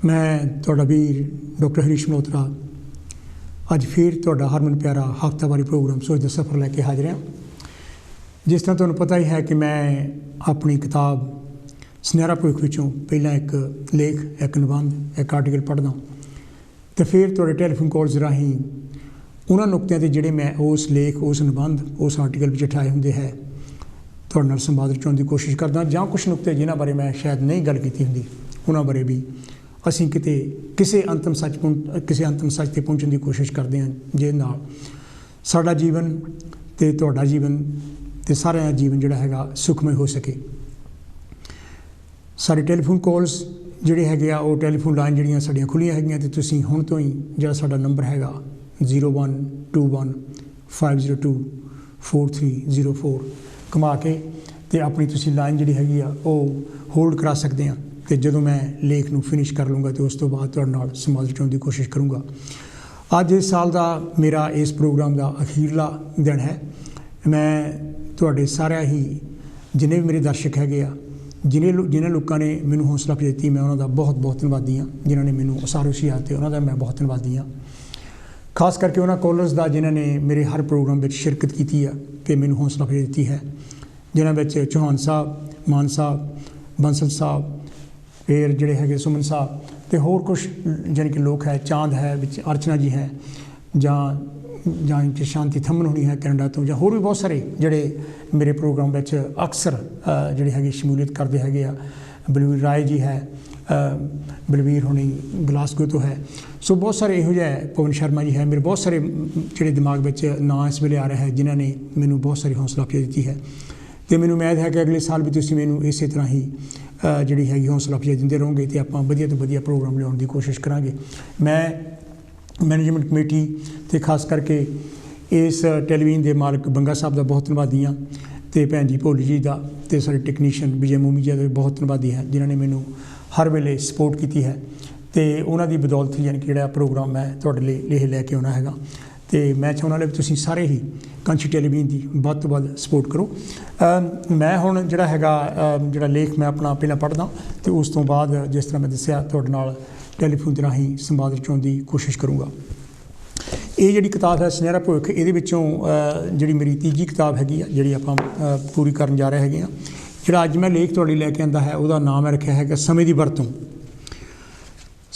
मैं तुहाडा वीर डॉक्टर हरीश मल्होत्रा अज फिर तुहाडा हरमन प्यारा हफ्तावारी प्रोग्राम सोच दा सफ़र लैके हाजिर हाँ। जिस तरह तुहानूं पता ही है कि मैं अपनी किताब सुनहरा भविख विचों पहला एक लेख, एक निबंध, एक आर्टिकल पढ़दा तो फिर तुहाडे टैलीफोन कॉल्स राहीं उन्होंने नुकतियां ते जिहड़े मैं उस लेख, उस निबंध, उस आर्टिकल विच ठाए हुंदे है तुहाडे नाल संवाद रचाउण दी कोशिश करदा, जां कुछ नुकते जिन्हां बारे मैं शायद नहीं गल कीती हुंदी उन्हां बारे भी असीं किते किसी अंतिम सच ते पहुंचण दी कोशिश करते हैं, जिहदे नाल साडा जीवन ते तुहाडा जीवन ते सारिਆਂ ਦਾ जीवन जिहड़ा हैगा सुखमय हो सके। सारे टैलीफोन कॉल्स ਜਿਹੜੇ ਹੈਗੇ ਆ ਉਹ ਟੈਲੀਫੋਨ ਲਾਈਨ ਜਿਹੜੀਆਂ ਸਾਡੀਆਂ ਖੁੱਲੀਆਂ ਹੈਗੀਆਂ ਤੇ ਤੁਸੀਂ ਹੁਣ ਤੋਂ ਹੀ ਜਿਹੜਾ ਸਾਡਾ ਨੰਬਰ ਹੈਗਾ 0121502430 ਘੁਮਾ ਕੇ ਤੇ ਆਪਣੀ ਤੁਸੀਂ ਲਾਈਨ ਜਿਹੜੀ ਹੈਗੀ ਆ ਉਹ ਹੋਲਡ ਕਰਾ ਸਕਦੇ ਆ ਤੇ ਜਦੋਂ ਮੈਂ ਲੇਖ ਨੂੰ ਫਿਨਿਸ਼ ਕਰ ਲੂੰਗਾ ਤੇ ਉਸ ਤੋਂ ਬਾਅਦ ਤੁਹਾਡੇ ਨਾਲ ਸੰਵਾਦ ਰਚਾਉਣ ਦੀ ਕੋਸ਼ਿਸ਼ ਕਰੂੰਗਾ। ਅੱਜ ਇਸ ਸਾਲ ਦਾ ਮੇਰਾ ਇਸ ਪ੍ਰੋਗਰਾਮ ਦਾ ਅਖੀਰਲਾ ਦਿਨ ਹੈ। ਮੈਂ ਤੁਹਾਡੇ ਸਾਰਿਆਂ ਹੀ ਜਿੰਨੇ ਵੀ ਮੇਰੇ ਦਰਸ਼ਕ ਹੈਗੇ ਆ जिन्हें लोगों ने मैनू हौसला दी, मैं उन्होंने बहुत बहुत धन्यवादी हाँ। जिन्होंने मैनू उसारो सिया तो उन्होंने मैं बहुत धन्यवादी हाँ। खास करके उन्होंने कॉलर्स का जिन्होंने मेरे हर प्रोग्राम में शिरकत की है कि मैनू हौसला दी है, जिन्होंने चौहान साहब, मान साहब, बंसल साहब, फिर जोड़े है सुमन साहब तो होर कुछ जानी कि लोग है, चांद है, अर्चना जी है, ਜਾਂ शांति थमन होनी है कैनेडा तो, ਜਾਂ होर भी बहुत सारे ਜਿਹੜੇ मेरे प्रोग्राम ਵਿੱਚ अक्सर ਜਿਹੜੇ ਹੈਗੇ ਸ਼ਮੂਲੀਅਤ ਕਰਦੇ ਹੈਗੇ ਆ। ਬਲਵੀਰ ਰਾਏ जी है, ਬਲਵੀਰ ਹੋਣੀ ਗਲਾਸਗੋ ਤੋਂ है, सो बहुत सारे ਇਹੋ ਜਿਹੇ पवन शर्मा जी है, मेरे बहुत सारे ਜਿਹੜੇ ਦਿਮਾਗ ਵਿੱਚ ਨਾਂ ਇਸ ਵੇਲੇ ਆ ਰਿਹਾ ਹੈ ਜਿਨ੍ਹਾਂ ਨੇ ਮੈਨੂੰ ਬਹੁਤ ਸਾਰੀ ਹੌਸਲਾ ਅਫਜ਼ਾਈ ਦਿੱਤੀ ਹੈ ਤੇ ਮੈਨੂੰ ਉਮੀਦ ਹੈ ਕਿ ਅਗਲੇ ਸਾਲ ਵੀ ਤੁਸੀਂ ਮੈਨੂੰ ਇਸੇ ਤਰ੍ਹਾਂ ਹੀ ਜਿਹੜੀ ਹੈਗੀ ਹੌਸਲਾ ਅਫਜ਼ਾਈ ਦਿੰਦੇ ਰਹੋਗੇ ਤੇ ਆਪਾਂ ਵਧੀਆ ਤੋਂ ਵਧੀਆ ਪ੍ਰੋਗਰਾਮ ਲਿਆਉਣ ਦੀ ਕੋਸ਼ਿਸ਼ ਕਰਾਂਗੇ। ਮੈਂ मैनेजमेंट कमेटी तो खास करके इस टैलीविजन के मालिक बंगा साहब का बहुत धन्यवादी हाँ तो भैन जी भोली जी का तो सारे टैक्नीशियन विजय मोमी जी का बहुत धन्यवादी है जिन्होंने मैनू हर वेले सपोर्ट की है तो उन्होंने बदौलत यानी कि प्रोग्राम मैं थोड़े लिए लैके आना है। तो मैं चाहना भी तुम सारे ही कंची टैलीविजन की वध तो वध सपोर्ट करो। मैं हुण जिहड़ा हैगा जिहड़ा लेख मैं अपना पहला पढ़दा तो उस तो बाद जिस तरह मैं दस्सिया तुहाडे नाल टैलीफोन के राही संवाद रचाउण की कोशिश करूँगा। ये जिहड़ी किताब है सुनहरा भविख, इहदे विचों जिहड़ी मेरी तीजी किताब हैगी जिहड़ी आपां पूरी करन जा रहे हैगे। जिहड़ा अज मैं लेख तुहाडे लैके आंदा है उहदा नाम है रखिया है समय की वरतों।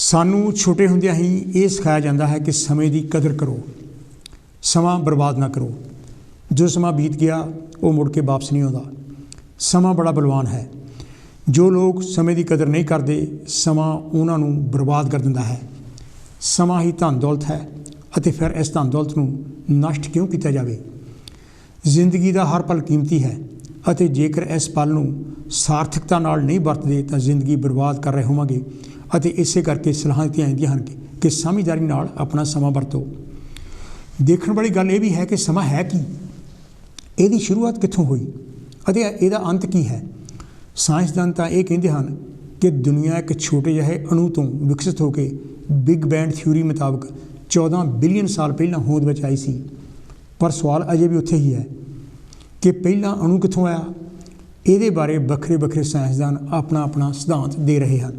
सानू छोटे हुंदियां ही ये सिखाया जाता है कि समय की कदर करो, समा बर्बाद ना करो। जो समा बीत गया वो मुड़ के वापस नहीं आता। समा बड़ा बलवान है, जो लोग समय की कदर नहीं करते समा उन्होंने बर्बाद कर दिंदा है। समा ही धन दौलत है और फिर इस धन दौलत को नष्ट क्यों किया जाए। जिंदगी का हर पल कीमती है और जेकर इस पल को सार्थकता नाल नहीं वरतते तो जिंदगी बर्बाद कर रहे होवांगे। और इसे करके सलाह दी जांदियां हन कि समझदारी नाल अपना समा वरतो। देखण वाली गल ये भी है कि समा है की, इसकी शुरुआत कित्थों हुई और इसका अंत की है। साइंसदान तो ये कहते हैं कि दुनिया एक छोटे जिहे अणु तो विकसित होकर बिग बैंग थ्योरी मुताबिक 14 बिलियन साल पहला होंद में आई सी। पर सवाल अजे भी उत्थे ही है कि पहला अणु कित्थों आया। ये बारे बखरे बखरे साइंसदान अपना अपना सिद्धांत दे रहे हैं।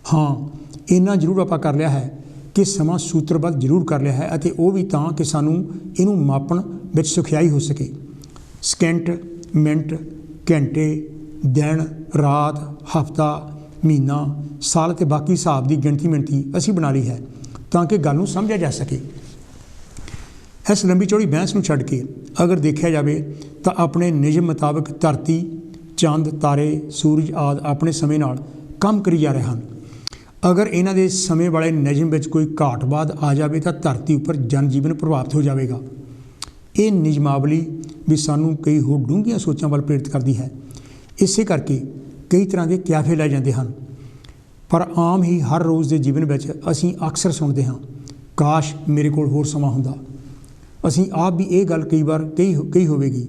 हाँ, इन्ना जरूर आप कर लिया है कि समा सूत्रबद्ध जरूर कर लिया है और वो भी तां कि सानू इनू मापण विच सुखियाई हो सके। सकेंट, मिनट, घंटे, दिन, रात, हफ्ता, महीना, साल ते बाकी हिसाब की गिणती मिणती असी बना ली है ताकि गल नूं समझा जा सके। इस लंबी चौड़ी बहस नूं छड्ड के अगर देखा जाए तो अपने नियम मुताबिक धरती, चंद, तारे, सूरज आदि अपने समय नाल काम करी जा रहे हैं। अगर इन्हां दे समय वाले नियम विच कोई घाटवाद आ जाए तो धरती उपर जनजीवन प्रभावित हो जाएगा। ये नियमावली भी सानूं कई होर डूंघियां सोचां वाल प्रेरित करती है। इसे करके कई तरह के क्याफे लै जाते हैं। पर आम ही हर रोज़ के जीवन में असी अक्सर सुनते हैं काश मेरे को होर समा हुंदा। असी आप भी ये गल कई बार कही होवेगी,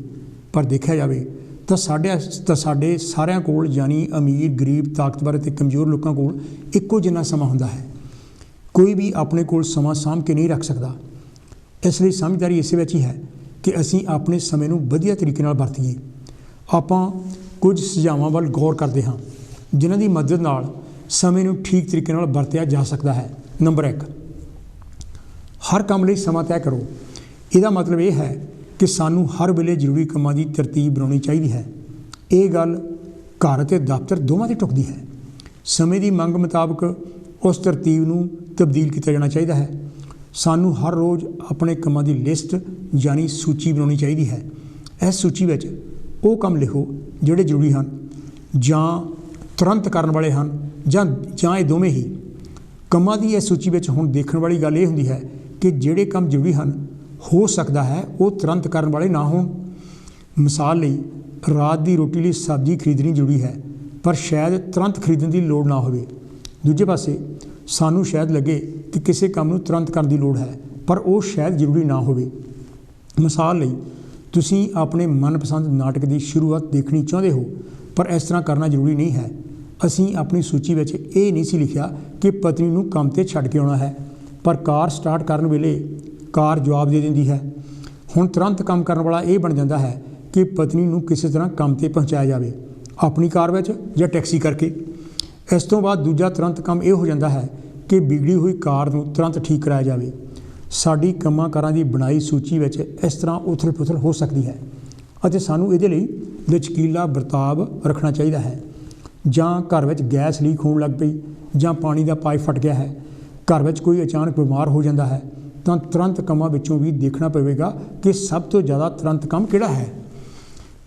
पर देखा जाए तो साडे सारिਆਂ कोल यानी अमीर, गरीब, ताकतवर ते कमज़ोर लोगों कोल इक्को जिन्ना समा हुंदा है। कोई भी अपने कोल समा साम के नहीं रख सकता। इसलिए समझदारी इस विच ही है कि असी अपने समय नूं वधिया तरीके नाल वरतीए। आपां कुछ सुझावां वाल गौर करते हैं जिन्हां दी मदद नाल ਸਮੇਂ ਨੂੰ ਠੀਕ ਤਰੀਕੇ ਨਾਲ ਵਰਤਿਆ ਜਾ ਸਕਦਾ ਹੈ। ਨੰਬਰ 1, ਹਰ ਕੰਮ ਲਈ ਸਮਾਂ ਤੈਅ ਕਰੋ। ਇਹਦਾ ਮਤਲਬ ਇਹ ਹੈ ਕਿ ਸਾਨੂੰ ਹਰ ਵੇਲੇ ਜ਼ਰੂਰੀ ਕੰਮਾਂ ਦੀ ਤਰਤੀਬ ਬਣਾਉਣੀ ਚਾਹੀਦੀ ਹੈ। ਇਹ ਗੱਲ ਘਰ ਅਤੇ ਦਫ਼ਤਰ ਦੋਵਾਂ 'ਤੇ ਢੁੱਕਦੀ ਹੈ। ਸਮੇਂ ਦੀ ਮੰਗ ਮੁਤਾਬਕ ਉਸ ਤਰਤੀਬ ਨੂੰ ਤਬਦੀਲ ਕੀਤਾ ਜਾਣਾ ਚਾਹੀਦਾ ਹੈ। ਸਾਨੂੰ ਹਰ ਰੋਜ਼ ਆਪਣੇ ਕੰਮਾਂ ਦੀ ਲਿਸਟ ਯਾਨੀ ਸੂਚੀ ਬਣਾਉਣੀ ਚਾਹੀਦੀ ਹੈ। ਇਸ ਸੂਚੀ ਵਿੱਚ ਉਹ ਕੰਮ ਲਿਖੋ ਜਿਹੜੇ ਜ਼ਰੂਰੀ ਹਨ ਜਾਂ ਤੁਰੰਤ ਕਰਨ ਵਾਲੇ ਹਨ ਜਾਂ ਇਹ ਦੋਵੇਂ ਹੀ। ਕੰਮਾਂ ਦੀ ਇਸ ਸੂਚੀ ਵਿੱਚ ਹੁਣ ਦੇਖਣ ਵਾਲੀ ਗੱਲ ਇਹ ਹੁੰਦੀ ਹੈ ਕਿ ਜਿਹੜੇ ਕੰਮ ਜ਼ਰੂਰੀ ਹਨ ਹੋ ਸਕਦਾ ਹੈ ਉਹ ਤੁਰੰਤ ਕਰਨ ਵਾਲੇ ਨਾ ਹੋਣ। ਮਿਸਾਲ ਲਈ, ਰਾਤ ਦੀ ਰੋਟੀ ਲਈ ਸਬਜ਼ੀ ਖਰੀਦਣੀ ਜ਼ਰੂਰੀ ਹੈ ਪਰ ਸ਼ਾਇਦ ਤੁਰੰਤ ਖਰੀਦਣ ਦੀ ਲੋੜ ਨਾ ਹੋਵੇ। ਦੂਜੇ ਪਾਸੇ ਸਾਨੂੰ ਸ਼ਾਇਦ ਲੱਗੇ ਕਿ ਕਿਸੇ ਕੰਮ ਨੂੰ ਤੁਰੰਤ ਕਰਨ ਦੀ ਲੋੜ ਹੈ ਪਰ ਉਹ ਸ਼ਾਇਦ ਜ਼ਰੂਰੀ ਨਾ ਹੋਵੇ। ਮਿਸਾਲ ਲਈ, ਤੁਸੀਂ ਆਪਣੇ ਮਨਪਸੰਦ ਨਾਟਕ ਦੀ ਸ਼ੁਰੂਆਤ ਦੇਖਣੀ ਚਾਹੁੰਦੇ ਹੋ ਪਰ ਇਸ ਤਰ੍ਹਾਂ ਕਰਨਾ ਜ਼ਰੂਰੀ ਨਹੀਂ ਹੈ। ਅਸੀਂ ਆਪਣੀ ਸੂਚੀ ਵਿੱਚ ਇਹ ਨਹੀਂ ਸੀ ਲਿਖਿਆ ਕਿ ਪਤਨੀ ਨੂੰ ਕੰਮ 'ਤੇ ਛੱਡ ਕੇ ਆਉਣਾ ਹੈ ਪਰ ਕਾਰ ਸਟਾਰਟ ਕਰਨ ਵੇਲੇ ਕਾਰ ਜਵਾਬ ਦੇ ਦਿੰਦੀ ਹੈ। ਹੁਣ ਤੁਰੰਤ ਕੰਮ ਕਰਨ ਵਾਲਾ ਇਹ ਬਣ ਜਾਂਦਾ ਹੈ ਕਿ ਪਤਨੀ ਨੂੰ ਕਿਸੇ ਤਰ੍ਹਾਂ ਕੰਮ 'ਤੇ ਪਹੁੰਚਾਇਆ ਜਾਵੇ, ਆਪਣੀ ਕਾਰ ਵਿੱਚ ਜਾਂ ਟੈਕਸੀ ਕਰਕੇ। ਇਸ ਤੋਂ ਬਾਅਦ ਦੂਜਾ ਤੁਰੰਤ ਕੰਮ ਇਹ ਹੋ ਜਾਂਦਾ ਹੈ ਕਿ ਵਿਗੜੀ ਹੋਈ ਕਾਰ ਨੂੰ ਤੁਰੰਤ ਠੀਕ ਕਰਾਇਆ ਜਾਵੇ। ਸਾਡੀ ਕੰਮਾਂ ਕਾਰਾਂ ਦੀ ਬਣਾਈ ਸੂਚੀ ਵਿੱਚ ਇਸ ਤਰ੍ਹਾਂ ਉਥਲ ਪੁਥਲ ਹੋ ਸਕਦੀ ਹੈ ਅਤੇ ਸਾਨੂੰ ਇਹਦੇ ਲਈ ਲਚਕੀਲਾ ਵਰਤਾਵ ਰੱਖਣਾ ਚਾਹੀਦਾ ਹੈ। ਜਾਂ ਘਰ ਵਿੱਚ ਗੈਸ ਲੀਕ ਹੋਣ ਲੱਗ ਪਈ ਜਾਂ ਪਾਣੀ ਦਾ ਪਾਈਪ ਫਟ ਗਿਆ ਹੈ, ਘਰ ਵਿੱਚ ਕੋਈ ਅਚਾਨਕ ਬਿਮਾਰ ਹੋ ਜਾਂਦਾ ਹੈ ਤਾਂ ਤੁਰੰਤ ਕੰਮਾਂ ਵਿੱਚੋਂ ਵੀ ਦੇਖਣਾ ਪਵੇਗਾ ਕਿ ਸਭ ਤੋਂ ਜ਼ਿਆਦਾ ਤੁਰੰਤ ਕੰਮ ਕਿਹੜਾ ਹੈ।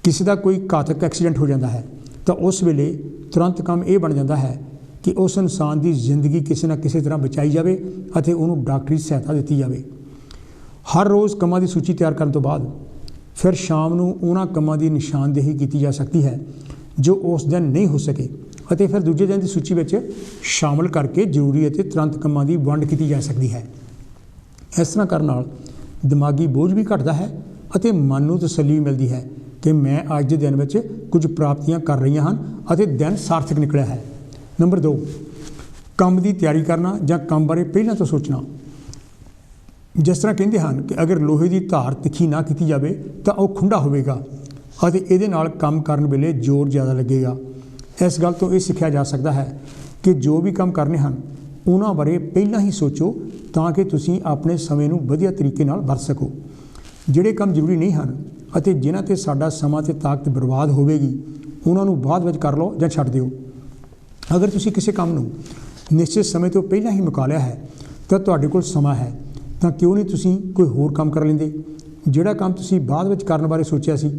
ਕਿਸੇ ਦਾ ਕੋਈ ਘਾਤਕ ਐਕਸੀਡੈਂਟ ਹੋ ਜਾਂਦਾ ਹੈ ਤਾਂ ਉਸ ਵੇਲੇ ਤੁਰੰਤ ਕੰਮ ਇਹ ਬਣ ਜਾਂਦਾ ਹੈ ਕਿ ਉਸ ਇਨਸਾਨ ਦੀ ਜ਼ਿੰਦਗੀ ਕਿਸੇ ਨਾ ਕਿਸੇ ਤਰ੍ਹਾਂ ਬਚਾਈ ਜਾਵੇ ਅਤੇ ਉਹਨੂੰ ਡਾਕਟਰੀ ਸਹਾਇਤਾ ਦਿੱਤੀ ਜਾਵੇ। ਹਰ ਰੋਜ਼ ਕੰਮਾਂ ਦੀ ਸੂਚੀ ਤਿਆਰ ਕਰਨ ਤੋਂ ਬਾਅਦ ਫਿਰ ਸ਼ਾਮ ਨੂੰ ਉਹਨਾਂ ਕੰਮਾਂ ਦੀ ਨਿਸ਼ਾਨਦੇਹੀ ਕੀਤੀ ਜਾ ਸਕਦੀ ਹੈ ਜੋ ਉਸ ਦਿਨ ਨਹੀਂ ਹੋ ਸਕੇ ਅਤੇ ਫਿਰ ਦੂਜੇ ਦਿਨ ਦੀ ਸੂਚੀ ਵਿੱਚ ਸ਼ਾਮਲ ਕਰਕੇ ਜ਼ਰੂਰੀ ਅਤੇ ਤੁਰੰਤ ਕੰਮਾਂ ਦੀ ਵੰਡ ਕੀਤੀ ਜਾ ਸਕਦੀ ਹੈ। ਇਸ ਤਰ੍ਹਾਂ ਕਰਨ ਨਾਲ ਦਿਮਾਗੀ ਬੋਝ ਵੀ ਘਟਦਾ ਹੈ ਅਤੇ ਮਨ ਨੂੰ ਤਸੱਲੀ ਮਿਲਦੀ ਹੈ ਕਿ ਮੈਂ ਅੱਜ ਦੇ ਦਿਨ ਵਿੱਚ ਕੁਝ ਪ੍ਰਾਪਤੀਆਂ ਕਰ ਰਹੀਆਂ ਹਨ ਅਤੇ ਦਿਨ ਸਾਰਥਕ ਨਿਕਲਿਆ ਹੈ। ਨੰਬਰ 2, ਕੰਮ ਦੀ ਤਿਆਰੀ ਕਰਨਾ ਜਾਂ ਕੰਮ ਬਾਰੇ ਪਹਿਲਾਂ ਤੋਂ ਸੋਚਣਾ। ਜਿਸ ਤਰ੍ਹਾਂ ਕਹਿੰਦੇ ਹਨ ਕਿ ਅਗਰ ਲੋਹੇ ਦੀ ਧਾਰ ਤਿੱਖੀ ਨਾ ਕੀਤੀ ਜਾਵੇ ਤਾਂ ਉਹ ਖੁੰਡਾ ਹੋਵੇਗਾ ਅਤੇ ਇਹਦੇ ਨਾਲ ਕੰਮ ਕਰਨ ਵੇਲੇ ਜ਼ੋਰ ਜ਼ਿਆਦਾ ਲੱਗੇਗਾ। ਇਸ ਗੱਲ ਤੋਂ ਇਹ ਸਿੱਖਿਆ ਜਾ ਸਕਦਾ ਹੈ ਕਿ ਜੋ ਵੀ ਕੰਮ ਕਰਨੇ ਹਨ ਉਹਨਾਂ ਬਾਰੇ ਪਹਿਲਾਂ ਹੀ ਸੋਚੋ ਤਾਂ ਕਿ ਤੁਸੀਂ ਆਪਣੇ ਸਮੇਂ ਨੂੰ ਵਧੀਆ ਤਰੀਕੇ ਨਾਲ ਵਰਤ ਸਕੋ। ਜਿਹੜੇ ਕੰਮ ਜ਼ਰੂਰੀ ਨਹੀਂ ਹਨ ਅਤੇ ਜਿਨ੍ਹਾਂ 'ਤੇ ਸਾਡਾ ਸਮਾਂ ਅਤੇ ਤਾਕਤ ਬਰਬਾਦ ਹੋਵੇਗੀ ਉਹਨਾਂ ਨੂੰ ਬਾਅਦ ਵਿੱਚ ਕਰ ਲਓ ਜਾਂ ਛੱਡ ਦਿਓ। ਅਗਰ ਤੁਸੀਂ ਕਿਸੇ ਕੰਮ ਨੂੰ ਨਿਸ਼ਚਿਤ ਸਮੇਂ ਤੋਂ ਪਹਿਲਾਂ ਹੀ ਮੁਕਾ ਲਿਆ ਹੈ ਤਾਂ ਤੁਹਾਡੇ ਕੋਲ ਸਮਾਂ ਹੈ ਤਾਂ ਕਿਉਂ ਨਹੀਂ ਤੁਸੀਂ ਕੋਈ ਹੋਰ ਕੰਮ ਕਰ ਲੈਂਦੇ। ਜਿਹੜਾ ਕੰਮ ਤੁਸੀਂ ਬਾਅਦ ਵਿੱਚ ਕਰਨ ਬਾਰੇ ਸੋਚਿਆ ਸੀ,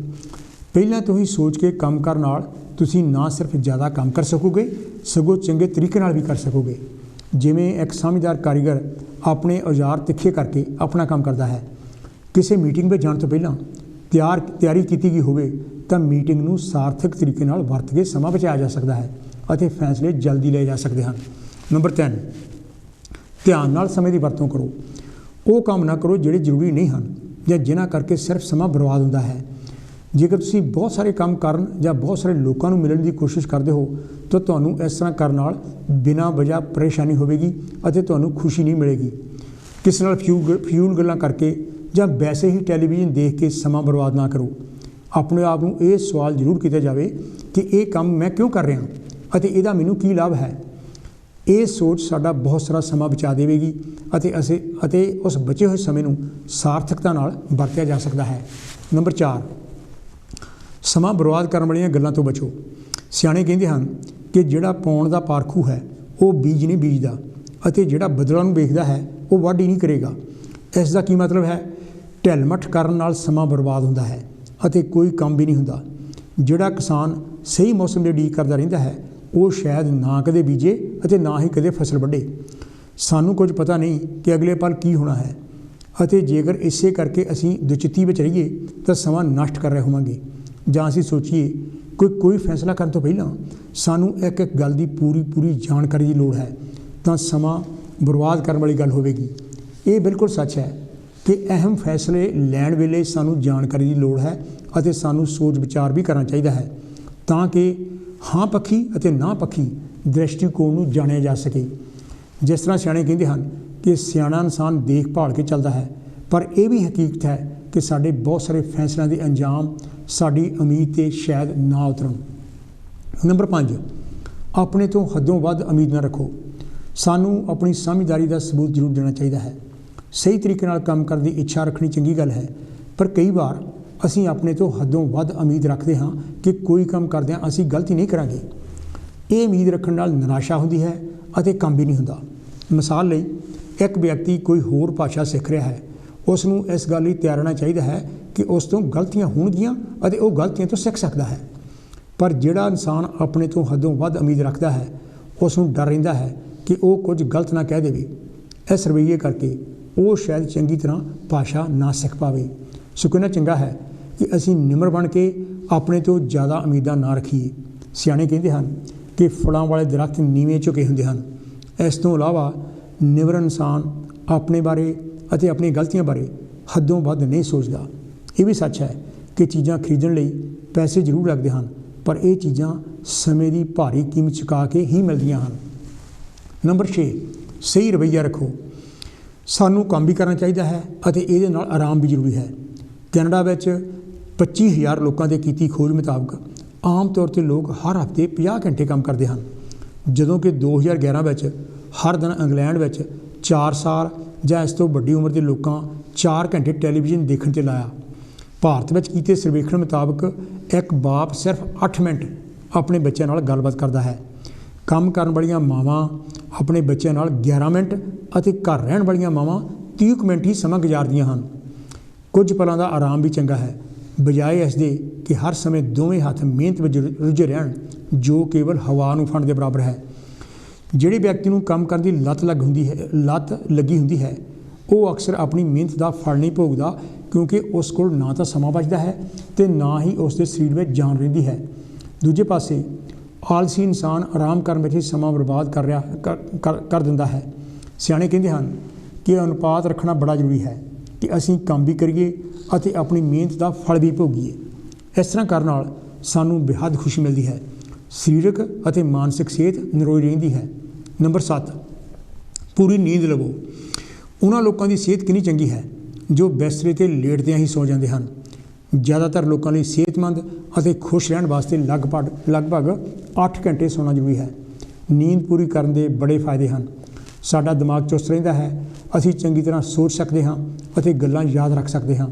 ਪਹਿਲਾਂ ਤੋਂ ਹੀ ਸੋਚ ਕੇ ਕੰਮ ਕਰਨ ਨਾਲ ਤੁਸੀਂ ਨਾ ਸਿਰਫ ਜ਼ਿਆਦਾ ਕੰਮ ਕਰ ਸਕੋਗੇ ਸਗੋਂ ਚੰਗੇ ਤਰੀਕੇ ਨਾਲ ਵੀ ਕਰ ਸਕੋਗੇ। ਜਿਵੇਂ ਇੱਕ ਸਮਝਦਾਰ ਕਾਰੀਗਰ ਆਪਣੇ ਔਜ਼ਾਰ ਤਿੱਖੇ ਕਰਕੇ ਆਪਣਾ ਕੰਮ ਕਰਦਾ ਹੈ। ਕਿਸੇ ਮੀਟਿੰਗ ਵਿੱਚ ਜਾਣ ਤੋਂ ਪਹਿਲਾਂ ਤਿਆਰੀ ਕੀਤੀ ਗਈ ਹੋਵੇ ਤਾਂ ਮੀਟਿੰਗ ਨੂੰ ਸਾਰਥਕ ਤਰੀਕੇ ਨਾਲ ਵਰਤ ਕੇ ਸਮਾਂ ਬਚਾਇਆ ਜਾ ਸਕਦਾ ਹੈ ਅਤੇ ਫੈਸਲੇ ਜਲਦੀ ਲਏ ਜਾ ਸਕਦੇ ਹਨ। ਨੰਬਰ 3, ਧਿਆਨ ਨਾਲ ਸਮੇਂ ਦੀ ਵਰਤੋਂ ਕਰੋ। ਉਹ ਕੰਮ ਨਾ ਕਰੋ ਜਿਹੜੇ ਜ਼ਰੂਰੀ ਨਹੀਂ ਹਨ ਜਾਂ ਜਿਨ੍ਹਾਂ ਕਰਕੇ ਸਿਰਫ ਸਮਾਂ ਬਰਬਾਦ ਹੁੰਦਾ ਹੈ। ਜੇਕਰ ਤੁਸੀਂ ਬਹੁਤ ਸਾਰੇ ਕੰਮ ਕਰਨ ਜਾਂ ਬਹੁਤ ਸਾਰੇ ਲੋਕਾਂ ਨੂੰ ਮਿਲਣ ਦੀ ਕੋਸ਼ਿਸ਼ ਕਰਦੇ ਹੋ ਤਾਂ ਤੁਹਾਨੂੰ ਇਸ ਤਰ੍ਹਾਂ ਕਰਨ ਨਾਲ ਬਿਨਾਂ ਵਜ੍ਹਾ ਪਰੇਸ਼ਾਨੀ ਹੋਵੇਗੀ ਅਤੇ ਤੁਹਾਨੂੰ ਖੁਸ਼ੀ ਨਹੀਂ ਮਿਲੇਗੀ। ਕਿਸੇ ਨਾਲ ਫਿਜ਼ੂਲ ਗੱਲਾਂ ਕਰਕੇ ਜਾਂ ਵੈਸੇ ਹੀ ਟੈਲੀਵਿਜ਼ਨ ਦੇਖ ਕੇ ਸਮਾਂ ਬਰਬਾਦ ਨਾ ਕਰੋ। ਆਪਣੇ ਆਪ ਨੂੰ ਇਹ ਸਵਾਲ ਜ਼ਰੂਰ ਕੀਤਾ ਜਾਵੇ ਕਿ ਇਹ ਕੰਮ ਮੈਂ ਕਿਉਂ ਕਰ ਰਿਹਾ ਅਤੇ ਇਹਦਾ ਮੈਨੂੰ ਕੀ ਲਾਭ ਹੈ। ਇਹ ਸੋਚ ਸਾਡਾ ਬਹੁਤ ਸਾਰਾ ਸਮਾਂ ਬਚਾ ਦੇਵੇਗੀ ਅਤੇ ਉਸ ਬਚੇ ਹੋਏ ਸਮੇਂ ਨੂੰ ਸਾਰਥਕਤਾ ਨਾਲ ਵਰਤਿਆ ਜਾ ਸਕਦਾ ਹੈ। ਨੰਬਰ 4, ਸਮਾਂ ਬਰਬਾਦ ਕਰਨ ਵਾਲੀਆਂ ਗੱਲਾਂ ਤੋਂ ਬਚੋ। ਸਿਆਣੇ ਕਹਿੰਦੇ ਹਨ ਕਿ ਜਿਹੜਾ ਪਾਉਣ ਦਾ ਪਾਰਖੂ ਹੈ ਉਹ ਬੀਜ ਨਹੀਂ ਬੀਜਦਾ ਅਤੇ ਜਿਹੜਾ ਬਦਲਾਂ ਨੂੰ ਵੇਖਦਾ ਹੈ ਉਹ ਵਾਢੀ ਨਹੀਂ ਕਰੇਗਾ। ਇਸ ਦਾ ਕੀ ਮਤਲਬ ਹੈ? ਢਿੱਲ ਮੱਠ ਕਰਨ ਨਾਲ ਸਮਾਂ ਬਰਬਾਦ ਹੁੰਦਾ ਹੈ ਅਤੇ ਕੋਈ ਕੰਮ ਵੀ ਨਹੀਂ ਹੁੰਦਾ। ਜਿਹੜਾ ਕਿਸਾਨ ਸਹੀ ਮੌਸਮ ਦੀ ਉਡੀਕ ਕਰਦਾ ਰਹਿੰਦਾ ਹੈ ਉਹ ਸ਼ਾਇਦ ਨਾ ਕਦੇ ਬੀਜੇ ਅਤੇ ਨਾ ਹੀ ਕਦੇ ਫਸਲ ਵੱਢੇ। ਸਾਨੂੰ ਕੁਝ ਪਤਾ ਨਹੀਂ ਕਿ ਅਗਲੇ ਪਲ ਕੀ ਹੋਣਾ ਹੈ ਅਤੇ ਜੇਕਰ ਇਸੇ ਕਰਕੇ ਅਸੀਂ ਦੁਚਿੱਤੀ ਵਿੱਚ ਰਹੀਏ ਤਾਂ ਸਮਾਂ ਨਸ਼ਟ ਕਰ ਰਹੇ ਹੋਵਾਂਗੇ। ਜਾਂ ਅਸੀਂ ਸੋਚੀਏ ਕੋਈ ਫੈਸਲਾ ਕਰਨ ਤੋਂ ਪਹਿਲਾਂ ਸਾਨੂੰ ਇੱਕ ਗੱਲ ਦੀ ਪੂਰੀ ਜਾਣਕਾਰੀ ਦੀ ਲੋੜ ਹੈ ਤਾਂ ਸਮਾਂ ਬਰਬਾਦ ਕਰਨ ਵਾਲੀ ਗੱਲ ਹੋਵੇਗੀ। ਇਹ ਬਿਲਕੁਲ ਸੱਚ ਹੈ ਕਿ ਅਹਿਮ ਫੈਸਲੇ ਲੈਣ ਵੇਲੇ ਸਾਨੂੰ ਜਾਣਕਾਰੀ ਦੀ ਲੋੜ ਹੈ ਅਤੇ ਸਾਨੂੰ ਸੋਚ ਵਿਚਾਰ ਵੀ ਕਰਨਾ ਚਾਹੀਦਾ ਹੈ ਤਾਂ ਕਿ ਹਾਂ ਪੱਖੀ ਅਤੇ ਨਾ ਪੱਖੀ ਦ੍ਰਿਸ਼ਟੀਕੋਣ ਨੂੰ ਜਾਣਿਆ ਜਾ ਸਕੇ। ਜਿਸ ਤਰ੍ਹਾਂ ਸਿਆਣੇ ਕਹਿੰਦੇ ਹਨ ਕਿ ਸਿਆਣਾ ਇਨਸਾਨ ਦੇਖਭਾਲ ਕੇ ਚੱਲਦਾ ਹੈ, ਪਰ ਇਹ ਵੀ ਹਕੀਕਤ ਹੈ ਕਿ ਸਾਡੇ ਬਹੁਤ ਸਾਰੇ ਫੈਸਲਿਆਂ ਦੇ ਅੰਜਾਮ ਸਾਡੀ ਉਮੀਦ 'ਤੇ ਸ਼ਾਇਦ ਨਾ ਉਤਰਨ। ਨੰਬਰ 5, ਆਪਣੇ ਤੋਂ ਹੱਦੋਂ ਵੱਧ ਉਮੀਦ ਨਾ ਰੱਖੋ। ਸਾਨੂੰ ਆਪਣੀ ਸਮਝਦਾਰੀ ਦਾ ਸਬੂਤ ਜ਼ਰੂਰ ਦੇਣਾ ਚਾਹੀਦਾ ਹੈ। ਸਹੀ ਤਰੀਕੇ ਨਾਲ ਕੰਮ ਕਰਨ ਦੀ ਇੱਛਾ ਰੱਖਣੀ ਚੰਗੀ ਗੱਲ ਹੈ, ਪਰ ਕਈ ਵਾਰ ਅਸੀਂ ਆਪਣੇ ਤੋਂ ਹੱਦੋਂ ਵੱਧ ਉਮੀਦ ਰੱਖਦੇ ਹਾਂ ਕਿ ਕੋਈ ਕੰਮ ਕਰਦਿਆਂ ਅਸੀਂ ਗਲਤੀ ਨਹੀਂ ਕਰਾਂਗੇ। ਇਹ ਉਮੀਦ ਰੱਖਣ ਨਾਲ ਨਿਰਾਸ਼ਾ ਹੁੰਦੀ ਹੈ ਅਤੇ ਕੰਮ ਵੀ ਨਹੀਂ ਹੁੰਦਾ। ਮਿਸਾਲ ਲਈ, ਇੱਕ ਵਿਅਕਤੀ ਕੋਈ ਹੋਰ ਭਾਸ਼ਾ ਸਿੱਖ ਰਿਹਾ ਹੈ, ਉਸ ਨੂੰ ਇਸ ਗੱਲ ਲਈ ਤਿਆਰ ਰਹਿਣਾ ਚਾਹੀਦਾ ਹੈ ਕਿ ਉਸ ਤੋਂ ਗਲਤੀਆਂ ਹੋਣਗੀਆਂ ਅਤੇ ਉਹ ਗਲਤੀਆਂ ਤੋਂ ਸਿੱਖ ਸਕਦਾ ਹੈ। ਪਰ ਜਿਹੜਾ ਇਨਸਾਨ ਆਪਣੇ ਤੋਂ ਹੱਦੋਂ ਵੱਧ ਉਮੀਦ ਰੱਖਦਾ ਹੈ, ਉਸ ਨੂੰ ਡਰ ਰਹਿੰਦਾ ਹੈ ਕਿ ਉਹ ਕੁਝ ਗਲਤ ਨਾ ਕਹਿ ਦੇਵੇ। ਇਸ ਰਵੱਈਏ ਕਰਕੇ ਉਹ ਸ਼ਾਇਦ ਚੰਗੀ ਤਰ੍ਹਾਂ ਭਾਸ਼ਾ ਨਾ ਸਿੱਖ ਪਾਵੇ। ਸੋ ਕਿੰਨਾ ਚੰਗਾ ਹੈ ਕਿ ਅਸੀਂ ਨਿਮਰ ਬਣ ਕੇ ਆਪਣੇ ਤੋਂ ਜ਼ਿਆਦਾ ਉਮੀਦਾਂ ਨਾ ਰੱਖੀਏ। ਸਿਆਣੇ ਕਹਿੰਦੇ ਹਨ ਕਿ ਫਲਾਂ ਵਾਲੇ ਦਰੱਖਤ ਨੀਵੇਂ ਝੁਕੇ ਹੁੰਦੇ ਹਨ। ਇਸ ਤੋਂ ਇਲਾਵਾ ਨਿਮਰ ਇਨਸਾਨ ਆਪਣੇ ਬਾਰੇ ਅਤੇ ਆਪਣੀਆਂ ਗਲਤੀਆਂ ਬਾਰੇ ਹੱਦੋਂ ਵੱਧ ਨਹੀਂ ਸੋਚਦਾ। ਇਹ ਵੀ ਸੱਚ ਹੈ ਕਿ ਚੀਜ਼ਾਂ ਖਰੀਦਣ ਲਈ ਪੈਸੇ ਜ਼ਰੂਰ ਲੱਗਦੇ ਹਨ, ਪਰ ਇਹ ਚੀਜ਼ਾਂ ਸਮੇਂ ਦੀ ਭਾਰੀ ਕੀਮਤ ਚੁਕਾ ਕੇ ਹੀ ਮਿਲਦੀਆਂ ਹਨ। ਨੰਬਰ 6, ਸਹੀ ਰਵੱਈਆ ਰੱਖੋ। ਸਾਨੂੰ ਕੰਮ ਵੀ ਕਰਨਾ ਚਾਹੀਦਾ ਹੈ ਅਤੇ ਇਹਦੇ ਨਾਲ ਆਰਾਮ ਵੀ ਜ਼ਰੂਰੀ ਹੈ। ਕੈਨੇਡਾ ਵਿੱਚ 25,000 ਲੋਕਾਂ ਦੇ ਕੀਤੀ ਖੋਜ ਮੁਤਾਬਕ ਆਮ ਤੌਰ 'ਤੇ ਲੋਕ ਹਰ ਹਫ਼ਤੇ 50 ਘੰਟੇ ਕੰਮ ਕਰਦੇ ਹਨ, ਜਦੋਂ ਕਿ 2011 ਵਿੱਚ ਹਰ ਦਿਨ ਇੰਗਲੈਂਡ ਵਿੱਚ 4 ਸਾਲ ਜਾਂ ਇਸ ਤੋਂ ਵੱਡੀ ਉਮਰ ਦੇ ਲੋਕਾਂ 4 ਘੰਟੇ ਟੈਲੀਵਿਜ਼ਨ ਦੇਖਣ 'ਤੇ ਲਾਇਆ। ਭਾਰਤ ਵਿੱਚ ਕੀਤੇ ਸਰਵੇਖਣ ਮੁਤਾਬਕ ਇੱਕ ਬਾਪ ਸਿਰਫ 8 ਮਿੰਟ ਆਪਣੇ ਬੱਚਿਆਂ ਨਾਲ ਗੱਲਬਾਤ ਕਰਦਾ ਹੈ। ਕੰਮ ਕਰਨ ਵਾਲੀਆਂ ਮਾਵਾਂ ਆਪਣੇ ਬੱਚਿਆਂ ਨਾਲ 11 ਮਿੰਟ ਅਤੇ ਘਰ ਰਹਿਣ ਵਾਲੀਆਂ ਮਾਵਾਂ 30 ਮਿੰਟ ਹੀ ਸਮਾਂ ਗੁਜ਼ਾਰਦੀਆਂ ਹਨ। ਕੁਝ ਪਲਾਂ ਦਾ ਆਰਾਮ ਵੀ ਚੰਗਾ ਹੈ, ਬਜਾਏ ਇਸ ਦੇ ਕਿ ਹਰ ਸਮੇਂ ਦੋਵੇਂ ਹੱਥ ਮਿਹਨਤ ਵਿੱਚ ਰੁੱਝੇ ਰਹਿਣ, ਜੋ ਕੇਵਲ ਹਵਾ ਨੂੰ ਫੜਨ ਦੇ ਬਰਾਬਰ ਹੈ। ਜਿਹੜੇ ਵਿਅਕਤੀ ਨੂੰ ਕੰਮ ਕਰਨ ਦੀ ਲੱਤ ਲੱਗੀ ਹੁੰਦੀ ਹੈ, ਉਹ ਅਕਸਰ ਆਪਣੀ ਮਿਹਨਤ ਦਾ ਫਲ ਨਹੀਂ ਭੋਗਦਾ, ਕਿਉਂਕਿ ਉਸ ਕੋਲ ਨਾ ਤਾਂ ਸਮਾਂ ਬਚਦਾ ਹੈ ਅਤੇ ਨਾ ਹੀ ਉਸ ਦੇ ਸਰੀਰ ਵਿੱਚ ਜਾਨ ਰਹਿੰਦੀ ਹੈ। ਦੂਜੇ ਪਾਸੇ ਆਲਸੀ ਇਨਸਾਨ ਆਰਾਮ ਕਰਨ ਵਿੱਚ ਹੀ ਸਮਾਂ ਬਰਬਾਦ ਕਰ ਦਿੰਦਾ ਹੈ। ਸਿਆਣੇ ਕਹਿੰਦੇ ਹਨ ਕਿ ਅਨੁਪਾਤ ਰੱਖਣਾ ਬੜਾ ਜ਼ਰੂਰੀ ਹੈ ਕਿ ਅਸੀਂ ਕੰਮ ਵੀ ਕਰੀਏ ਅਤੇ ਆਪਣੀ ਮਿਹਨਤ ਦਾ ਫਲ ਵੀ ਭੋਗੀਏ। ਇਸ ਤਰ੍ਹਾਂ ਕਰਨ ਨਾਲ ਸਾਨੂੰ ਬੇਹੱਦ ਖੁਸ਼ੀ ਮਿਲਦੀ ਹੈ, ਸਰੀਰਕ ਅਤੇ ਮਾਨਸਿਕ ਸਿਹਤ ਨਿਰੋਈ ਰਹਿੰਦੀ ਹੈ। ਨੰਬਰ 7, ਪੂਰੀ ਨੀਂਦ ਲਵੋ। ਉਹਨਾਂ ਲੋਕਾਂ ਦੀ ਸਿਹਤ ਕਿੰਨੀ ਚੰਗੀ ਹੈ ਜੋ ਬਿਸਤਰੇ 'ਤੇ ਲੇਟਦਿਆਂ ਹੀ ਸੌ ਜਾਂਦੇ ਹਨ। ਜ਼ਿਆਦਾਤਰ ਲੋਕਾਂ ਲਈ ਸਿਹਤਮੰਦ ਅਤੇ ਖੁਸ਼ ਰਹਿਣ ਵਾਸਤੇ ਲਗਭਗ 8 ਘੰਟੇ ਸੌਣਾ ਜ਼ਰੂਰੀ ਹੈ। ਨੀਂਦ ਪੂਰੀ ਕਰਨ ਦੇ ਬੜੇ ਫਾਇਦੇ ਹਨ। ਸਾਡਾ ਦਿਮਾਗ ਚੁਸਤ ਰਹਿੰਦਾ ਹੈ, ਅਸੀਂ ਚੰਗੀ ਤਰ੍ਹਾਂ ਸੋਚ ਸਕਦੇ ਹਾਂ ਅਤੇ ਗੱਲਾਂ ਯਾਦ ਰੱਖ ਸਕਦੇ ਹਾਂ,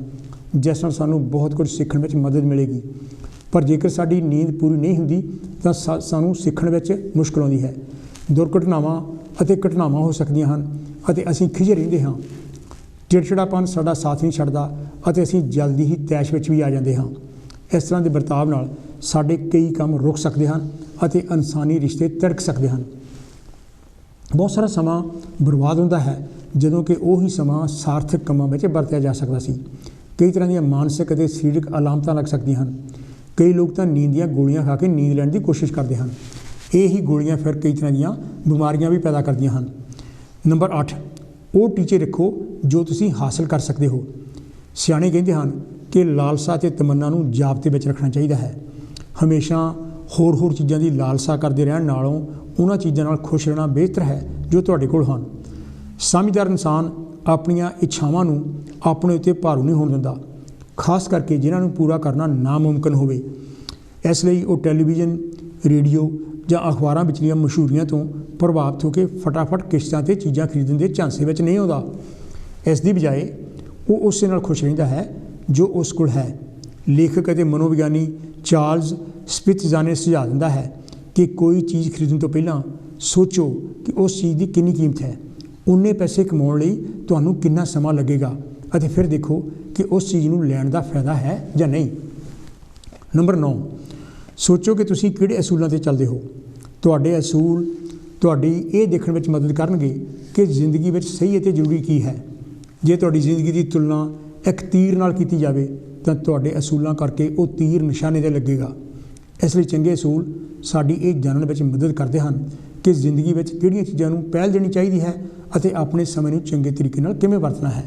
ਜਿਸ ਨਾਲ ਸਾਨੂੰ ਬਹੁਤ ਕੁਝ ਸਿੱਖਣ ਵਿੱਚ ਮਦਦ ਮਿਲੇਗੀ। ਪਰ ਜੇਕਰ ਸਾਡੀ ਨੀਂਦ ਪੂਰੀ ਨਹੀਂ ਹੁੰਦੀ ਤਾਂ ਸਾਨੂੰ ਸਿੱਖਣ ਵਿੱਚ ਮੁਸ਼ਕਲ ਆਉਂਦੀ ਹੈ। ਦੁਰਘਟਨਾਵਾਂ ਅਤੇ ਘਟਨਾਵਾਂ ਹੋ ਸਕਦੀਆਂ ਹਨ ਅਤੇ ਅਸੀਂ ਖਿਝੇ ਰਹਿੰਦੇ ਹਾਂ। ਚਿੜਚਿੜਾਪਨ ਸਾਡਾ ਸਾਥ ਨਹੀਂ ਛੱਡਦਾ ਅਤੇ ਅਸੀਂ ਜਲਦੀ ਹੀ ਤੈਸ਼ ਵਿੱਚ ਵੀ ਆ ਜਾਂਦੇ ਹਾਂ। ਇਸ ਤਰ੍ਹਾਂ ਦੇ ਵਰਤਾਵ ਨਾਲ ਸਾਡੇ ਕਈ ਕੰਮ ਰੁਕ ਸਕਦੇ ਹਨ ਅਤੇ ਇਨਸਾਨੀ ਰਿਸ਼ਤੇ ਤਿੜਕ ਸਕਦੇ ਹਨ। ਬਹੁਤ ਸਾਰਾ ਸਮਾਂ ਬਰਬਾਦ ਹੁੰਦਾ ਹੈ, ਜਦੋਂ ਕਿ ਉਹੀ ਸਮਾਂ ਸਾਰਥਕ ਕੰਮਾਂ ਵਿੱਚ ਵਰਤਿਆ ਜਾ ਸਕਦਾ ਸੀ। ਕਈ ਤਰ੍ਹਾਂ ਦੀਆਂ ਮਾਨਸਿਕ ਅਤੇ ਸਰੀਰਕ ਅਲਾਮਤਾਂ ਲੱਗ ਸਕਦੀਆਂ ਹਨ। ਕਈ ਲੋਕ ਤਾਂ ਨੀਂਦ ਦੀਆਂ ਗੋਲੀਆਂ ਖਾ ਕੇ ਨੀਂਦ ਲੈਣ ਦੀ ਕੋਸ਼ਿਸ਼ ਕਰਦੇ ਹਨ। ਇਹ ਹੀ ਗੋਲੀਆਂ ਫਿਰ ਕਈ ਤਰ੍ਹਾਂ ਦੀਆਂ ਬਿਮਾਰੀਆਂ ਵੀ ਪੈਦਾ ਕਰਦੀਆਂ ਹਨ। ਨੰਬਰ 8, ਉਹ ਟੀਚੇ ਰੱਖੋ ਜੋ ਤੁਸੀਂ ਹਾਸਲ ਕਰ ਸਕਦੇ ਹੋ। ਸਿਆਣੇ ਕਹਿੰਦੇ ਹਨ ਕਿ ਲਾਲਸਾ ਅਤੇ ਤਮੰਨਾ ਨੂੰ ਜ਼ਾਬਤੇ ਵਿੱਚ ਰੱਖਣਾ ਚਾਹੀਦਾ ਹੈ। ਹਮੇਸ਼ਾ ਹੋਰ ਚੀਜ਼ਾਂ ਦੀ ਲਾਲਸਾ ਕਰਦੇ ਰਹਿਣ ਨਾਲੋਂ ਉਹਨਾਂ ਚੀਜ਼ਾਂ ਨਾਲ ਖੁਸ਼ ਰਹਿਣਾ ਬਿਹਤਰ ਹੈ ਜੋ ਤੁਹਾਡੇ ਕੋਲ ਹਨ। ਸਮਝਦਾਰ ਇਨਸਾਨ ਆਪਣੀਆਂ ਇੱਛਾਵਾਂ ਨੂੰ ਆਪਣੇ ਉੱਤੇ ਭਾਰੂ ਨਹੀਂ ਹੋਣ ਦਿੰਦਾ, ਖਾਸ ਕਰਕੇ ਜਿਨ੍ਹਾਂ ਨੂੰ ਪੂਰਾ ਕਰਨਾ ਨਾਮੁਮਕਿਨ ਹੋਵੇ। ਇਸ ਲਈ ਉਹ ਟੈਲੀਵਿਜ਼ਨ, ਰੇਡੀਓ ਜਾਂ ਅਖਬਾਰਾਂ ਵਿਚਲੀਆਂ ਮਸ਼ਹੂਰੀਆਂ ਤੋਂ ਪ੍ਰਭਾਵਿਤ ਹੋ ਕੇ ਫਟਾਫਟ ਕਿਸ਼ਤਾਂ 'ਤੇ ਚੀਜ਼ਾਂ ਖਰੀਦਣ ਦੇ ਝਾਂਸੇ ਵਿੱਚ ਨਹੀਂ ਆਉਂਦਾ। ਇਸ ਦੀ ਬਜਾਏ ਉਹ ਉਸੇ ਨਾਲ ਖੁਸ਼ ਰਹਿੰਦਾ ਹੈ ਜੋ ਉਸ ਕੋਲ ਹੈ। ਲੇਖਕ ਅਤੇ ਮਨੋਵਿਗਿਆਨੀ ਚਾਰਲਸ ਸਪਿਤਜ਼ਾ ਨੇ ਸੁਝਾਅ ਦਿੰਦਾ ਹੈ ਕਿ ਕੋਈ ਚੀਜ਼ ਖਰੀਦਣ ਤੋਂ ਪਹਿਲਾਂ ਸੋਚੋ ਕਿ ਉਸ ਚੀਜ਼ ਦੀ ਕਿੰਨੀ ਕੀਮਤ ਹੈ। ਉਨੇ ਪੈਸੇ ਕਮਾਉਣ ਲਈ ਤੁਹਾਨੂੰ ਕਿੰਨਾ ਸਮਾਂ ਲੱਗੇਗਾ ਅਤੇ ਫਿਰ ਦੇਖੋ ਕਿ ਉਸ ਚੀਜ਼ ਨੂੰ ਲੈਣ ਦਾ ਫਾਇਦਾ ਹੈ ਜਾਂ ਨਹੀਂ। ਨੰਬਰ 9, ਸੋਚੋ ਕਿ ਤੁਸੀਂ ਕਿਹੜੇ ਅਸੂਲਾਂ 'ਤੇ ਚੱਲਦੇ ਹੋ। ਤੁਹਾਡੇ ਅਸੂਲ ਤੁਹਾਡੀ ਇਹ ਦੇਖਣ ਵਿੱਚ ਮਦਦ ਕਰਨਗੇ ਕਿ ਜ਼ਿੰਦਗੀ ਵਿੱਚ ਸਹੀ ਅਤੇ ਜ਼ਰੂਰੀ ਕੀ ਹੈ। ਜੇ ਤੁਹਾਡੀ ਜ਼ਿੰਦਗੀ ਦੀ ਤੁਲਨਾ ਇੱਕ ਤੀਰ ਨਾਲ ਕੀਤੀ ਜਾਵੇ ਤਾਂ ਤੁਹਾਡੇ ਅਸੂਲਾਂ ਕਰਕੇ ਉਹ ਤੀਰ ਨਿਸ਼ਾਨੇ 'ਤੇ ਲੱਗੇਗਾ। ਇਸ ਲਈ ਚੰਗੇ ਅਸੂਲ ਸਾਡੀ ਇਹ ਜਾਣਨ ਵਿੱਚ ਮਦਦ ਕਰਦੇ ਹਨ ਕਿ ਜ਼ਿੰਦਗੀ ਵਿੱਚ ਕਿਹੜੀਆਂ ਚੀਜ਼ਾਂ ਨੂੰ ਪਹਿਲ ਦੇਣੀ ਚਾਹੀਦੀ ਹੈ ਅਤੇ ਆਪਣੇ ਸਮੇਂ ਨੂੰ ਚੰਗੇ ਤਰੀਕੇ ਨਾਲ ਕਿਵੇਂ ਵਰਤਣਾ ਹੈ।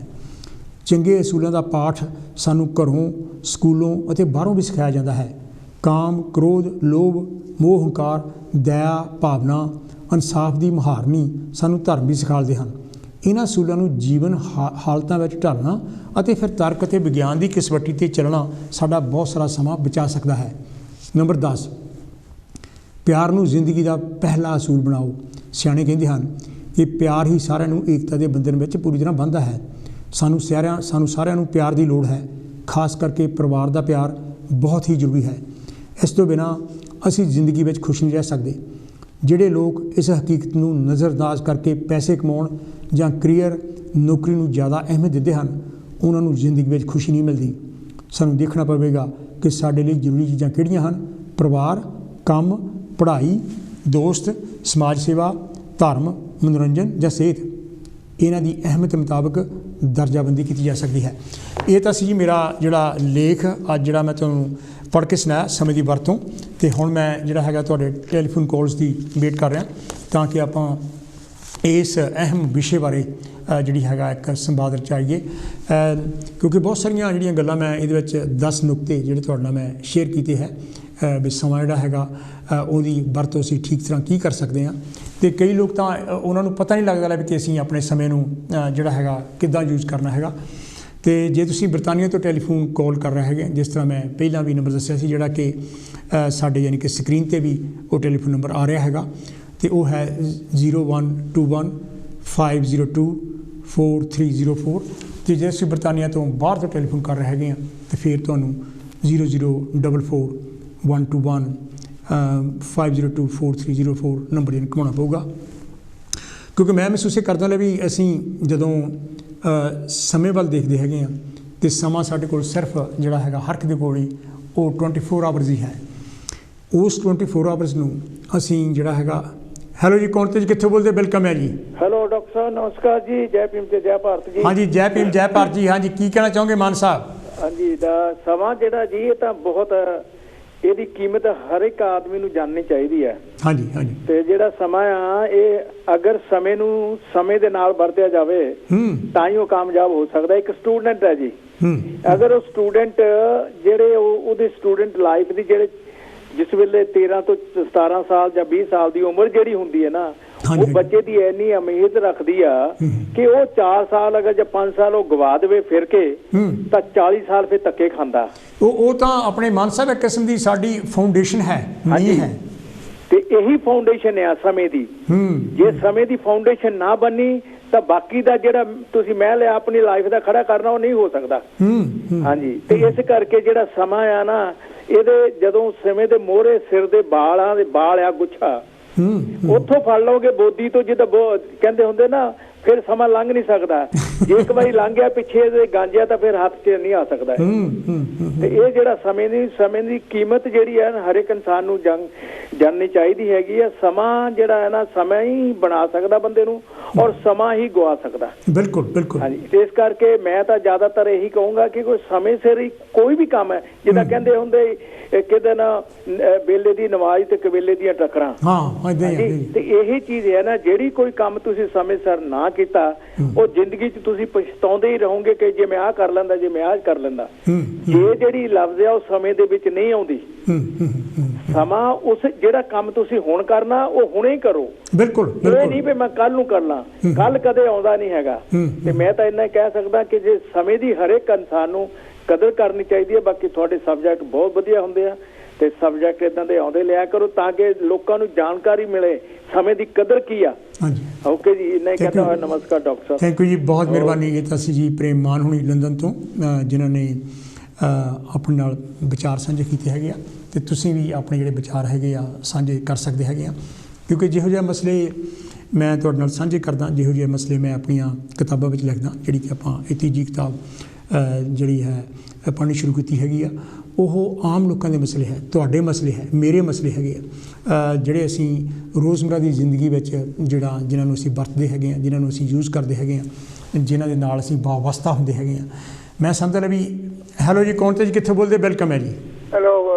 ਚੰਗੇ ਅਸੂਲਾਂ ਦਾ ਪਾਠ ਸਾਨੂੰ ਘਰੋਂ, ਸਕੂਲੋਂ ਅਤੇ ਬਾਹਰੋਂ ਵੀ ਸਿਖਾਇਆ ਜਾਂਦਾ ਹੈ। ਕਾਮ, ਕ੍ਰੋਧ, ਲੋਭ, ਮੋਹ, ਹੰਕਾਰ, ਦਇਆ, ਭਾਵਨਾ, ਇਨਸਾਫ ਦੀ ਮੁਹਾਰਨੀ ਸਾਨੂੰ ਧਰਮ ਵੀ ਸਿਖਾਉਂਦੇ ਹਨ। ਇਹਨਾਂ ਅਸੂਲਾਂ ਨੂੰ ਜੀਵਨ ਹਾਲਤਾਂ ਵਿੱਚ ਢਾਲਣਾ ਅਤੇ ਫਿਰ ਤਰਕ ਅਤੇ ਵਿਗਿਆਨ ਦੀ ਕਸਵੱਟੀ 'ਤੇ ਚੱਲਣਾ ਸਾਡਾ ਬਹੁਤ ਸਾਰਾ ਸਮਾਂ ਬਚਾ ਸਕਦਾ ਹੈ। ਨੰਬਰ 10, ਪਿਆਰ ਨੂੰ ਜ਼ਿੰਦਗੀ ਦਾ ਪਹਿਲਾ ਅਸੂਲ ਬਣਾਓ। ਸਿਆਣੇ ਕਹਿੰਦੇ ਹਨ ਕਿ ਪਿਆਰ ਹੀ ਸਾਰਿਆਂ ਨੂੰ ਏਕਤਾ ਦੇ ਬੰਧਨ ਵਿੱਚ ਪੂਰੀ ਤਰ੍ਹਾਂ ਬੰਨ੍ਹਦਾ ਹੈ। ਸਾਨੂੰ ਸਾਰਿਆਂ ਨੂੰ ਪਿਆਰ ਦੀ ਲੋੜ ਹੈ, ਖਾਸ ਕਰਕੇ ਪਰਿਵਾਰ ਦਾ ਪਿਆਰ ਬਹੁਤ ਹੀ ਜ਼ਰੂਰੀ ਹੈ। ਇਸ ਤੋਂ ਬਿਨਾਂ ਅਸੀਂ ਜ਼ਿੰਦਗੀ ਵਿੱਚ ਖੁਸ਼ ਨਹੀਂ ਰਹਿ ਸਕਦੇ। ਜਿਹੜੇ ਲੋਕ ਇਸ ਹਕੀਕਤ ਨੂੰ ਨਜ਼ਰਅੰਦਾਜ਼ ਕਰਕੇ ਪੈਸੇ ਕਮਾਉਣ ਜਾਂ ਕਰੀਅਰ ਨੌਕਰੀ ਨੂੰ ਜ਼ਿਆਦਾ ਅਹਿਮੀਅਤ ਦਿੰਦੇ ਹਨ, ਉਹਨਾਂ ਨੂੰ ਜ਼ਿੰਦਗੀ ਵਿੱਚ ਖੁਸ਼ੀ ਨਹੀਂ ਮਿਲਦੀ। ਸਾਨੂੰ ਦੇਖਣਾ ਪਵੇਗਾ ਕਿ ਸਾਡੇ ਲਈ ਜ਼ਰੂਰੀ ਚੀਜ਼ਾਂ ਕਿਹੜੀਆਂ ਹਨ। ਪਰਿਵਾਰ, ਕੰਮ, ਪੜ੍ਹਾਈ, ਦੋਸਤ, ਸਮਾਜ ਸੇਵਾ, ਧਰਮ, ਮਨੋਰੰਜਨ ਜਾਂ ਸਿਹਤ। ਇਹਨਾਂ ਦੀ ਅਹਿਮੀਅਤ ਮੁਤਾਬਕ ਦਰਜਾਬੰਦੀ ਕੀਤੀ ਜਾ ਸਕਦੀ ਹੈ। ਇਹ ਤਾਂ ਸੀ ਜੀ ਮੇਰਾ ਜਿਹੜਾ ਲੇਖ ਅੱਜ ਜਿਹੜਾ ਮੈਂ ਤੁਹਾਨੂੰ ਪੜ੍ਹ ਕੇ ਸੁਣਾਇਆ, ਸਮੇਂ ਦੀ ਵਰਤੋਂ। ਅਤੇ ਹੁਣ ਮੈਂ ਜਿਹੜਾ ਹੈਗਾ ਤੁਹਾਡੇ ਟੈਲੀਫੋਨ ਕਾਲਸ ਦੀ ਵੇਟ ਕਰ ਰਿਹਾ ਤਾਂ ਕਿ ਆਪਾਂ ਇਸ ਅਹਿਮ ਵਿਸ਼ੇ ਬਾਰੇ ਜਿਹੜੀ ਹੈਗਾ ਇੱਕ ਸੰਵਾਦ ਰਚਾਈਏ, ਕਿਉਂਕਿ ਬਹੁਤ ਸਾਰੀਆਂ ਜਿਹੜੀਆਂ ਗੱਲਾਂ ਮੈਂ ਇਹਦੇ ਵਿੱਚ 10 ਨੁਕਤੇ ਜਿਹੜੇ ਤੁਹਾਡੇ ਨਾਲ ਮੈਂ ਸ਼ੇਅਰ ਕੀਤੇ ਹੈ ਵੀ ਸਮਾਂ ਜਿਹੜਾ ਹੈਗਾ ਉਹਦੀ ਵਰਤੋਂ ਅਸੀਂ ਠੀਕ ਤਰ੍ਹਾਂ ਕੀ ਕਰ ਸਕਦੇ ਹਾਂ। ਅਤੇ ਕਈ ਲੋਕ ਤਾਂ ਉਹਨਾਂ ਨੂੰ ਪਤਾ ਨਹੀਂ ਲੱਗਦਾ ਵੀ ਕਿ ਅਸੀਂ ਆਪਣੇ ਸਮੇਂ ਨੂੰ ਜਿਹੜਾ ਹੈਗਾ ਕਿੱਦਾਂ ਯੂਜ਼ ਕਰਨਾ ਹੈਗਾ। ਅਤੇ ਜੇ ਤੁਸੀਂ ਬਰਤਾਨੀਆ ਤੋਂ ਟੈਲੀਫੋਨ ਕਾਲ ਕਰ ਰਹੇ ਹੈਗੇ, ਜਿਸ ਤਰ੍ਹਾਂ ਮੈਂ ਪਹਿਲਾਂ ਵੀ ਨੰਬਰ ਦੱਸਿਆ ਸੀ ਜਿਹੜਾ ਕਿ ਸਾਡੇ ਯਾਨੀ ਕਿ ਸਕਰੀਨ 'ਤੇ ਵੀ ਉਹ ਟੈਲੀਫੋਨ ਨੰਬਰ ਆ ਰਿਹਾ ਹੈਗਾ, ਅਤੇ ਉਹ ਹੈ 0121-502-4304। ਅਤੇ ਜੇ ਤੁਸੀਂ ਬਰਤਾਨੀਆ ਤੋਂ ਬਾਹਰ ਤੋਂ ਟੈਲੀਫੋਨ ਕਰ ਰਹੇ ਹੈਗੇ ਆ ਤਾਂ ਫਿਰ ਤੁਹਾਨੂੰ 0044-121-502-4304 ਨੰਬਰ ਯਾਨੀ ਘੁਮਾਉਣਾ ਪਊਗਾ। ਕਿਉਂਕਿ ਮੈਂ ਮਹਿਸੂਸ ਕਰਦਾ ਲਿਆ ਵੀ ਅਸੀਂ ਜਦੋਂ ਸਮੇਂ ਵੱਲ ਦੇਖਦੇ ਹੈਗੇ ਹਾਂ ਅਤੇ ਸਮਾਂ ਸਾਡੇ ਕੋਲ ਸਿਰਫ ਜਿਹੜਾ ਹੈਗਾ ਹਰ ਇੱਕ ਦੇ ਕੋਲ ਹੀ ਉਹ 24 ਆਵਰਸ ਹੀ ਹੈ। ਉਸ 24 ਆਵਰਸ ਨੂੰ ਅਸੀਂ ਜਿਹੜਾ ਹੈਗਾ ਹੈਲੋ ਜੀ, ਕੌਣ ਤੇ ਜੀ, ਕਿੱਥੋਂ ਬੋਲਦੇ? ਵੈਲਕਮ ਹੈ ਜੀ। ਹੈਲੋ ਡਾਕਟਰ ਸਾਹਿਬ, ਨਮਸਕਾਰ ਜੀ। ਜੈ ਭੀਮ ਤੇ ਜੈ ਭਾਰਤ ਜੀ। ਹਾਂਜੀ, ਜੈ ਭੀਮ ਜੈ ਭਾਰਤ ਜੀ। ਹਾਂਜੀ, ਕੀ ਕਹਿਣਾ ਚਾਹੋਗੇ ਮਾਨ ਸਾਹਿਬ? ਹਾਂਜੀ, ਸਮਾਂ ਜਿਹੜਾ ਜੀ ਇਹ ਤਾਂ ਬਹੁਤ, ਇਹਦੀ ਕੀਮਤ ਹਰ ਇੱਕ ਆਦਮੀ ਨੂੰ ਜਾਣਨੀ ਚਾਹੀਦੀ ਹੈ। ਹਾਂਜੀ ਹਾਂਜੀ। ਤੇ ਜਿਹੜਾ ਸਮਾਂ ਆ ਇਹ ਅਗਰ ਸਮੇਂ ਨੂੰ ਸਮੇਂ ਦੇ ਨਾਲ ਵਰਤਿਆ ਜਾਵੇ ਤਾਂ ਹੀ ਉਹ ਕਾਮਯਾਬ ਹੋ ਸਕਦਾ। ਇੱਕ ਸਟੂਡੈਂਟ ਹੈ ਜੀ, ਅਗਰ ਉਹ ਸਟੂਡੈਂਟ ਜਿਹੜੇ ਉਹਦੇ ਸਟੂਡੈਂਟ ਲਾਈਫ ਦੀ ਜਿਹੜੇ ਜਿਸ ਵੇਲੇ 13 ਤੋਂ 17 ਸਾਲ ਜਾਂ 20 ਸਾਲ ਦੀ ਉਮਰ ਜਿਹੜੀ ਹੁੰਦੀ ਹੈ ਨਾ, ਉਹ ਬੱਚੇ ਦੀ ਇੰਨੀ ਅਮੀਦ ਰੱਖਦੀ ਆ ਕਿ ਉਹ 4 ਸਾਲ ਅਗਰ ਜਾਂ 5 ਸਾਲ ਉਹ ਗਵਾ ਦੇਵੇ ਫਿਰ ਕੇ ਤਾਂ 40 ਸਾਲ ਫਿਰ ਧੱਕੇ ਖਾਂਦਾ। ਉਹ ਤਾਂ ਆਪਣੇ ਮਾਨ ਸਾਹਿਬ ਇੱਕ ਕਿਸਮ ਦੀ ਸਾਡੀ ਫਾਊਂਡੇਸ਼ਨ ਹੈ, ਨੀਂਹ ਹੈ। ਤੇ ਇਹੀ ਫਾਊਂਡੇਸ਼ਨ ਆ ਸਮੇਂ ਦੀ। ਜੇ ਸਮੇਂ ਦੀ ਫਾਊਂਡੇਸ਼ਨ ਨਾ ਬਣੀ ਤਾਂ ਬਾਕੀ ਦਾ ਜਿਹੜਾ ਤੁਸੀਂ ਮਹਿਲ ਆ ਆਪਣੀ ਲਾਈਫ ਦਾ ਖੜਾ ਕਰਨਾ ਉਹ ਨਹੀਂ ਹੋ ਸਕਦਾ। ਹਾਂਜੀ, ਤੇ ਇਸ ਕਰਕੇ ਜਿਹੜਾ ਸਮਾਂ ਆ ਨਾ, ਇਹਦੇ ਜਦੋਂ ਸਮੇਂ ਦੇ ਮੋਹਰੇ ਸਿਰ ਦੇ ਬਾਲ ਆ ਗੁੱਛਾ, ਉੱਥੋਂ ਫੜ ਲਓਗੇ ਬੋਦੀ ਤੋਂ, ਜਿੱਦਾਂ ਕਹਿੰਦੇ ਹੁੰਦੇ ਨਾ, ਫਿਰ ਸਮਾਂ ਲੰਘ ਨਹੀਂ ਸਕਦਾ। ਜੇ ਇੱਕ ਵਾਰੀ ਲੰਘ ਗਿਆ ਪਿੱਛੇ ਦੇ ਗਾਂਜਿਆ ਤਾਂ ਫਿਰ ਹੱਥ 'ਚ ਨਹੀਂ ਆ ਸਕਦਾ। ਤੇ ਇਹ ਜਿਹੜਾ ਸਮੇਂ ਦੀ ਕੀਮਤ ਜਿਹੜੀ ਹੈ ਹਰ ਇੱਕ ਇਨਸਾਨ ਨੂੰ ਜਾਣਨੀ ਚਾਹੀਦੀ ਹੈਗੀ ਆ। ਸਮਾਂ ਜਿਹੜਾ ਹੈ ਨਾ, ਸਮਾਂ ਹੀ ਬਣਾ ਸਕਦਾ ਬੰਦੇ ਨੂੰ ਔਰ ਸਮਾਂ ਹੀ ਗਵਾ ਸਕਦਾ। ਬਿਲਕੁਲ ਬਿਲਕੁਲ। ਹਾਂਜੀ, ਤੇ ਇਸ ਕਰਕੇ ਮੈਂ ਤਾਂ ਜ਼ਿਆਦਾਤਰ ਇਹੀ ਕਹੂੰਗਾ ਕਿ ਕੋਈ ਸਮੇਂ ਸਿਰ ਹੀ ਕੋਈ ਵੀ ਕੰਮ ਹੈ, ਜਿੱਦਾਂ ਕਹਿੰਦੇ ਹੁੰਦੇ ਕਿਤੇ ਨਾ ਵੇਲੇ ਦੀ ਨਮਾਜ਼ ਤੇ ਕਵੇਲੇ ਦੀਆਂ ਟੱਕਰਾਂ। ਤੇ ਇਹੀ ਚੀਜ਼ ਹੈ ਨਾ, ਜਿਹੜੀ ਕੋਈ ਕੰਮ ਤੁਸੀਂ ਸਮੇਂ ਸਿਰ ਨਾ ਕੀਤਾ ਉਹ ਜ਼ਿੰਦਗੀ 'ਚ ਤੁਸੀਂ ਪਛਤਾਉਂਦੇ ਹੀ ਰਹੋਗੇ ਕਿ ਜੇ ਮੈਂ ਆਹ ਕਰ ਲੈਂਦਾ, ਜੇ ਮੈਂ ਆਹ ਕਰ ਲੈਂਦਾ। ਇਹ ਜਿਹੜੀ ਲਫ਼ਜ਼ ਆ ਉਹ ਸਮੇਂ ਦੇ ਵਿੱਚ ਨਹੀਂ ਆਉਂਦੀ। ਸਮਾਂ ਉਸ ਜਿਹੜਾ ਕੰਮ ਤੁਸੀਂ ਹੁਣ ਕਰਨਾ ਉਹ ਹੁਣੇ ਹੀ ਕਰੋ। ਬਿਲਕੁਲ, ਇਹ ਨਹੀਂ ਵੀ ਮੈਂ ਕੱਲ ਨੂੰ ਕਰਨਾ, ਕੱਲ ਕਦੇ ਆਉਂਦਾ ਨਹੀਂ ਹੈਗਾ। ਤੇ ਮੈਂ ਤਾਂ ਇੰਨਾ ਕਹਿ ਸਕਦਾ ਕਿ ਜੇ ਸਮੇਂ ਦੀ ਹਰ ਇੱਕ ਇਨਸਾਨ ਨੂੰ ਕਦਰ ਕਰਨੀ ਚਾਹੀਦੀ ਹੈ। ਬਾਕੀ ਤੁਹਾਡੇ ਸਬਜੈਕਟ ਬਹੁਤ ਵਧੀਆ ਹੁੰਦੇ ਆ ਤੇ ਸਬਜੈਕਟ ਇਦਾਂ ਦੇ ਆਉਂਦੇ ਲਿਆ ਕਰੋ ਤਾਂ ਕਿ ਲੋਕਾਂ ਨੂੰ ਜਾਣਕਾਰੀ ਮਿਲੇ ਸਮੇਂ ਦੀ ਕਦਰ ਕੀ ਆ। ਹਾਂਜੀ, ਓਕੇ ਜੀ, ਇੰਨਾ ਹੀ ਕਹਿੰਦਾ ਹੋਇਆ। ਨਮਸਕਾਰ ਡਾਕਟਰ ਸਾਹਿਬ। ਥੈਂਕ ਯੂ ਜੀ, ਬਹੁਤ ਮਿਹਰਬਾਨੀ। ਇਹ ਤਾਂ ਸੀ ਜੀ ਪ੍ਰੇਮ ਮਾਨ ਹੁਣੀ ਲੰਡਨ ਤੋਂ, ਜਿਨ੍ਹਾਂ ਨੇ ਆਪਣੇ ਨਾਲ ਵਿਚਾਰ ਸਾਂਝੇ ਕੀਤੇ ਹੈਗੇ ਆ। ਅਤੇ ਤੁਸੀਂ ਵੀ ਆਪਣੇ ਜਿਹੜੇ ਵਿਚਾਰ ਹੈਗੇ ਆ ਸਾਂਝੇ ਕਰ ਸਕਦੇ ਹੈਗੇ ਆ, ਕਿਉਂਕਿ ਜਿਹੋ ਜਿਹੇ ਮਸਲੇ ਮੈਂ ਤੁਹਾਡੇ ਨਾਲ ਸਾਂਝੇ ਕਰਦਾ, ਜਿਹੋ ਜਿਹੇ ਮਸਲੇ ਮੈਂ ਆਪਣੀਆਂ ਕਿਤਾਬਾਂ ਵਿੱਚ ਲਿਖਦਾ, ਜਿਹੜੀ ਕਿ ਆਪਾਂ ਇਹ ਤੀਜੀ ਕਿਤਾਬ ਜਿਹੜੀ ਹੈ ਪੜ੍ਹਨੀ ਸ਼ੁਰੂ ਕੀਤੀ ਹੈਗੀ ਆ, ਉਹ ਆਮ ਲੋਕਾਂ ਦੇ ਮਸਲੇ ਹੈ, ਤੁਹਾਡੇ ਮਸਲੇ ਹੈ, ਮੇਰੇ ਮਸਲੇ ਹੈਗੇ ਆ, ਜਿਹੜੇ ਅਸੀਂ ਰੋਜ਼ਮਰਾ ਦੀ ਜ਼ਿੰਦਗੀ ਵਿੱਚ ਜਿਨ੍ਹਾਂ ਨੂੰ ਅਸੀਂ ਵਰਤਦੇ ਹੈਗੇ ਆ, ਜਿਨ੍ਹਾਂ ਨੂੰ ਅਸੀਂ ਯੂਜ਼ ਕਰਦੇ ਹੈਗੇ ਆ, ਜਿਨ੍ਹਾਂ ਦੇ ਨਾਲ ਅਸੀਂ ਵਾਬਸਤਾ ਹੁੰਦੇ ਹੈਗੇ ਆ। ਮੈਂ ਸਮਝਦਾ ਲਿਆ ਵੀ ਹੈਲੋ ਜੀ, ਕੌਣ ਤੇ ਜੀ, ਕਿੱਥੋਂ ਬੋਲਦੇ? ਵੈਲਕਮ ਹੈ ਜੀ। ਹੈਲੋ,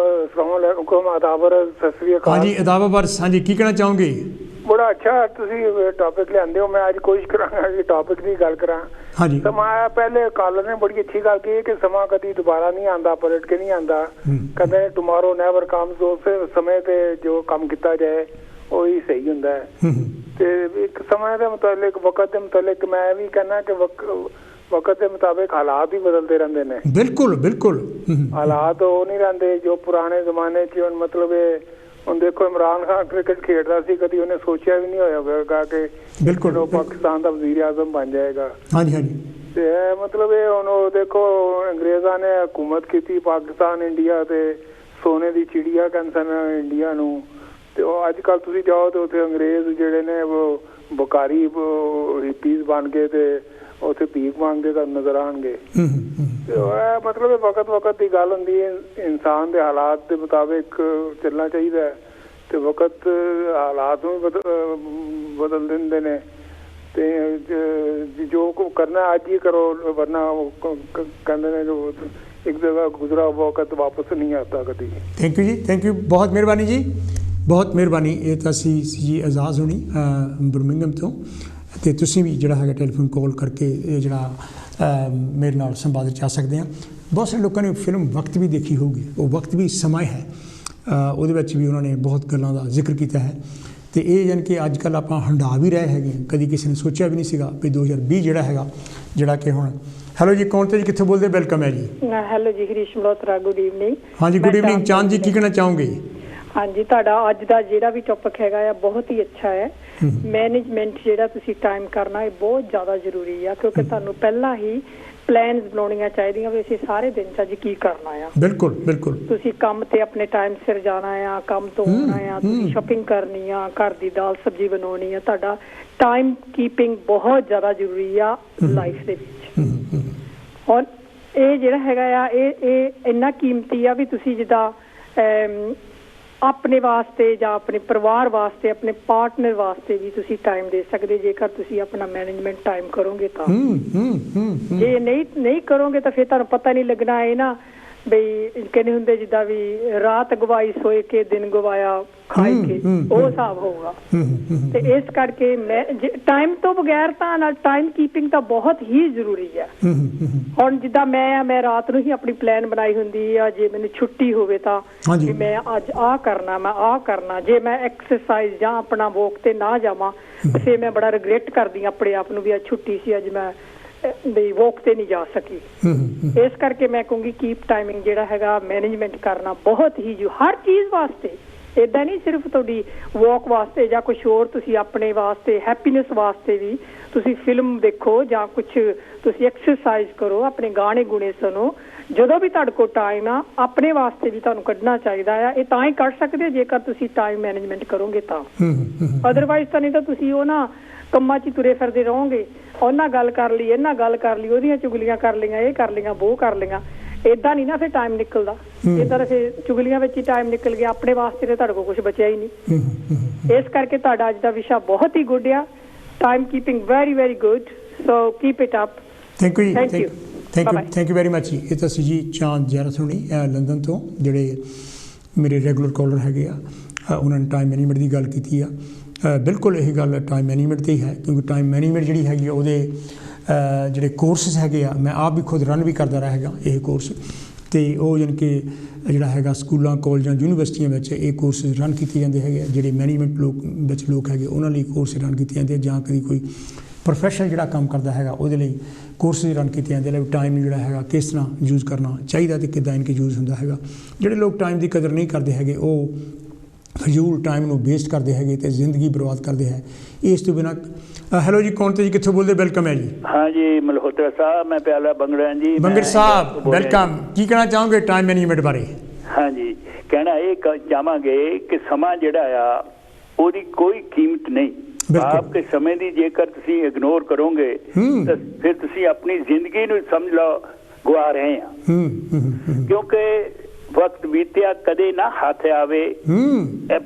ਅਸਲਾਮ ਵਾਲੇਕੁਮ, ਅਦਾਬਰ, ਸਤਿ ਸ੍ਰੀ ਅਕਾਲ। ਹਾਂਜੀ, ਅਦਾਬਰ। ਹਾਂਜੀ, ਕੀ ਕਹਿਣਾ ਚਾਹੋਗੇ? ਬੜਾ ਅੱਛਾ ਤੁਸੀਂ ਟੌਪਿਕ ਲਿਆਂਦੇ ਹੋ। ਮੈਂ ਅੱਜ ਕੋਸ਼ਿਸ਼ ਕਰਾਂਗਾ ਕਿ ਟੌਪਿਕ ਦੀ ਗੱਲ ਕਰਾਂ। ਹਾਂਜੀ, ਸਮਾਂ, ਪਹਿਲੇ ਕਾਲਰ ਨੇ ਬੜੀ ਅੱਛੀ ਗੱਲ ਕਹੀ ਕਿ ਸਮਾਂ ਕਦੀ ਦੁਬਾਰਾ ਨਹੀਂ ਆਉਂਦਾ, ਪਲਟ ਕੇ ਨਹੀਂ ਆਉਂਦਾ। ਕਹਿੰਦੇ ਟੁਮਾਰੋ ਨੈਵਰ ਕਮਸ। ਉਸੇ ਸਮੇਂ ਤੇ ਜੋ ਕੰਮ ਕੀਤਾ ਜਾਏ ਉਹੀ ਸਹੀ ਹੁੰਦਾ ਹੈ। ਤੇ ਇੱਕ ਸਮੇਂ ਦੇ ਮੁਤਾਬਿਕ, ਵਕਤ ਦੇ ਮੁਤਾਬਿਕ, ਮੈਂ ਵੀ ਕਹਿੰਦਾ ਕਿ ਵਕਤ ਦੇ ਮੁਤਾਬਿਕ ਹਾਲਾਤ ਵੀ ਬਦਲਦੇ ਰਹਿੰਦੇ ਨੇ। ਬਿਲਕੁਲ ਬਿਲकुल। ਹਾਲਾਤ ਉਹ ਨਹੀਂ ਰਹਿੰਦੇ ਜੋ ਪੁਰਾਣੇ ਜ਼ਮਾਨੇ 'ਚ, ਮਤਲਬ ਹੁਣ ਦੇਖੋ ਇਮਰਾਨ ਖਾਨ ਕ੍ਰਿਕਟ ਖੇਡਦਾ ਸੀ, ਕਦੀ ਉਹਨੇ ਸੋਚਿਆ ਵੀ ਨਹੀਂ ਹੋਇਆ ਕਿ ਬਿਲਕੁਲ ਉਹ ਪਾਕਿਸਤਾਨ ਦਾ ਵਜ਼ੀਰ ਆਜ਼ਮ ਬਣ ਜਾਏਗਾ। ਹਾਂਜੀ ਹਾਂਜੀ। ਤੇ ਮਤਲਬ ਇਹ ਹੁਣ ਉਹ ਦੇਖੋ ਅੰਗਰੇਜ਼ਾਂ ਨੇ ਹਕੂਮਤ ਕੀਤੀ ਪਾਕਿਸਤਾਨ ਇੰਡੀਆ ਤੇ ਸੋਨੇ ਦੀ ਚਿੜੀਆ ਕਹਿੰਦੇ ਸਨ ਇੰਡੀਆ ਨੂੰ। ਤੇ ਉਹ ਅੱਜ ਕੱਲ੍ਹ ਤੁਸੀਂ ਜਾਓ ਤੇ ਉੱਥੇ ਅੰਗਰੇਜ਼ ਜਿਹੜੇ ਨੇ ਉਹ ਬੁਕਾਰੀ ਹਿੱਪੀਜ਼ ਬਣ ਕੇ ਤੇ ਉੱਥੇ ਭੀਖ ਮੰਗਦੇ ਤੁਹਾਨੂੰ ਨਜ਼ਰ ਆਉਣਗੇ। ਤੇ ਇਹ ਮਤਲਬ ਵਕਤ ਦੀ ਗੱਲ ਹੁੰਦੀ ਹੈ, ਇਨਸਾਨ ਦੇ ਹਾਲਾਤ ਦੇ ਮੁਤਾਬਿਕ ਚੱਲਣਾ ਚਾਹੀਦਾ ਹੈ ਤੇ ਵਕਤ ਹਾਲਾਤ ਨੂੰ ਬਦਲ ਦਿੰਦੇ ਨੇ। ਤੇ ਜੋ ਕਰਨਾ ਅੱਜ ਹੀ ਕਰੋ, ਵਰਨਾ ਕਹਿੰਦੇ ਨੇ ਜੋ ਇੱਕ ਜਗ੍ਹਾ ਗੁਜ਼ਰਾ ਵਕਤ ਵਾਪਸ ਨਹੀਂ ਆਤਾ ਕਦੀ। ਥੈਂਕ ਯੂ ਜੀ, ਥੈਂਕ ਯੂ, ਬਹੁਤ ਮਿਹਰਬਾਨੀ ਜੀ, ਬਹੁਤ ਮਿਹਰਬਾਨੀ। ਇਹ ਤਾਂ ਸੀ ਜੀ ਆਜ਼ਾਦ ਹੋਣੀ ਬਰਮਿੰਗਮ ਤੋਂ, ਅਤੇ ਤੁਸੀਂ ਵੀ ਜਿਹੜਾ ਹੈਗਾ ਟੈਲੀਫੋਨ ਕਾਲ ਕਰਕੇ ਇਹ ਜਿਹੜਾ ਮੇਰੇ ਨਾਲ ਸੰਵਾਦ ਰਚਾ ਸਕਦੇ ਹਾਂ। ਬਹੁਤ ਸਾਰੇ ਲੋਕਾਂ ਨੇ ਫਿਲਮ ਵਕਤ ਵੀ ਦੇਖੀ ਹੋਊਗੀ, ਉਹ ਵਕਤ ਵੀ ਸਮਾਂ ਹੈ, ਉਹਦੇ ਵਿੱਚ ਵੀ ਉਹਨਾਂ ਨੇ ਬਹੁਤ ਗੱਲਾਂ ਦਾ ਜ਼ਿਕਰ ਕੀਤਾ ਹੈ। ਅਤੇ ਇਹ ਯਾਨੀ ਕਿ ਅੱਜ ਕੱਲ੍ਹ ਆਪਾਂ ਹੰਢਾ ਵੀ ਰਹੇ ਹੈਗੇ, ਕਦੀ ਕਿਸੇ ਨੇ ਸੋਚਿਆ ਵੀ ਨਹੀਂ ਸੀਗਾ ਵੀ 2020 ਜਿਹੜਾ ਹੈਗਾ, ਜਿਹੜਾ ਕਿ ਹੁਣ। ਹੈਲੋ ਜੀ, ਕੌਣ ਤੇ ਜੀ, ਕਿੱਥੋਂ ਬੋਲਦੇ? ਵੈਲਕਮ ਹੈ ਜੀ। ਹੈਲੋ ਜੀ, ਹਰੀਸ਼ ਮਲਹੋਤਰਾ, ਗੁੱਡ ਈਵਨਿੰਗ। ਹਾਂਜੀ, ਗੁੱਡ ਈਵਨਿੰਗ। ਚਾਂਦ ਜੀ, ਕੀ ਕਹਿਣਾ ਚਾਹੋਗੇ? ਹਾਂਜੀ, ਤੁਹਾਡਾ ਅੱਜ ਦਾ ਜਿਹੜਾ ਵੀ ਟੌਪਿਕ ਹੈਗਾ ਆ ਬਹੁਤ ਹੀ ਅੱਛਾ ਹੈ। ਮੈਨੇਜਮੈਂਟ ਜਿਹੜਾ ਤੁਸੀਂ ਟਾਈਮ ਕਰਨਾ ਇਹ ਬਹੁਤ ਜ਼ਿਆਦਾ ਜ਼ਰੂਰੀ ਆ, ਕਿਉਂਕਿ ਤੁਹਾਨੂੰ ਪਹਿਲਾਂ ਹੀ ਪਲਾਨਸ ਬਣਾਉਣੀਆਂ ਚਾਹੀਦੀਆਂ ਵੀ ਅਸੀਂ ਸਾਰੇ ਦਿਨ 'ਚ ਅੱਜ ਕੀ ਕਰਨਾ ਆ। ਬਿਲਕੁਲ ਬਿਲਕੁਲ। ਤੁਸੀਂ ਕੰਮ ਤੇ ਆਪਣੇ ਟਾਈਮ ਸਿਰ ਜਾਣਾ ਆ, ਕੰਮ ਤੋਂ ਆਉਣਾ ਆ, ਤੁਸੀਂ ਸ਼ਾਪਿੰਗ ਕਰਨੀ ਆ, ਘਰ ਦੀ ਦਾਲ ਸਬਜ਼ੀ ਬਣਾਉਣੀ ਆ। ਤੁਹਾਡਾ ਟਾਈਮ ਕੀਪਿੰਗ ਬਹੁਤ ਜ਼ਿਆਦਾ ਜ਼ਰੂਰੀ ਆ ਲਾਈਫ ਦੇ ਵਿੱਚ। ਔਰ ਇਹ ਜਿਹੜਾ ਹੈਗਾ ਆ ਇਹ ਇੰਨਾ ਕੀਮਤੀ ਆ ਵੀ ਤੁਸੀਂ ਜਿੱਦਾਂ ਆਪਣੇ ਵਾਸਤੇ ਜਾਂ ਆਪਣੇ ਪਰਿਵਾਰ ਵਾਸਤੇ, ਆਪਣੇ ਪਾਰਟਨਰ ਵਾਸਤੇ ਵੀ ਤੁਸੀਂ ਟਾਈਮ ਦੇ ਸਕਦੇ ਜੇਕਰ ਤੁਸੀਂ ਆਪਣਾ ਮੈਨੇਜਮੈਂਟ ਟਾਈਮ ਕਰੋਗੇ ਤਾਂ। ਜੇ ਨਹੀਂ ਕਰੋਗੇ ਤਾਂ ਫਿਰ ਤੁਹਾਨੂੰ ਪਤਾ ਨਹੀਂ ਲੱਗਣਾ। ਇਹ ਨਾ ਬਈ ਕਹਿੰਦੇ ਹੁੰਦੇ ਜਿੱਦਾਂ ਵੀ ਰਾਤ ਗਵਾਈ ਸੋਏ ਕੇ ਦਿਨ ਗਵਾਇਆ ਖਾਏ ਕੇ, ਉਹ ਹਿਸਾਬ ਹੋਊਗਾ। ਤੇ ਇਸ ਕਰਕੇ ਮੈਂ ਟਾਈਮ ਤੋਂ ਬਗੈਰ ਤਾਂ ਨਾਲ ਟਾਈਮ ਕੀਪਿੰਗ ਤਾਂ ਬਹੁਤ ਹੀ ਜ਼ਰੂਰੀ ਹੈ। ਹੁਣ ਜਿੱਦਾਂ ਮੈਂ ਰਾਤ ਨੂੰ ਹੀ ਆਪਣੀ ਪਲਾਨ ਬਣਾਈ ਹੁੰਦੀ ਆ, ਜੇ ਮੈਨੂੰ ਛੁੱਟੀ ਹੋਵੇ ਤਾਂ ਵੀ ਮੈਂ ਅੱਜ ਆਹ ਕਰਨਾ, ਮੈਂ ਆਹ ਕਰਨਾ। ਜੇ ਮੈਂ ਐਕਸਰਸਾਈਜ਼ ਜਾਂ ਆਪਣਾ ਵੋਕ ਤੇ ਨਾ ਜਾਵਾਂ ਫਿਰ ਮੈਂ ਬੜਾ ਰਿਗਰੈਟ ਕਰਦੀ ਆਪਣੇ ਆਪ ਨੂੰ ਵੀ ਅੱਜ ਛੁੱਟੀ ਸੀ, ਅੱਜ ਮੈਂ ਵੀ ਵੋਕ ਤੇ ਨਹੀਂ ਜਾ ਸਕੀ। ਇਸ ਕਰਕੇ ਮੈਂ ਕਹੂੰਗੀ ਕੀਪ ਟਾਈਮਿੰਗ ਜਿਹੜਾ ਹੈਗਾ ਮੈਨੇਜਮੈਂਟ ਕਰਨਾ ਬਹੁਤ ਹੀ ਹਰ ਚੀਜ਼ ਵਾਸਤੇ। ਏਦਾਂ ਨਹੀਂ ਸਿਰਫ ਤੁਹਾਡੀ ਵੋਕ ਵਾਸਤੇ ਜਾਂ ਕੁਛ ਹੋਰ, ਤੁਸੀਂ ਆਪਣੇ ਵਾਸਤੇ ਹੈਪੀਨੈਸ ਵਾਸਤੇ ਵੀ ਤੁਸੀਂ ਫਿਲਮ ਦੇਖੋ ਜਾਂ ਕੁਛ ਤੁਸੀਂ ਐਕਸਰਸਾਈਜ਼ ਕਰੋ, ਆਪਣੇ ਗਾਣੇ ਗੁਣੇ ਸੁਣੋ। ਜਦੋਂ ਵੀ ਤੁਹਾਡੇ ਕੋਲ ਟਾਈਮ ਆ ਆਪਣੇ ਵਾਸਤੇ ਵੀ ਤੁਹਾਨੂੰ ਕੱਢਣਾ ਚਾਹੀਦਾ ਆ। ਇਹ ਤਾਂ ਹੀ ਕੱਢ ਸਕਦੇ ਜੇਕਰ ਤੁਸੀਂ ਟਾਈਮ ਮੈਨੇਜਮੈਂਟ ਕਰੋਗੇ ਤਾਂ। ਅਦਰਵਾਈਜ਼ ਤਾਂ ਨਹੀਂ ਤਾਂ ਤੁਸੀਂ ਉਹ ਨਾ ਕੰਮਾਂ 'ਚ ਤੁਰੇ ਫਿਰਦੇ ਰਹੋਗੇ। ਉਹਨਾਂ ਗੱਲ ਕਰ ਲਈ, ਇਹਨਾਂ ਗੱਲ ਕਰ ਲਈ, ਉਹਦੀਆਂ ਚੁਗਲੀਆਂ ਕਰ ਲਈਆਂ, ਇਹ ਕਰ ਲਈਆਂ, ਉਹ ਕਰ ਲਈਆਂ। ਏਦਾਂ ਨਹੀਂ ਨਾ ਫਿਰ ਟਾਈਮ ਨਿਕਲਦਾ। ਏਦਾਂ ਤਾਂ ਫਿਰ ਚੁਗਲੀਆਂ ਵਿੱਚ ਹੀ ਟਾਈਮ ਨਿਕਲ ਗਿਆ, ਆਪਣੇ ਵਾਸਤੇ ਤਾਂ ਤੁਹਾਡੇ ਕੋਲ ਕੁਛ ਬਚਿਆ ਹੀ ਨਹੀਂ। ਇਸ ਕਰਕੇ ਤੁਹਾਡਾ ਅੱਜ ਦਾ ਵਿਸ਼ਾ ਬਹੁਤ ਹੀ ਗੁੱਡ ਆ। Time keeping very very good, so keep it up. Thank you ਜੀ, ਥੈਂਕ ਯੂ ਵੈਰੀ ਮਚ ਜੀ। ਇਹ ਤਾਂ ਸੀ ਜੀ ਚਾਂਦ ਜ਼ਹਿਰਾ ਸੋਨੀ ਲੰਡਨ ਤੋਂ, ਜਿਹੜੇ ਮੇਰੇ ਰੈਗੂਲਰ ਕਾਲਰ ਹੈਗੇ ਆ। ਉਹਨਾਂ ਨੇ ਟਾਈਮ ਮੈਨੇਜਮੈਂਟ ਦੀ ਗੱਲ ਕੀਤੀ ਆ। ਬਿਲਕੁਲ ਇਹ ਗੱਲ ਟਾਈਮ ਮੈਨੇਜਮੈਂਟ 'ਤੇ ਹੀ ਹੈ, ਕਿਉਂਕਿ ਟਾਈਮ ਮੈਨੇਜਮੈਂਟ ਜਿਹੜੀ ਹੈਗੀ ਆ ਉਹਦੇ ਜਿਹੜੇ ਕੋਰਸਿਸ ਹੈਗੇ ਆ, ਮੈਂ ਆਪ ਵੀ ਖੁਦ ਰਨ ਵੀ ਕਰਦਾ ਰਿਹਾ ਹੈਗਾ ਇਹ ਕੋਰਸ। ਅਤੇ ਉਹ ਯਾਨੀ ਕਿ ਜਿਹੜਾ ਹੈਗਾ ਸਕੂਲਾਂ, ਕਾਲਜਾਂ, ਯੂਨੀਵਰਸਿਟੀਆਂ ਵਿੱਚ ਇਹ ਕੋਰਸਿਸ ਰਨ ਕੀਤੇ ਜਾਂਦੇ ਹੈਗੇ। ਜਿਹੜੇ ਮੈਨੇਜਮੈਂਟ ਵਿੱਚ ਲੋਕ ਹੈਗੇ ਉਹਨਾਂ ਲਈ ਕੋਰਸ ਰਨ ਕੀਤੇ ਜਾਂਦੇ, ਜਾਂ ਕਦੀ ਕੋਈ ਪ੍ਰੋਫੈਸ਼ਨਲ ਜਿਹੜਾ ਕੰਮ ਕਰਦਾ ਹੈਗਾ ਉਹਦੇ ਲਈ ਕੋਰਸਿਸ ਰਨ ਕੀਤੇ ਜਾਂਦੇ ਨੇ। ਟਾਈਮ ਜਿਹੜਾ ਹੈਗਾ ਕਿਸ ਤਰ੍ਹਾਂ ਯੂਜ਼ ਕਰਨਾ ਚਾਹੀਦਾ ਅਤੇ ਕਿੱਦਾਂ ਇਨਕੇ ਯੂਜ਼ ਹੁੰਦਾ ਹੈਗਾ। ਜਿਹੜੇ ਲੋਕ ਟਾਈਮ ਦੀ ਕਦਰ ਨਹੀਂ ਕਰਦੇ ਹੈਗੇ ਉਹ ਫਜ਼ੂਲ ਟਾਈਮ ਨੂੰ ਵੇਸਟ ਕਰਦੇ ਹੈਗੇ ਅਤੇ ਜ਼ਿੰਦਗੀ ਬਰਬਾਦ ਕਰਦੇ ਹੈ। ਇਸ ਤੋਂ ਬਿਨਾਂ ਹੈਲੋ ਜੀ, ਕੌਣ ਤੇ ਜੀ, ਕਿੱਥੋਂ ਬੋਲਦੇ? ਵੈਲਕਮ ਹੈ ਜੀ। ਹਾਂ ਜੀ, ਮਲਹੋਤਰਾ ਸਾਹਿਬ, ਮੈਂ ਪਿਆਲਾ ਬੰਗੜਾ ਜੀ। ਬੰਗੜ ਸਾਹਿਬ ਵੈਲਕਮ। ਕੀ ਕਹਿਣਾ ਚਾਹੋਗੇ ਟਾਈਮ ਮੈਨੇਜਮੈਂਟ ਬਾਰੇ? ਹਾਂ ਜੀ, ਕਹਿਣਾ ਇਹ ਚਾਹਾਂਗੇ ਕਿ ਸਮਾਂ ਜਿਹੜਾ ਆ ਉਹਦੀ ਕੋਈ ਕੀਮਤ ਨਹੀਂ। ਆਪਕੇ ਸਮੇਂ ਦੀ ਜੇਕਰ ਤੁਸੀਂ ਇਗਨੋਰ ਕਰੋਗੇ ਤਾਂ ਫਿਰ ਤੁਸੀਂ ਆਪਣੀ ਜ਼ਿੰਦਗੀ ਨੂੰ ਸਮਝ ਲਓ ਗਵਾ ਰਹੇ ਆ। ਕਿਉਂਕਿ ਵਕਤ ਬੀਤਿਆ ਕਦੇ ਨਾ ਹੱਥ ਆਵੇ,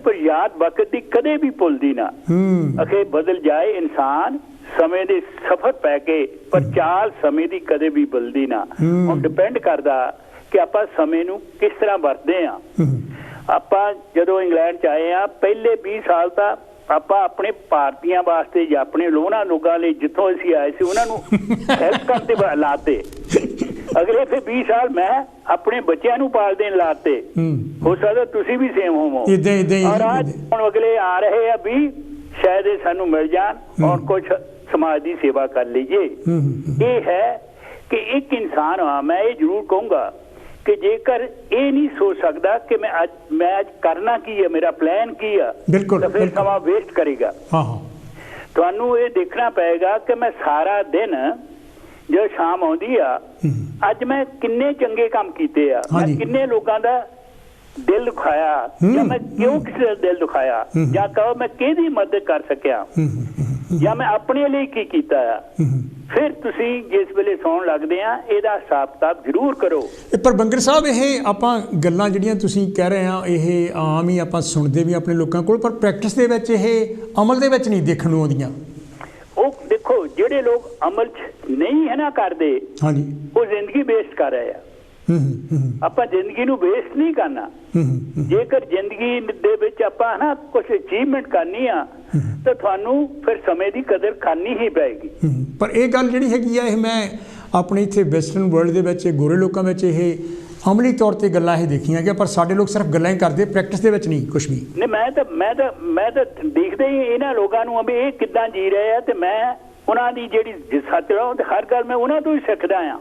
ਪਰ ਯਾਦ ਵਕਤ ਦੀ ਕਦੇ ਵੀ ਭੁੱਲਦੀ ਨਾ। ਅਖੇ ਬਦਲ ਜਾਏ ਇਨਸਾਨ ਸਮੇਂ ਦੇ ਸਫਰ ਪੈ ਕੇ, ਪਰ ਚਾਲ ਸਮੇਂ ਦੀ ਕਦੇ ਵੀ ਬਦਲਦੀ ਨਾ। ਹੁਣ ਡਿਪੈਂਡ ਕਰਦਾ ਕਿ ਆਪਾਂ ਸਮੇਂ ਨੂੰ ਕਿਸ ਤਰ੍ਹਾਂ ਵਰਤਦੇ ਆ। ਆਪਾਂ ਜਦੋਂ ਇੰਗਲੈਂਡ 'ਚ ਆਏ ਆ, ਪਹਿਲੇ 20 ਸਾਲ ਤਾਂ ਆਪਾਂ ਆਪਣੇ ਭਾਰਤੀਆਂ ਵਾਸਤੇ ਜਾਂ ਆਪਣੇ ਲੋਕਾਂ ਲਈ ਜਿੱਥੋਂ ਅਸੀਂ ਆਏ ਸੀ ਉਹਨਾਂ ਨੂੰ ਹੈਲਪ ਕਰਦੇ ਲਾਤੇ। ਅਗਲੇ ਫਿਰ 20 ਸਾਲ ਮੈਂ ਆਪਣੇ ਬੱਚਿਆਂ ਨੂੰ ਪਾਲ ਦੇਣ ਲਾਤੇ। ਹੋ ਸਕਦਾ ਤੁਸੀਂ ਵੀ ਸੇਮ ਹੋਵੋ। ਔਰ ਹੁਣ ਅਗਲੇ ਆ ਰਹੇ ਆ ਵੀ ਸ਼ਾਇਦ ਇਹ ਸਾਨੂੰ ਮਿਲ ਜਾਣ ਔਰ ਕੁਛ ਸਮਾਜ ਦੀ ਸੇਵਾ ਕਰ ਲਈਏ। ਇਹ ਹੈ ਕਿ ਇੱਕ ਇਨਸਾਨ ਹਾਂ, ਮੈਂ ਇਹ ਜ਼ਰੂਰ ਕਹੂੰਗਾ ਕਿ ਜੇਕਰ ਇਹ ਨਹੀਂ ਸੋਚ ਸਕਦਾ ਕਿ ਮੈਂ ਅੱਜ ਕਰਨਾ ਕੀ ਹੈ, ਮੇਰਾ ਪਲਾਨ ਕੀ ਆ, ਤਾਂ ਫਿਰ ਸਮਾਂ ਵੇਸਟ ਕਰੇਗਾ। ਤੁਹਾਨੂੰ ਇਹ ਦੇਖਣਾ ਪਏਗਾ ਕਿ ਮੈਂ ਸਾਰਾ ਦਿਨ ਜਦੋਂ ਸ਼ਾਮ ਆਉਂਦੀ ਆ, ਅੱਜ ਮੈਂ ਕਿੰਨੇ ਚੰਗੇ ਕੰਮ ਕੀਤੇ ਆ, ਮੈਂ ਕਿੰਨੇ ਲੋਕਾਂ ਦਾ ਦਿਲ ਦੁਖਾਇਆ, ਜਾਂ ਮੈਂ ਕਿਉਂ ਕਿਸੇ ਦਾ ਦਿਲ ਦੁਖਾਇਆ, ਜਾਂ ਕਹੋ ਮੈਂ ਕਿਹਦੀ ਮਦਦ ਕਰ ਸਕਿਆ, ਜਾਂ ਮੈਂ ਆਪਣੇ ਲਈ ਕੀ ਕੀਤਾ ਆ। ਫਿਰ ਤੁਸੀਂ ਜਿਸ ਵੇਲੇ ਸੌਣ ਲੱਗਦੇ ਆ ਇਹਦਾ ਹਿਸਾਬ ਕਿਤਾਬ ਜ਼ਰੂਰ ਕਰੋ। ਪਰ ਬੰਗਰ ਸਾਹਿਬ, ਇਹ ਆਪਾਂ ਗੱਲਾਂ ਜਿਹੜੀਆਂ ਤੁਸੀਂ ਕਹਿ ਰਹੇ ਆ ਇਹ ਆਮ ਹੀ ਆਪਾਂ ਸੁਣਦੇ ਵੀ ਆਪਣੇ ਲੋਕਾਂ ਕੋਲ, ਪਰ ਪ੍ਰੈਕਟਿਸ ਦੇ ਵਿੱਚ ਇਹ ਅਮਲ ਦੇ ਵਿੱਚ ਨਹੀਂ ਦੇਖਣ ਨੂੰ ਆਉਂਦੀਆਂ। ਉਹ ਦੇਖੋ, ਜਿਹੜੇ ਲੋਕ ਅਮਲ 'ਚ ਨਹੀਂ ਹੈ ਨਾ ਕਰਦੇ, ਉਹ ਜ਼ਿੰਦਗੀ ਵੇਸਟ ਕਰ ਰਹੇ ਆ। ਆਪਾਂ ਜ਼ਿੰਦਗੀ ਨੂੰ ਵੇਸਟ ਨਹੀਂ ਕਰਨਾ। ਜੇਕਰ ਜ਼ਿੰਦਗੀ ਦੇ ਵਿੱਚ ਆਪਾਂ ਨਾ ਕੁਝ ਅਚੀਵਮੈਂਟ ਕਰਨੀ ਆ ਤਾਂ ਤੁਹਾਨੂੰ ਫਿਰ ਸਮੇਂ ਦੀ ਕਦਰ ਕਰਨੀ ਹੀ ਪਏਗੀ। ਪਰ ਇਹ ਗੱਲ ਜਿਹੜੀ ਹੈਗੀ ਆ, ਇਹ ਮੈਂ ਆਪਣੇ ਇੱਥੇ ਵੈਸਟਰਨ ਵਰਲਡ ਦੇ ਵਿੱਚ ਗੋਰੇ ਲੋਕਾਂ ਵਿੱਚ ਇਹ ਅਮਲੀ ਤੌਰ ਤੇ ਗੱਲਾਂ ਇਹ ਦੇਖੀਆਂ ਕਿ ਪਰ ਸਾਡੇ ਲੋਕ ਸਿਰਫ ਗੱਲਾਂ ਹੀ ਕਰਦੇ, ਪ੍ਰੈਕਟਿਸ ਦੇ ਵਿੱਚ ਨਹੀਂ ਕੁਝ ਵੀ। ਨਹੀਂ, ਮੈਂ ਤਾਂ ਦੇਖਦੇ ਹੀ ਇਹਨਾਂ ਲੋਕਾਂ ਨੂੰ ਵੀ ਇਹ ਕਿੱਦਾਂ ਜੀ ਰਹੇ ਆ, ਤੇ ਮੈਂ ਉਹਨਾਂ ਦੀ ਜਿਹੜੀ ਸੱਚ ਰਹੋ ਤੇ ਹਰ ਗੱਲ ਮੈਂ ਉਹਨਾਂ ਤੋਂ ਹੀ ਸਿੱਖਦਾ ਆ।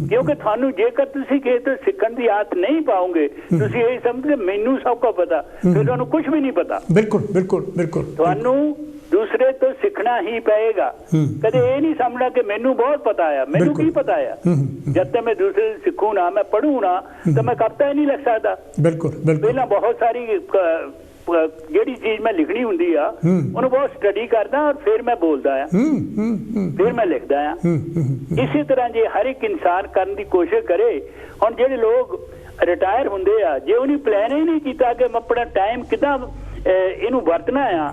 ਕਿਉਂਕਿ ਤੁਹਾਨੂੰ ਜੇਕਰ ਤੁਸੀਂ ਕਿਸੇ ਤੋਂ ਸਿੱਖਣ ਦੀ ਆਦਤ ਨਹੀਂ ਪਾਓਗੇ, ਤੁਸੀਂ ਇਹ ਸਮਝਦੇ ਮੈਨੂੰ ਸਭ ਕੁਝ ਪਤਾ, ਫਿਰ ਤੁਹਾਨੂੰ ਕੁਝ ਵੀ ਨਹੀਂ ਪਤਾ। ਬਿਲਕੁਲ ਬਿਲਕੁਲ ਬਿਲਕੁਲ। ਤੁਹਾਨੂੰ ਦੂਸਰੇ ਤੋਂ ਸਿੱਖਣਾ ਹੀ ਪਏਗਾ। ਕਦੇ ਇਹ ਨਹੀਂ ਸਮਝਣਾ ਕਿ ਮੈਨੂੰ ਬਹੁਤ ਪਤਾ ਆ, ਮੈਨੂੰ ਕੀ ਪਤਾ ਆ। ਜਦ ਤੱਕ ਮੈਂ ਦੂਸਰੇ ਤੋਂ ਸਿੱਖੂ ਨਾ, ਮੈਂ ਪੜ੍ਹੂ ਨਾ, ਤਾਂ ਮੈਂ ਕਵਿਤਾ ਹੀ ਨਹੀਂ ਲਿਖ ਸਕਦਾ। ਬਿਲਕੁਲ ਬਿਲਕੁਲ। ਪਹਿਲਾਂ ਬਹੁਤ ਸਾਰੀ ਜਿਹੜੀ ਚੀਜ਼ ਮੈਂ ਲਿਖਣੀ ਹੁੰਦੀ ਆ ਉਹਨੂੰ ਬਹੁਤ ਸਟੱਡੀ ਕਰਦਾ ਔਰ ਫਿਰ ਮੈਂ ਬੋਲਦਾ ਆ, ਫਿਰ ਮੈਂ ਲਿਖਦਾ ਆ। ਇਸੇ ਤਰ੍ਹਾਂ ਜੇ ਹਰ ਇੱਕ ਇਨਸਾਨ ਕਰਨ ਦੀ ਕੋਸ਼ਿਸ਼ ਕਰੇ। ਹੁਣ ਜਿਹੜੇ ਲੋਕ ਰਿਟਾਇਰ ਹੁੰਦੇ ਆ, ਜੇ ਉਹਨੇ ਪਲਾਨ ਹੀ ਨਹੀਂ ਕੀਤਾ ਕਿ ਮੈਂ ਆਪਣਾ ਟਾਈਮ ਕਿੱਦਾਂ ਇਹਨੂੰ ਵਰਤਣਾ ਆ,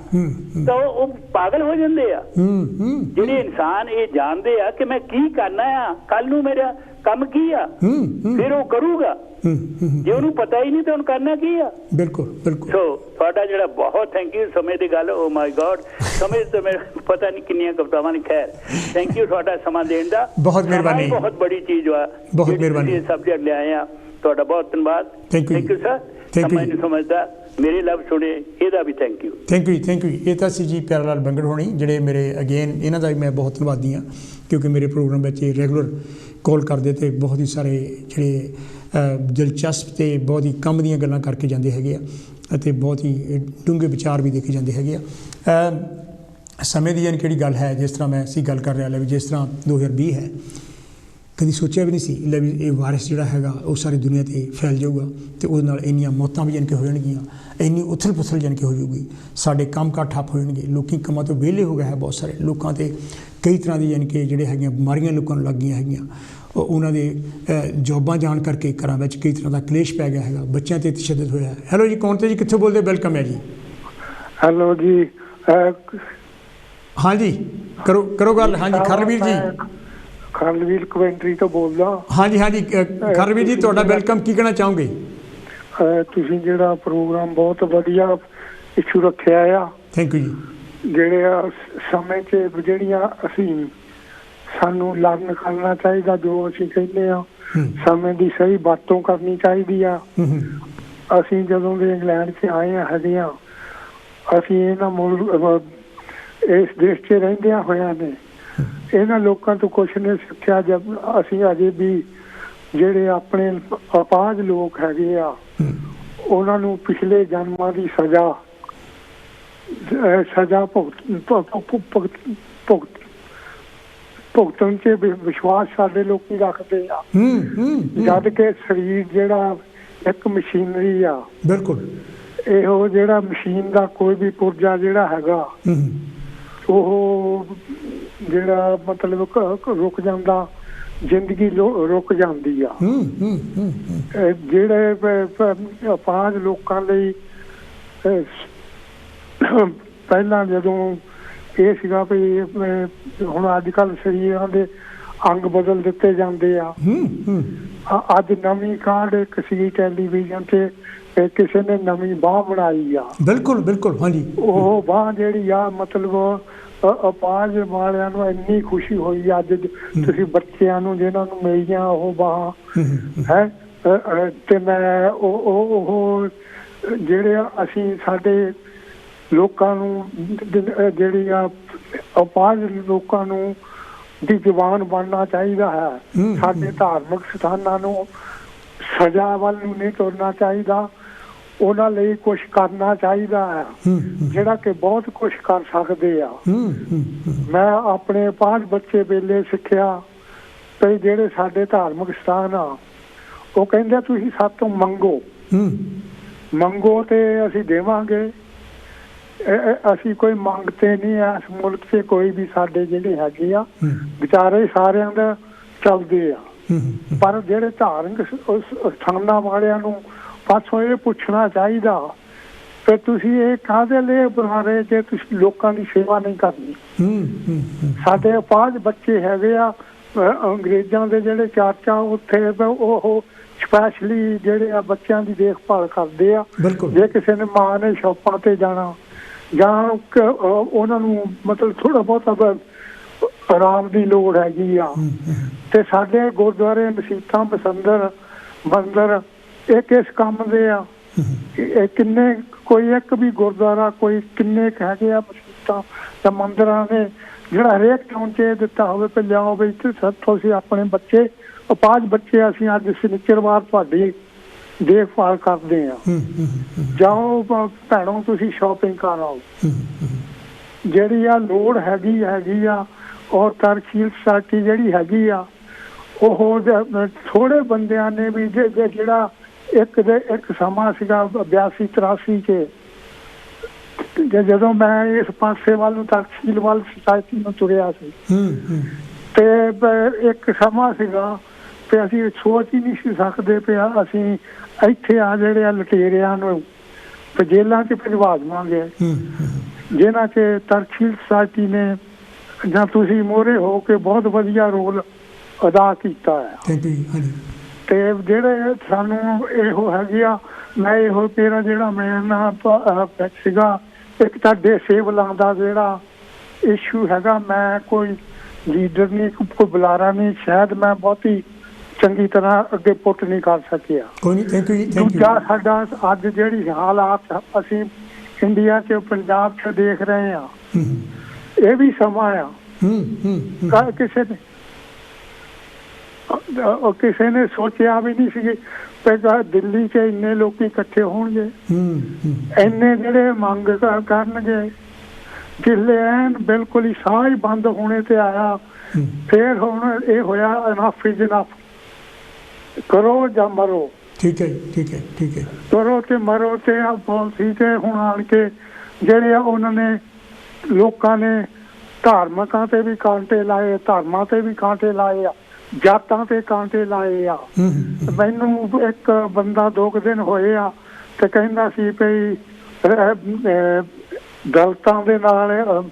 ਤਾਂ ਉਹ ਪਾਗਲ ਹੋ ਜਾਂਦੇ ਆ। ਜਿਹੜੇ ਇਨਸਾਨ ਇਹ ਜਾਣਦੇ ਆ ਕਿ ਮੈਂ ਕੀ ਕਰਨਾ ਆ, ਕੱਲ ਨੂੰ ਮੇਰਾ ਕੰਮ ਕੀ ਆ, ਫਿਰ ਉਹ ਕਰੂਗਾ। ਜੇ ਉਹਨੂੰ ਪਤਾ ਹੀ ਨਹੀਂ ਤਾਂ ਉਹਨੂੰ ਕਰਨਾ ਕੀ ਆ। ਬਿਲਕੁਲ ਬਿਲਕੁਲ। ਸੋ ਤੁਹਾਡਾ ਜਿਹੜਾ ਬਹੁਤ ਥੈਂਕ ਯੂ। ਸਮੇਂ ਦੀ ਗੱਲ, ਓ ਮਾਈ ਗॉड, ਸਮੇਂ ਤੋਂ ਮੇਰੇ ਪਤਾ ਨਹੀਂ ਕਿੰਨੀਆਂ ਕਵਿਤਾਵਾਂ ਨੇ। ਖੈਰ, ਥੈਂਕ ਯੂ ਤੁਹਾਡਾ ਸਮਾਂ ਦੇਣ ਦਾ। ਬਹੁਤ ਮਿਹਰਬਾਨੀ। ਬਹੁਤ ਬੜੀ ਚੀਜ਼ ਵਾ, ਬਹੁਤ ਮਿਹਰਬਾਨੀ। ਸਬਜੈਕਟ ਲਿਆਏ ਆ, ਤੁਹਾਡਾ ਬਹੁਤ ਧੰਨਵਾਦ। Thank you sir. ਸਮਾਂ ਨੂੰ ਸਮਝਦਾ, ਮੇਰੇ ਲਫ਼ ਸੁਣੇ, ਇਹਦਾ ਵੀ thank you. Thank you thank you. ਇਹ ਤਾਂ ਸੀ ਜੀ ਪਿਆਰਾ ਲਾਲ ਬੰਗੜ ਹੋਣੀ, ਜਿਹੜੇ ਮੇਰੇ ਅਗੇਨ ਇਹਨਾਂ ਦਾ ਵੀ ਮੈਂ ਬਹੁਤ ਧੰਨਵਾਦੀ ਹਾਂ, ਕਿਉਂਕਿ ਮੇਰੇ ਪ੍ਰੋਗਰਾਮ ਵਿੱਚ ਇਹ ਰੈਗੂਲਰ ਕਾਲ ਕਰਦੇ ਅਤੇ ਬਹੁਤ ਹੀ ਸਾਰੇ ਜਿਹੜੇ ਦਿਲਚਸਪ ਅਤੇ ਬਹੁਤ ਹੀ ਕੰਮ ਦੀਆਂ ਗੱਲਾਂ ਕਰਕੇ ਜਾਂਦੇ ਹੈਗੇ ਆ, ਅਤੇ ਬਹੁਤ ਹੀ ਡੂੰਘੇ ਵਿਚਾਰ ਵੀ ਦੇਖੇ ਜਾਂਦੇ ਹੈਗੇ ਆ। ਸਮੇਂ ਦੀ ਯਾਨੀ ਕਿਹੜੀ ਗੱਲ ਹੈ, ਜਿਸ ਤਰ੍ਹਾਂ ਮੈਂ ਅਸੀਂ ਗੱਲ ਕਰ ਰਿਹਾ ਲੈ ਵੀ ਜਿਸ ਤਰ੍ਹਾਂ 2020 ਹੈ, ਕਦੀ ਸੋਚਿਆ ਵੀ ਨਹੀਂ ਸੀ ਲੈ ਵੀ ਇਹ ਵਾਇਰਸ ਜਿਹੜਾ ਹੈਗਾ ਉਹ ਸਾਰੀ ਦੁਨੀਆ 'ਤੇ ਫੈਲ ਜਾਊਗਾ, ਅਤੇ ਉਹਦੇ ਨਾਲ ਇੰਨੀਆਂ ਮੌਤਾਂ ਵੀ ਜਾਣੀ ਕਿ ਹੋ ਜਾਣਗੀਆਂ, ਇੰਨੀ ਉਥਲ ਪੁਥਲ ਜਾਣੀ ਕਿ ਹੋ ਜਾਊਗੀ, ਸਾਡੇ ਕੰਮ ਕਾਰ ਠੱਪ ਹੋ ਜਾਣਗੇ, ਲੋਕੀ ਕੰਮਾਂ ਤੋਂ ਵਿਹਲੇ ਹੋ ਗਏ ਹੈ, ਬਹੁਤ ਸਾਰੇ ਲੋਕਾਂ 'ਤੇ ਕਈ ਤਰ੍ਹਾਂ ਦੀ ਯਾਨੀ ਕਿ ਜਿਹੜੇ ਹੈਗੀਆਂ ਬਿਮਾਰੀਆਂ ਲੋਕਾਂ ਨੂੰ ਲੱਗ ਗਈਆਂ ਹੈਗੀਆਂ, ਉਹਨਾਂ ਦੇ ਜੋਬਾਂ ਜਾਣ ਕਰਕੇ ਘਰਾਂ ਵਿੱਚ ਕਈ ਤਰ੍ਹਾਂ ਦਾ ਕਲੇਸ਼ ਪੈ ਗਿਆ ਹੈਗਾ, ਬੱਚਿਆਂ 'ਤੇ ਤਸ਼ੱਦਦ ਹੋਇਆ। ਹੈਲੋ ਜੀ, ਕੌਣ 'ਤੇ ਜੀ, ਕਿੱਥੋਂ ਬੋਲਦੇ? ਵੈਲਕਮ ਹੈ ਜੀ। ਹੈਲੋ ਜੀ। ਹਾਂਜੀ, ਕਰੋ ਗੱਲ। ਹਾਂਜੀ, ਖਰਲਵੀਰ ਜੀ। ਖਰਲਵੀਰ ਕਵੈਂਟਰੀ ਤੋਂ ਬੋਲਦਾ। ਹਾਂਜੀ ਹਾਂਜੀ, ਖਰਲਵੀਰ ਜੀ ਤੁਹਾਡਾ ਵੈਲਕਮ। ਕੀ ਕਹਿਣਾ ਚਾਹੋਗੇ? ਤੁਸੀਂ ਜਿਹੜਾ ਪ੍ਰੋਗਰਾਮ ਬਹੁਤ ਵਧੀਆ ਇਸ਼ੂ ਰੱਖਿਆ ਆ। ਥੈਂਕ ਯੂ ਜੀ। ਜਿਹੜੇ ਸਮੇਂ 'ਚ ਜਿਹੜੀਆਂ ਅਸੀਂ ਸਾਨੂੰ ਲਰਨ ਕਰਨਾ ਚਾਹੀਦਾ, ਜੋ ਅਸੀਂ ਕਹਿੰਦੇ ਆ ਸਮੇਂ ਦੀ ਸਹੀ ਵਰਤੋਂ ਕਰਨੀ ਚਾਹੀਦੀ ਆ। ਅਸੀਂ ਜਦੋਂ ਦੇ ਇੰਗਲੈਂਡ 'ਚ ਆਏ ਹੈਗੇ ਆ, ਅਸੀਂ ਇਹਨਾਂ ਇਸ ਦੇਸ਼ 'ਚ ਰਹਿੰਦਿਆਂ ਹੋਇਆਂ ਨੇ ਇਹਨਾਂ ਲੋਕਾਂ ਤੋਂ ਕੁਛ ਨਹੀਂ ਸਿੱਖਿਆ। ਜਦ ਅਸੀਂ ਅਜੇ ਵੀ ਜਿਹੜੇ ਆਪਣੇ ਅਪਾਹਜ ਲੋਕ ਹੈਗੇ ਆ, ਉਹਨਾਂ ਨੂੰ ਪਿਛਲੇ ਜਨਮਾਂ ਦੀ ਸਜ਼ਾ ਭੁਗਤਣ 'ਚ ਵਿਸ਼ਵਾਸ ਸਾਡੇ ਲੋਕੀ ਰੱਖਦੇ ਆ, ਜਦ ਕਿ ਸਰੀਰ ਜਿਹੜਾ ਇੱਕ ਮਸ਼ੀਨਰੀ ਆ। ਬਿਲਕੁਲ। ਇਹੋ ਜਿਹੜਾ ਮਸ਼ੀਨ ਦਾ ਕੋਈ ਵੀ ਪੁਰਜਾ ਜਿਹੜਾ ਹੈਗਾ, ਉਹ ਜਿਹੜਾ ਮਤਲਬ ਰੁਕ ਜਾਂਦਾ, ਜ਼ਿੰਦਗੀ ਰੁਕ ਜਾਂਦੀ ਆ। ਜਿਹੜੇ ਅਪਾਹਜ ਲੋਕਾਂ ਲਈ ਪਹਿਲਾਂ ਜਦੋਂ ਇਹ ਸੀਗਾ ਵੀ ਹੁਣ ਅੱਜ ਕੱਲ੍ਹ ਸਰੀਰਾਂ ਦੇ ਅੰਗ ਬਦਲ ਦਿੱਤੇ ਜਾਂਦੇ ਆ। ਅੱਜ ਨਵੀਂ ਕਾਢ ਇੱਕ ਸੀ ਟੈਲੀਵਿਜ਼ਨ 'ਤੇ ਕਿਸੇ ਨੇ ਨਵੀਂ ਬਾਂਹ ਬਣਾਈ ਆ। ਬਿਲਕੁਲ ਬਿਲਕੁਲ। ਹਾਂਜੀ, ਉਹ ਬਾਂਹ ਜਿਹੜੀ ਆ ਮਤਲਬ ਅਪਾਹਜ ਵਾਲਿਆਂ ਨੂੰ ਇੰਨੀ ਖੁਸ਼ੀ ਹੋਈ ਅੱਜ ਤੁਸੀਂ ਬੱਚਿਆਂ ਨੂੰ ਜਿਹਨਾਂ ਨੂੰ ਮਿਲੀਆਂ ਉਹ ਬਾਂਹ ਹੈ। ਤੇ ਮੈਂ ਉਹ ਜਿਹੜੇ ਅਸੀਂ ਸਾਡੇ ਲੋਕਾਂ ਨੂੰ ਜਿਹੜੀ ਆ ਅਪਾਹਜ ਲੋਕਾਂ ਨੂੰ ਦੀ ਜ਼ੁਬਾਨ ਬਣਨਾ ਚਾਹੀਦਾ ਹੈ। ਸਾਡੇ ਧਾਰਮਿਕ ਸਥਾਨਾਂ ਨੂੰ ਸਜ਼ਾ ਵੱਲ ਨੂੰ ਨਹੀਂ ਤੁਰਨਾ ਚਾਹੀਦਾ, ਉਹਨਾਂ ਲਈ ਕੁਛ ਕਰਨਾ ਚਾਹੀਦਾ ਹੈ, ਜਿਹੜਾ ਕਿ ਬਹੁਤ ਕੁਛ ਕਰ ਸਕਦੇ ਆ। ਮੈਂ ਆਪਣੇ 5 ਬੱਚੇ ਵੇਲੇ ਸਿੱਖਿਆ ਤੇ ਜਿਹੜੇ ਸਾਡੇ ਧਾਰਮਿਕ ਸਥਾਨ ਆ ਉਹ ਕਹਿੰਦੇ ਤੁਸੀਂ ਸਾਤੋਂ ਮੰਗੋ ਤੇ ਅਸੀਂ ਦੇਵਾਂਗੇ। ਅਸੀਂ ਕੋਈ ਮੰਗਤੇ ਨਹੀਂ ਆ ਇਸ ਮੁਲਕ 'ਚ, ਕੋਈ ਵੀ ਸਾਡੇ ਜਿਹੜੇ ਹੈਗੇ ਆ ਵਿਚਾਰੇ ਸਾਰਿਆਂ ਦਾ ਚੱਲਦੇ ਆ, ਪਰ ਜਿਹੜੇ ਧਾਰਮਿਕ ਸਥਾਨਾਂ ਵਾਲਿਆਂ ਨੂੰ ਪਾਸੋਂ ਇਹ ਪੁੱਛਣਾ ਚਾਹੀਦਾ ਕਿ ਤੁਸੀਂ ਇਹ ਕਾਹਦੇ ਲਈ ਬਣਾ ਰਹੇ ਜੇ ਤੁਸੀਂ ਲੋਕਾਂ ਦੀ ਸੇਵਾ ਨਹੀਂ ਕਰਨੀ। ਸਾਡੇ 5 ਬੱਚੇ ਹੈਗੇ ਆ ਅੰਗਰੇਜ਼ਾਂ ਦੇ ਜਿਹੜੇ ਚਾਚਾ ਉੱਥੇ ਉਹ ਸਪੈਸ਼ਲੀ ਜਿਹੜੇ ਆ ਬੱਚਿਆਂ ਦੀ ਦੇਖਭਾਲ ਕਰਦੇ ਆ। ਜੇ ਕਿਸੇ ਨੇ ਮਾਂ ਨੇ ਸ਼ੌਪਾਂ ਤੇ ਜਾਣਾ ਜਾਂ ਉਹਨਾਂ ਨੂੰ ਮਤਲਬ ਥੋੜਾ ਬਹੁਤਾ ਆਰਾਮ ਦੀ ਲੋੜ ਹੈਗੀ ਆ, ਤੇ ਸਾਡੇ ਗੁਰਦੁਆਰੇ ਮਸੀਤਾਂ ਮੰਦਰ ਇਹ ਕਿਸ ਕੰਮ ਦੇ ਆ? ਇਹ ਕਿੰਨੇ ਕੋਈ ਇੱਕ ਵੀ ਗੁਰਦੁਆਰਾ ਕੋਈ ਕਿੰਨੇ ਹੈਗੇ ਆ ਮਸੀਤਾਂ ਜਾਂ ਮੰਦਿਰਾਂ ਨੇ ਜਿਹੜਾ ਹਰੇਕ ਟਾਊਨ 'ਚ ਇਹ ਦਿੱਤਾ ਹੋਵੇ ਕਿ ਲਿਆਓ ਵੀ ਤੁਸੀਂ ਆਪਣੇ ਬੱਚੇ 5 ਬੱਚੇ ਅਸੀਂ ਅੱਜ ਸ਼ਨੀਚਰਵਾਰ ਤੁਹਾਡੀ ਦੇਖਭਾਲ ਕਰਦੇ ਆ, ਜਾਓ ਭੈਣੋ ਤੁਸੀਂ ਸ਼ਾਪਿੰਗ ਕਰ ਆਓ। ਜਿਹੜੀ ਆ ਲੋੜ ਹੈਗੀ ਆ ਔਰ ਤਰਕਸ਼ੀਲ ਸੋਸਾਇਟੀ ਜਿਹੜੀ ਹੈਗੀ ਆ ਉਹ ਥੋੜੇ ਬੰਦਿਆਂ ਨੇ ਵੀ ਜਿਹੜਾ ਇੱਕ ਸਮਾਂ ਸੀਗਾ 82-83 'ਚ ਜਦੋਂ ਮੈਂ ਇਸ ਪਾਸੇ ਵੱਲ ਨੂੰ ਤਰਕਸ਼ੀਲ ਵੱਲ ਸੁਸਾਇਟੀ ਨੂੰ ਤੁਰਿਆ ਸੀ ਤੇ ਇੱਕ ਸਮਾਂ ਸੀਗਾ ਤੇ ਅਸੀਂ ਸੋਚ ਹੀ ਨਹੀਂ ਸੀ ਸਕਦੇ ਪਿਆ ਅਸੀਂ ਇੱਥੇ ਆ ਜਿਹੜੇ ਆ ਲਟੇਰਿਆਂ ਨੂੰ ਜੇਲਾਂ 'ਚ ਭਿਜਵਾ ਦੇਵਾਂਗੇ, ਜਿਨ੍ਹਾਂ 'ਚ ਤਰਕਸ਼ੀਲ ਸੁਸਾਇਟੀ ਨੇ ਜਾਂ ਤੁਸੀਂ ਮੋਹਰੇ ਹੋ ਕੇ ਬਹੁਤ ਵਧੀਆ ਰੋਲ ਅਦਾ ਕੀਤਾ ਹੈ। ਤੇ ਜਿਹੜੇ ਸਾਨੂੰ ਇਹੋ ਹੈਗੇ ਆ ਮੈਂ ਇਹੋ ਤੇਰਾ ਜਿਹੜਾ ਮੇਰਾ ਸੀਗਾ ਇੱਕ ਤੁਹਾਡੇ ਸਿਵਲਾਂ ਦਾ ਜਿਹੜਾ ਇਸ਼ੂ ਹੈਗਾ, ਮੈਂ ਕੋਈ ਲੀਡਰ ਨਹੀਂ ਕੋਈ ਬੁਲਾਰਾ ਨਹੀਂ, ਸ਼ਾਇਦ ਮੈਂ ਬਹੁਤੀ ਚੰਗੀ ਤਰ੍ਹਾਂ ਅੱਗੇ ਪੁੱਟ ਨਹੀਂ ਕਰ ਸਕਿਆ। ਦੂਜਾ ਸਾਡਾ ਅੱਜ ਜਿਹੜੀ ਹਾਲਾਤ ਅਸੀਂ ਇੰਡੀਆ 'ਚ ਪੰਜਾਬ 'ਚ ਦੇਖ ਰਹੇ ਆ, ਇਹ ਵੀ ਸਮਾਂ ਆ ਕਿਸੇ ਨੇ ਸੋਚਿਆ ਵੀ ਨਹੀਂ ਸੀ ਦਿੱਲੀ 'ਚ ਇੰਨੇ ਲੋਕ ਇਕੱਠੇ ਹੋਣਗੇ, ਇੰਨੇ ਜਿਹੜੇ ਮੰਗ ਕਰਨਗੇ। ਜਿਸਲੇ ਐਨ ਬਿਲਕੁਲ ਹੀ ਸਾਹ ਹੀ ਬੰਦ ਹੋਣੇ ਤੇ ਆਇਆ, ਫੇਰ ਹੁਣ ਇਹ ਹੋਇਆ ਇਨਫ ਇਜ਼ ਇਨਫ, ਕਰੋ ਜਾਂ ਮਰੋ। ਠੀਕ ਹੈ ਕਰੋ ਤੇ ਮਰੋ ਤੇ ਆ ਪਾਲਿਸੀ ਤੇ ਹੁਣ ਆਣ ਕੇ ਜਿਹੜੇ ਆ ਉਹਨਾਂ ਨੇ ਲੋਕਾਂ ਨੇ ਧਾਰਮਿਕਾਂ ਤੇ ਵੀ ਕਾਂਟੇ ਲਾਏ, ਧਰਮਾਂ ਤੇ ਵੀ ਕਾਂਟੇ ਲਾਏ ਆ, ਜਾਤਾਂ ਤੇ ਕਾਂਟੇ ਲਾਏ ਆ। ਮੈਨੂੰ ਇੱਕ ਬੰਦਾ 2 ਦਿਨ ਹੋਏ ਆ ਤੇ ਕਹਿੰਦਾ ਸੀ ਭਈ ਦਲਿਤਾਂ ਦੇ ਨਾਲ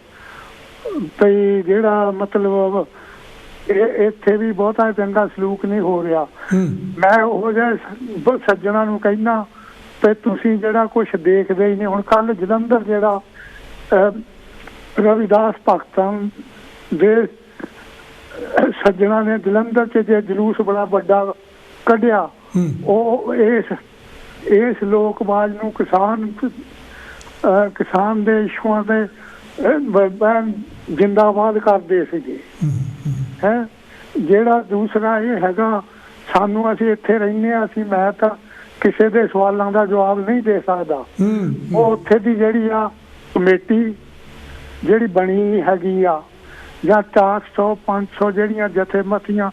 ਭਈ ਜਿਹੜਾ ਮਤਲਬ ਇੱਥੇ ਵੀ ਬਹੁਤਾ ਚੰਗਾ ਸਲੂਕ ਨਹੀਂ ਹੋ ਰਿਹਾ। ਮੈਂ ਉਹ ਜਿਹੇ ਸੱਜਣਾ ਨੂੰ ਕਹਿਣਾ ਤੇ ਤੁਸੀਂ ਜਿਹੜਾ ਕੁਛ ਦੇਖਦੇ ਹੀ ਨਹੀਂ। ਹੁਣ ਕੱਲ ਜਲੰਧਰ ਜਿਹੜਾ ਰਵਿਦਾਸ ਭਗਤਾਂ ਦੇ ਸੱਜਣਾ ਨੇ ਜਲੰਧਰ 'ਚ ਜੇ ਜਲੂਸ ਬੜਾ ਵੱਡਾ ਕੱਢਿਆ, ਉਹ ਇਸ ਲੋਕ-ਬਾਜ ਨੂੰ ਕਿਸਾਨ ਦੇ ਇਸ਼ੂਆਂ ਦੇ ਜਿੰਦਾਬਾਦ ਕਰਦੇ ਸੀਗੇ ਹੈ। ਜਿਹੜਾ ਦੂਸਰਾ ਇਹ ਹੈਗਾ ਸਾਨੂੰ ਅਸੀਂ ਇੱਥੇ ਰਹਿੰਦੇ ਹਾਂ, ਅਸੀਂ ਮੈਂ ਤਾਂ ਕਿਸੇ ਦੇ ਸਵਾਲਾਂ ਦਾ ਜਵਾਬ ਨਹੀਂ ਦੇ ਸਕਦਾ। ਉਹ ਉੱਥੇ ਦੀ ਜਿਹੜੀ ਆ ਕਮੇਟੀ ਜਿਹੜੀ ਬਣੀ ਹੈਗੀ ਆ ਜਾਂ 400-500 ਜਿਹੜੀਆਂ ਜਥੇਬੰਦੀਆਂ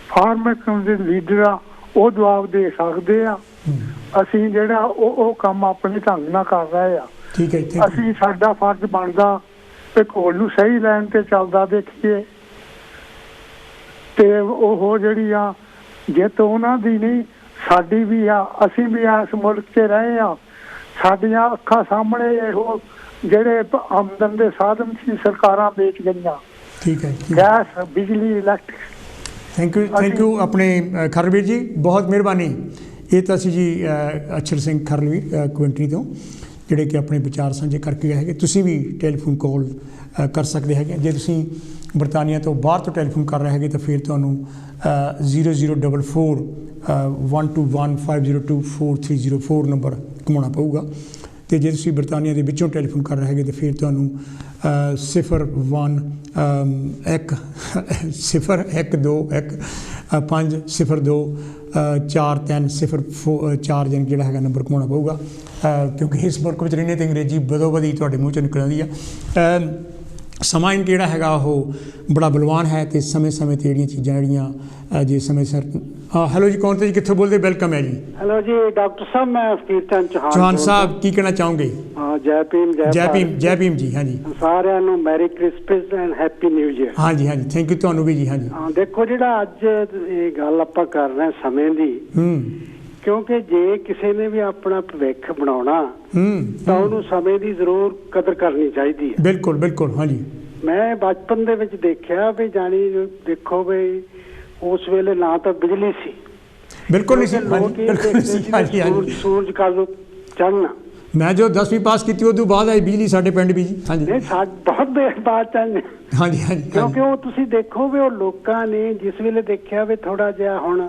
ਫਾਰਮਰ ਦੇ ਲੀਡਰ ਆ ਉਹ ਜਵਾਬ ਦੇ ਸਕਦੇ ਆ। ਅਸੀਂ ਜਿਹੜਾ ਉਹ ਕੰਮ ਆਪਣੇ ਢੰਗ ਨਾਲ ਕਰ ਰਹੇ ਆ। ਅਸੀਂ ਸਾਡਾ ਫਰਜ਼ ਬਣਦਾ ਕਿ ਘੋਲ ਨੂੰ ਸਹੀ ਲਾਈਨ ਤੇ ਚੱਲਦਾ ਦੇਖੀਏ ਤੇ ਉਹ ਜਿਹੜੀ ਆ ਜਿੱਤ ਉਹਨਾਂ ਦੀ ਨਹੀਂ ਸਾਡੀ ਵੀ ਆ। ਅਸੀਂ ਵੀ ਇਸ ਮੁਲਕ 'ਚ ਰਹੇ ਆ, ਸਾਡੀਆਂ ਅੱਖਾਂ ਸਾਹਮਣੇ ਇਹੋ ਜਿਹੜੇ ਆਮਦਨ ਦੇ ਸਾਧਨ ਸੀ ਸਰਕਾਰਾਂ ਵੇਚ ਗਈਆਂ। ਗੈਸ, ਬਿਜਲੀ, ਇਲੈਕਟ੍ਰਿਕ। ਥੈਂਕ ਯੂ ਆਪਣੇ ਖਰਲਵੀਰ ਜੀ, ਬਹੁਤ ਮਿਹਰਬਾਨੀ। ਇਹ ਤਾਂ ਸੀ ਜੀ ਅਛਰ ਸਿੰਘ ਖਰਲਵੀਰ ਕੁਇੰਟਰੀ ਤੋਂ ਜਿਹੜੇ ਕਿ ਆਪਣੇ ਵਿਚਾਰ ਸਾਂਝੇ ਕਰਕੇ ਗਏ ਹੈਗੇ। ਤੁਸੀਂ ਵੀ ਟੈਲੀਫੋਨ ਕਾਲ ਕਰ ਸਕਦੇ ਹੈਗੇ। ਜੇ ਤੁਸੀਂ ਬਰਤਾਨੀਆ ਤੋਂ ਬਾਹਰ ਤੋਂ ਟੈਲੀਫੋਨ ਕਰ ਰਹੇ ਹੈਗੇ ਤਾਂ ਫਿਰ ਤੁਹਾਨੂੰ 0044 121 502 4304 ਨੰਬਰ ਘੁਮਾਉਣਾ ਪਊਗਾ। ਅਤੇ ਜੇ ਤੁਸੀਂ ਬਰਤਾਨੀਆ ਦੇ ਵਿੱਚੋਂ ਟੈਲੀਫੋਨ ਕਰ ਰਹੇ ਹੈਗੇ ਤਾਂ ਫਿਰ ਤੁਹਾਨੂੰ 01010214 ਜਿਹੜਾ ਹੈਗਾ ਨੰਬਰ ਘੁਮਾਉਣਾ ਪਊਗਾ, ਕਿਉਂਕਿ ਇਸ ਮੁਲਕ ਵਿੱਚ ਰਹਿੰਦੇ ਤਾਂ ਅੰਗਰੇਜ਼ੀ ਬਦੋ ਬਦੀ ਤੁਹਾਡੇ ਮੂੰਹ 'ਚੋਂ ਨਿਕਲ ਆਉਂਦੀ ਆ। ਸਮਾਂ ਜਿਹੜਾ ਹੈਗਾ ਉਹ ਬੜਾ ਬਲਵਾਨ ਹੈ ਅਤੇ ਸਮੇਂ-ਸਮੇਂ 'ਤੇ ਜਿਹੜੀਆਂ ਚੀਜ਼ਾਂ ਜਿਹੜੀਆਂ ਜੇ ਸਮੇਂ ਸਿਰ। ਹੈਲੋ ਜੀ, ਕੌਣ ਤੇ ਜੀ, ਕਿੱਥੋਂ ਬੋਲਦੇ? ਵੈਲਕਮ ਹੈ ਜੀ। ਹੈਲੋ ਜੀ ਡਾਕਟਰ ਸਾਹਿਬ, ਮੈਂ ਫਕੀਰ ਚੰਦ ਚੌਹਾਨ ਸਾਹਿਬ, ਕੀ ਕਹਿਣਾ ਚਾਹੋਗੇ? ਜੈ ਭੀਮ। ਜੈ ਭੀਮ ਜੀ। ਹਾਂਜੀ, ਸਾਰਿਆਂ ਨੂੰ Mary Christmas and happy new year. ਹਾਂਜੀ, ਥੈਂਕ ਯੂ ਤੁਹਾਨੂੰ ਵੀ ਜੀ। ਹਾਂਜੀ, ਦੇਖੋ ਜਿਹੜਾ ਅੱਜ ਇਹ ਗੱਲ ਆਪਾਂ ਕਰ ਰਹੇ ਸਮੇਂ ਦੀ, ਕਿਉਂਕਿ ਜੇ ਕਿਸੇ ਨੇ ਵੀ ਆਪਣਾ ਭਵਿੱਖ ਬਣਾਉਣਾ ਤਾਂ ਉਹਨੂੰ ਸਮੇਂ ਦੀ ਜ਼ਰੂਰ ਕਦਰ ਕਰਨੀ ਚਾਹੀਦੀ ਹੈ। ਬਿਲਕੁਲ ਬਿਲਕੁਲ। ਹਾਂਜੀ, ਮੈਂ ਬਚਪਨ ਦੇ ਵਿੱਚ ਦੇਖਿਆ ਵੀ ਜਾਣੀ ਦੇਖੋ ਵੀ ਉਸ ਵੇਲੇ ਨਾ ਤਾਂ ਬਿਜਲੀ ਸੀ, ਬਿਲਕੁਲ ਨਹੀਂ ਸੀ, ਸੂਰਜ ਕਦੋਂ ਚੜ੍ਹਨਾ। ਮੈਂ ਜੋ 10ਵੀਂ ਪਾਸ ਕੀਤੀ ਉਦੋਂ ਬਾਅਦ ਆਈ ਬਿਜਲੀ ਸਾਡੇ ਪਿੰਡ ਵੀ ਜੀ। ਹਾਂਜੀ, ਬਹੁਤ ਦੇਰ ਬਾਅਦ ਚੜ੍ਹਨੇ। ਹਾਂਜੀ, ਕਿਉਂਕਿ ਉਹ ਤੁਸੀਂ ਦੇਖੋ ਵੀ ਉਹ ਲੋਕਾਂ ਨੇ ਜਿਸ ਵੇਲੇ ਦੇਖਿਆ ਵੀ ਥੋੜਾ ਜਿਹਾ ਹੁਣ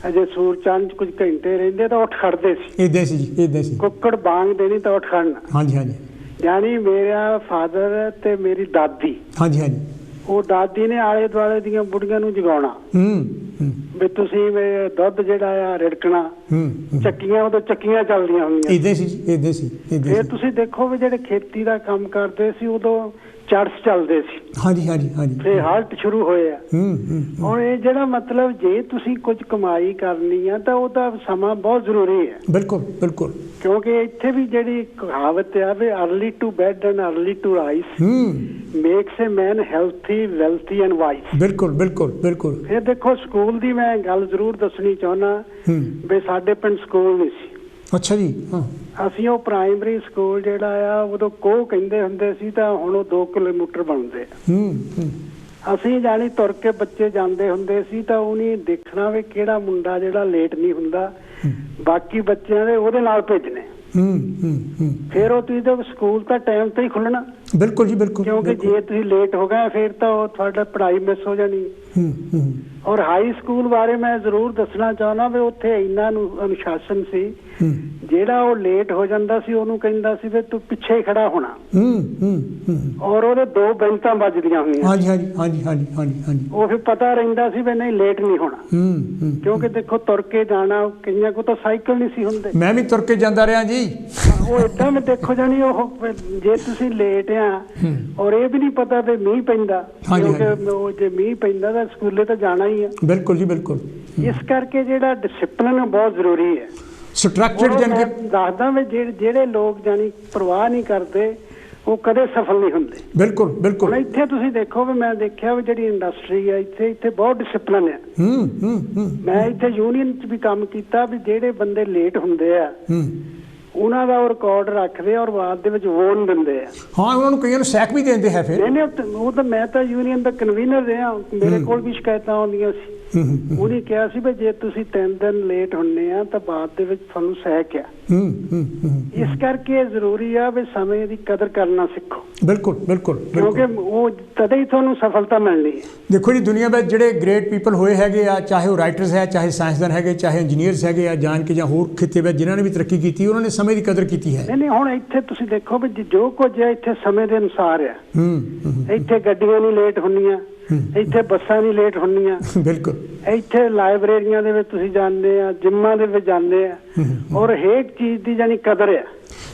ਅਜੇ ਸੂਰਜ ਚੰਨ ਕੁਝ ਘੰਟੇ ਰਹਿੰਦੇ ਤਾਂ ਉੱਠ ਖੜਦੇ ਸੀ। ਏਦਾਂ ਸੀ ਜੀ, ਏਦਾਂ ਸੀ। ਕੁੱਕੜ ਬਾਂਗ ਦੇਣੀ ਤਾਂ ਉੱਠ ਖੜਨਾ। ਹਾਂਜੀ, ਯਾਨੀ ਮੇਰਾ ਫਾਦਰ ਤੇ ਮੇਰੀ ਦਾਦੀ, ਉਹ ਦਾਦੀ ਨੇ ਆਲੇ ਦੁਆਲੇ ਦੀਆਂ ਬੁੜੀਆਂ ਨੂੰ ਜਗਾਉਣਾ ਵੀ ਤੁਸੀਂ ਦੁੱਧ ਜਿਹੜਾ ਆ ਰਿੜਕਣਾ, ਚੱਕੀਆਂ ਉਦੋਂ ਚੱਕੀਆਂ ਚੱਲਦੀਆਂ ਹੁੰਦੀਆਂ। ਏਦਾਂ ਸੀ, ਏਦਾਂ ਸੀ। ਫਿਰ ਤੁਸੀਂ ਦੇਖੋ ਵੀ ਜਿਹੜੇ ਖੇਤੀ ਦਾ ਕੰਮ ਕਰਦੇ ਸੀ ਉਦੋਂ ਚਰਸ ਚੱਲਦੇ ਸੀ। ਹਾਂਜੀ, ਫਿਰ ਹਾਲਟ ਸ਼ੁਰੂ ਹੋਏ ਆ। ਹੁਣ ਇਹ ਜਿਹੜਾ ਮਤਲਬ ਜੇ ਤੁਸੀਂ ਕੁਝ ਕਮਾਈ ਕਰਨੀ ਆ ਤਾਂ ਉਹਦਾ ਸਮਾਂ ਬਹੁਤ ਜ਼ਰੂਰੀ ਹੈ। ਬਿਲਕੁਲ ਬਿਲਕੁਲ। ਕਿਉਂਕਿ ਇੱਥੇ ਵੀ ਜਿਹੜੀ ਕਹਾਵਤ ਆ ਵੀ early to bed and early to rise makes a man healthy wealthy and wise. ਬਿਲਕੁਲ ਬਿਲਕੁਲ ਬਿਲਕੁਲ। ਫਿਰ ਦੇਖੋ ਸਕੂਲ ਦੀ ਮੈਂ ਗੱਲ ਜ਼ਰੂਰ ਦੱਸਣੀ ਚਾਹੁੰਦਾ ਵੀ ਸਾਡੇ ਪਿੰਡ ਸਕੂਲ ਨਹੀਂ ਸੀ। ਅੱਛਾ ਜੀ। ਅਸੀਂ ਉਹ ਪ੍ਰਾਇਮਰੀ ਸਕੂਲ ਜਿਹੜਾ ਆ ਉਦੋਂ ਕੋਹ ਕਹਿੰਦੇ ਹੁੰਦੇ ਸੀ ਤਾਂ ਹੁਣ ਉਹ 2 ਕਿਲੋਮੀਟਰ ਬਣਦੇ ਆ। ਅਸੀਂ ਜਾਣੀ ਤੁਰ ਕੇ ਬੱਚੇ ਜਾਂਦੇ ਹੁੰਦੇ ਸੀ ਤਾਂ ਉਹਨੇ ਦੇਖਣਾ ਵੀ ਕਿਹੜਾ ਮੁੰਡਾ ਜਿਹੜਾ ਲੇਟ ਨਹੀਂ ਹੁੰਦਾ, ਬਾਕੀ ਬੱਚਿਆਂ ਦੇ ਉਹਦੇ ਨਾਲ ਭੇਜਣੇ। ਫਿਰ ਉਹ ਤੁਸੀਂ ਤਾਂ ਸਕੂਲ ਤਾਂ ਟਾਈਮ ਤੇ ਹੀ ਖੁੱਲਣਾ। ਬਿਲਕੁਲ ਜੀ, ਬਿਲਕੁਲ। ਕਿਉਂਕਿ ਜੇ ਤੁਸੀਂ ਲੇਟ ਹੋ ਗਏ ਫਿਰ ਤਾਂ ਉਹ ਤੁਹਾਡਾ ਪੜ੍ਹਾਈ ਮਿਸ ਹੋ ਜਾਣੀ। ਔਰ ਹਾਈ ਸਕੂਲ ਬਾਰੇ ਮੈਂ ਜ਼ਰੂਰ ਦੱਸਣਾ ਚਾਹੁੰਦਾ ਵੀ ਉੱਥੇ ਇੰਨਾ ਅਨੁਸ਼ਾਸਨ ਸੀ, ਜਿਹੜਾ ਉਹ ਲੇਟ ਹੋ ਜਾਂਦਾ ਸੀ ਉਹਨੂੰ ਕਹਿੰਦਾ ਸੀ ਵੀ ਤੂੰ ਪਿੱਛੇ ਖੜਾ ਹੋਣਾ। ਔਰ ਉਹਦੇ 2 ਬੈਂਚਾਂ ਵੱਜਦੀਆਂ ਹੁੰਦੀਆਂ। ਉਹ ਫਿਰ ਪਤਾ ਰਹਿੰਦਾ ਸੀ ਵੀ ਨਹੀਂ ਲੇਟ ਨਹੀਂ ਹੋਣਾ। ਕਿਉਂਕਿ ਦੇਖੋ ਤੁਰ ਕੇ ਜਾਣਾ, ਕਈਆਂ ਕੋਲ ਤਾਂ ਸਾਈਕਲ ਨਹੀਂ ਸੀ ਹੁੰਦੇ। ਮੈਂ ਵੀ ਤੁਰ ਕੇ ਜਾਂਦਾ ਰਿਹਾ ਜੀ। ਉਹ ਏਦਾਂ ਮੈਂ ਦੇਖੋ ਜਾਣੀ ਉਹ ਜੇ ਤੁਸੀਂ ਲੇਟ ਆ ਔਰ ਇਹ ਵੀ ਨਹੀਂ ਪਤਾ ਵੀ ਮੀਂਹ ਪੈਂਦਾ, ਕਿਉਂਕਿ ਜੇ ਮੀਂਹ ਪੈਂਦਾ ਤਾਂ ਸਕੂਲੇ ਤਾਂ ਜਾਣਾ ਹੀ ਆ। ਬਿਲਕੁਲ ਜੀ, ਬਿਲਕੁਲ। ਇਸ ਕਰਕੇ ਜਿਹੜਾ ਡਿਸਿਪਲਿਨ ਬਹੁਤ ਜ਼ਰੂਰੀ ਹੈ। ਸਟਰਕਚਰ ਦੱਸਦਾ ਵੀ ਜਿਹੜੇ ਲੋਕ ਜਾਨੀ ਪਰਵਾਹ ਨਹੀਂ ਕਰਦੇ ਉਹ ਕਦੇ ਸਫਲ ਨਹੀਂ ਹੁੰਦੇ। ਬਿਲਕੁਲ ਬਿਲਕੁਲ। ਇੱਥੇ ਤੁਸੀਂ ਦੇਖੋ ਵੀ ਮੈਂ ਦੇਖਿਆ ਵੀ ਜਿਹੜੀ ਇੰਡਸਟਰੀ ਹੈ ਇੱਥੇ ਬਹੁਤ ਡਿਸਿਪਲਿਨ ਹੈ। ਮੈਂ ਇੱਥੇ ਯੂਨੀਅਨ 'ਚ ਵੀ ਕੰਮ ਕੀਤਾ ਵੀ ਜਿਹੜੇ ਬੰਦੇ ਲੇਟ ਹੁੰਦੇ ਆ ਉਹਨਾਂ ਦਾ ਉਹ ਰਿਕਾਰਡ ਰੱਖਦੇ ਔਰ ਬਾਅਦ ਦੇ ਵਿੱਚ ਵੋਨ ਦਿੰਦੇ ਆ। ਹਾਂ, ਉਹਨਾਂ ਨੂੰ ਕਈਆਂ ਨੂੰ ਸੈਕ ਵੀ ਦਿੰਦੇ ਹੈ। ਫਿਰ ਨਹੀਂ, ਉਹ ਤਾਂ ਮੈਂ ਤਾਂ ਯੂਨੀਅਨ ਦਾ ਕਨਵੀਨਰ ਰਿਹਾ, ਮੇਰੇ ਕੋਲ ਵੀ ਸ਼ਿਕਾਇਤਾਂ ਆਉਂਦੀਆਂ ਸੀ। ਉਹਨੇ ਕਿਹਾ ਸੀ ਵੀ ਜੇ ਤੁਸੀਂ 3 ਦਿਨ ਲੇਟ ਹੁੰਨੇ ਆ ਤਾਂ ਬਾਅਦ ਦੇ ਵਿੱਚ ਤੁਹਾਨੂੰ ਸੈਕ ਆ। ਇਸ ਕਰਕੇ ਜ਼ਰੂਰੀ ਆ ਵੀ ਸਮੇਂ ਦੀ ਕਦਰ ਕਰਨਾ ਸਿੱਖੋ। ਬਿਲਕੁਲ ਬਿਲਕੁਲ। ਕਿਉਂਕਿ ਉਹ ਤਦੇ ਹੀ ਤੁਹਾਨੂੰ ਸਫਲਤਾ ਮਿਲਣੀ ਹੈ। ਦੇਖੋ ਜੀ, ਦੁਨੀਆ ਵਿੱਚ ਜਿਹੜੇ ਗ੍ਰੇਟ ਪੀਪਲ ਹੋਏ ਹੈਗੇ ਆ, ਚਾਹੇ ਉਹ ਰਾਈਟਰਸ ਹੈ, ਚਾਹੇ ਸਾਇੰਸਦਾਨ ਹੈਗੇ, ਚਾਹੇ ਇੰਜੀਨੀਅਰਸ ਹੈਗੇ ਆ, ਜਾਣ ਕੇ ਜਾਂ ਹੋਰ ਖਿੱਤੇ ਵਿੱਚ ਜਿਨ੍ਹਾਂ ਨੇ ਵੀ ਤਰੱਕੀ ਕੀਤੀ, ਉਹਨਾਂ ਨੇ ਸਮੇਂ ਦੀ ਕਦਰ ਕੀਤੀ ਹੈ। ਨਹੀਂ, ਹੁਣ ਇੱਥੇ ਤੁਸੀਂ ਦੇਖੋ ਵੀ ਜੋ ਕੁਝ ਹੈ ਇੱਥੇ ਸਮੇਂ ਦੇ ਅਨੁਸਾਰ ਆ। ਇੱਥੇ ਗੱਡੀਆਂ ਨਹੀਂ ਲੇਟ ਹੁੰਦੀਆਂ, ਇੱਥੇ ਬੱਸਾਂ ਨਹੀਂ ਲੇਟ ਹੁੰਦੀਆਂ। ਬਿਲਕੁਲ। ਇੱਥੇ ਲਾਇਬ੍ਰੇਰੀਆਂ ਦੇ ਵਿੱਚ ਤੁਸੀਂ ਜਾਂਦੇ ਆ, ਜਿੰਮਾਂ ਦੇ ਵਿੱਚ ਜਾਂਦੇ ਆ, ਔਰ ਹਰੇਕ ਚੀਜ਼ ਦੀ ਜਾਨੀ ਕਦਰ ਆ।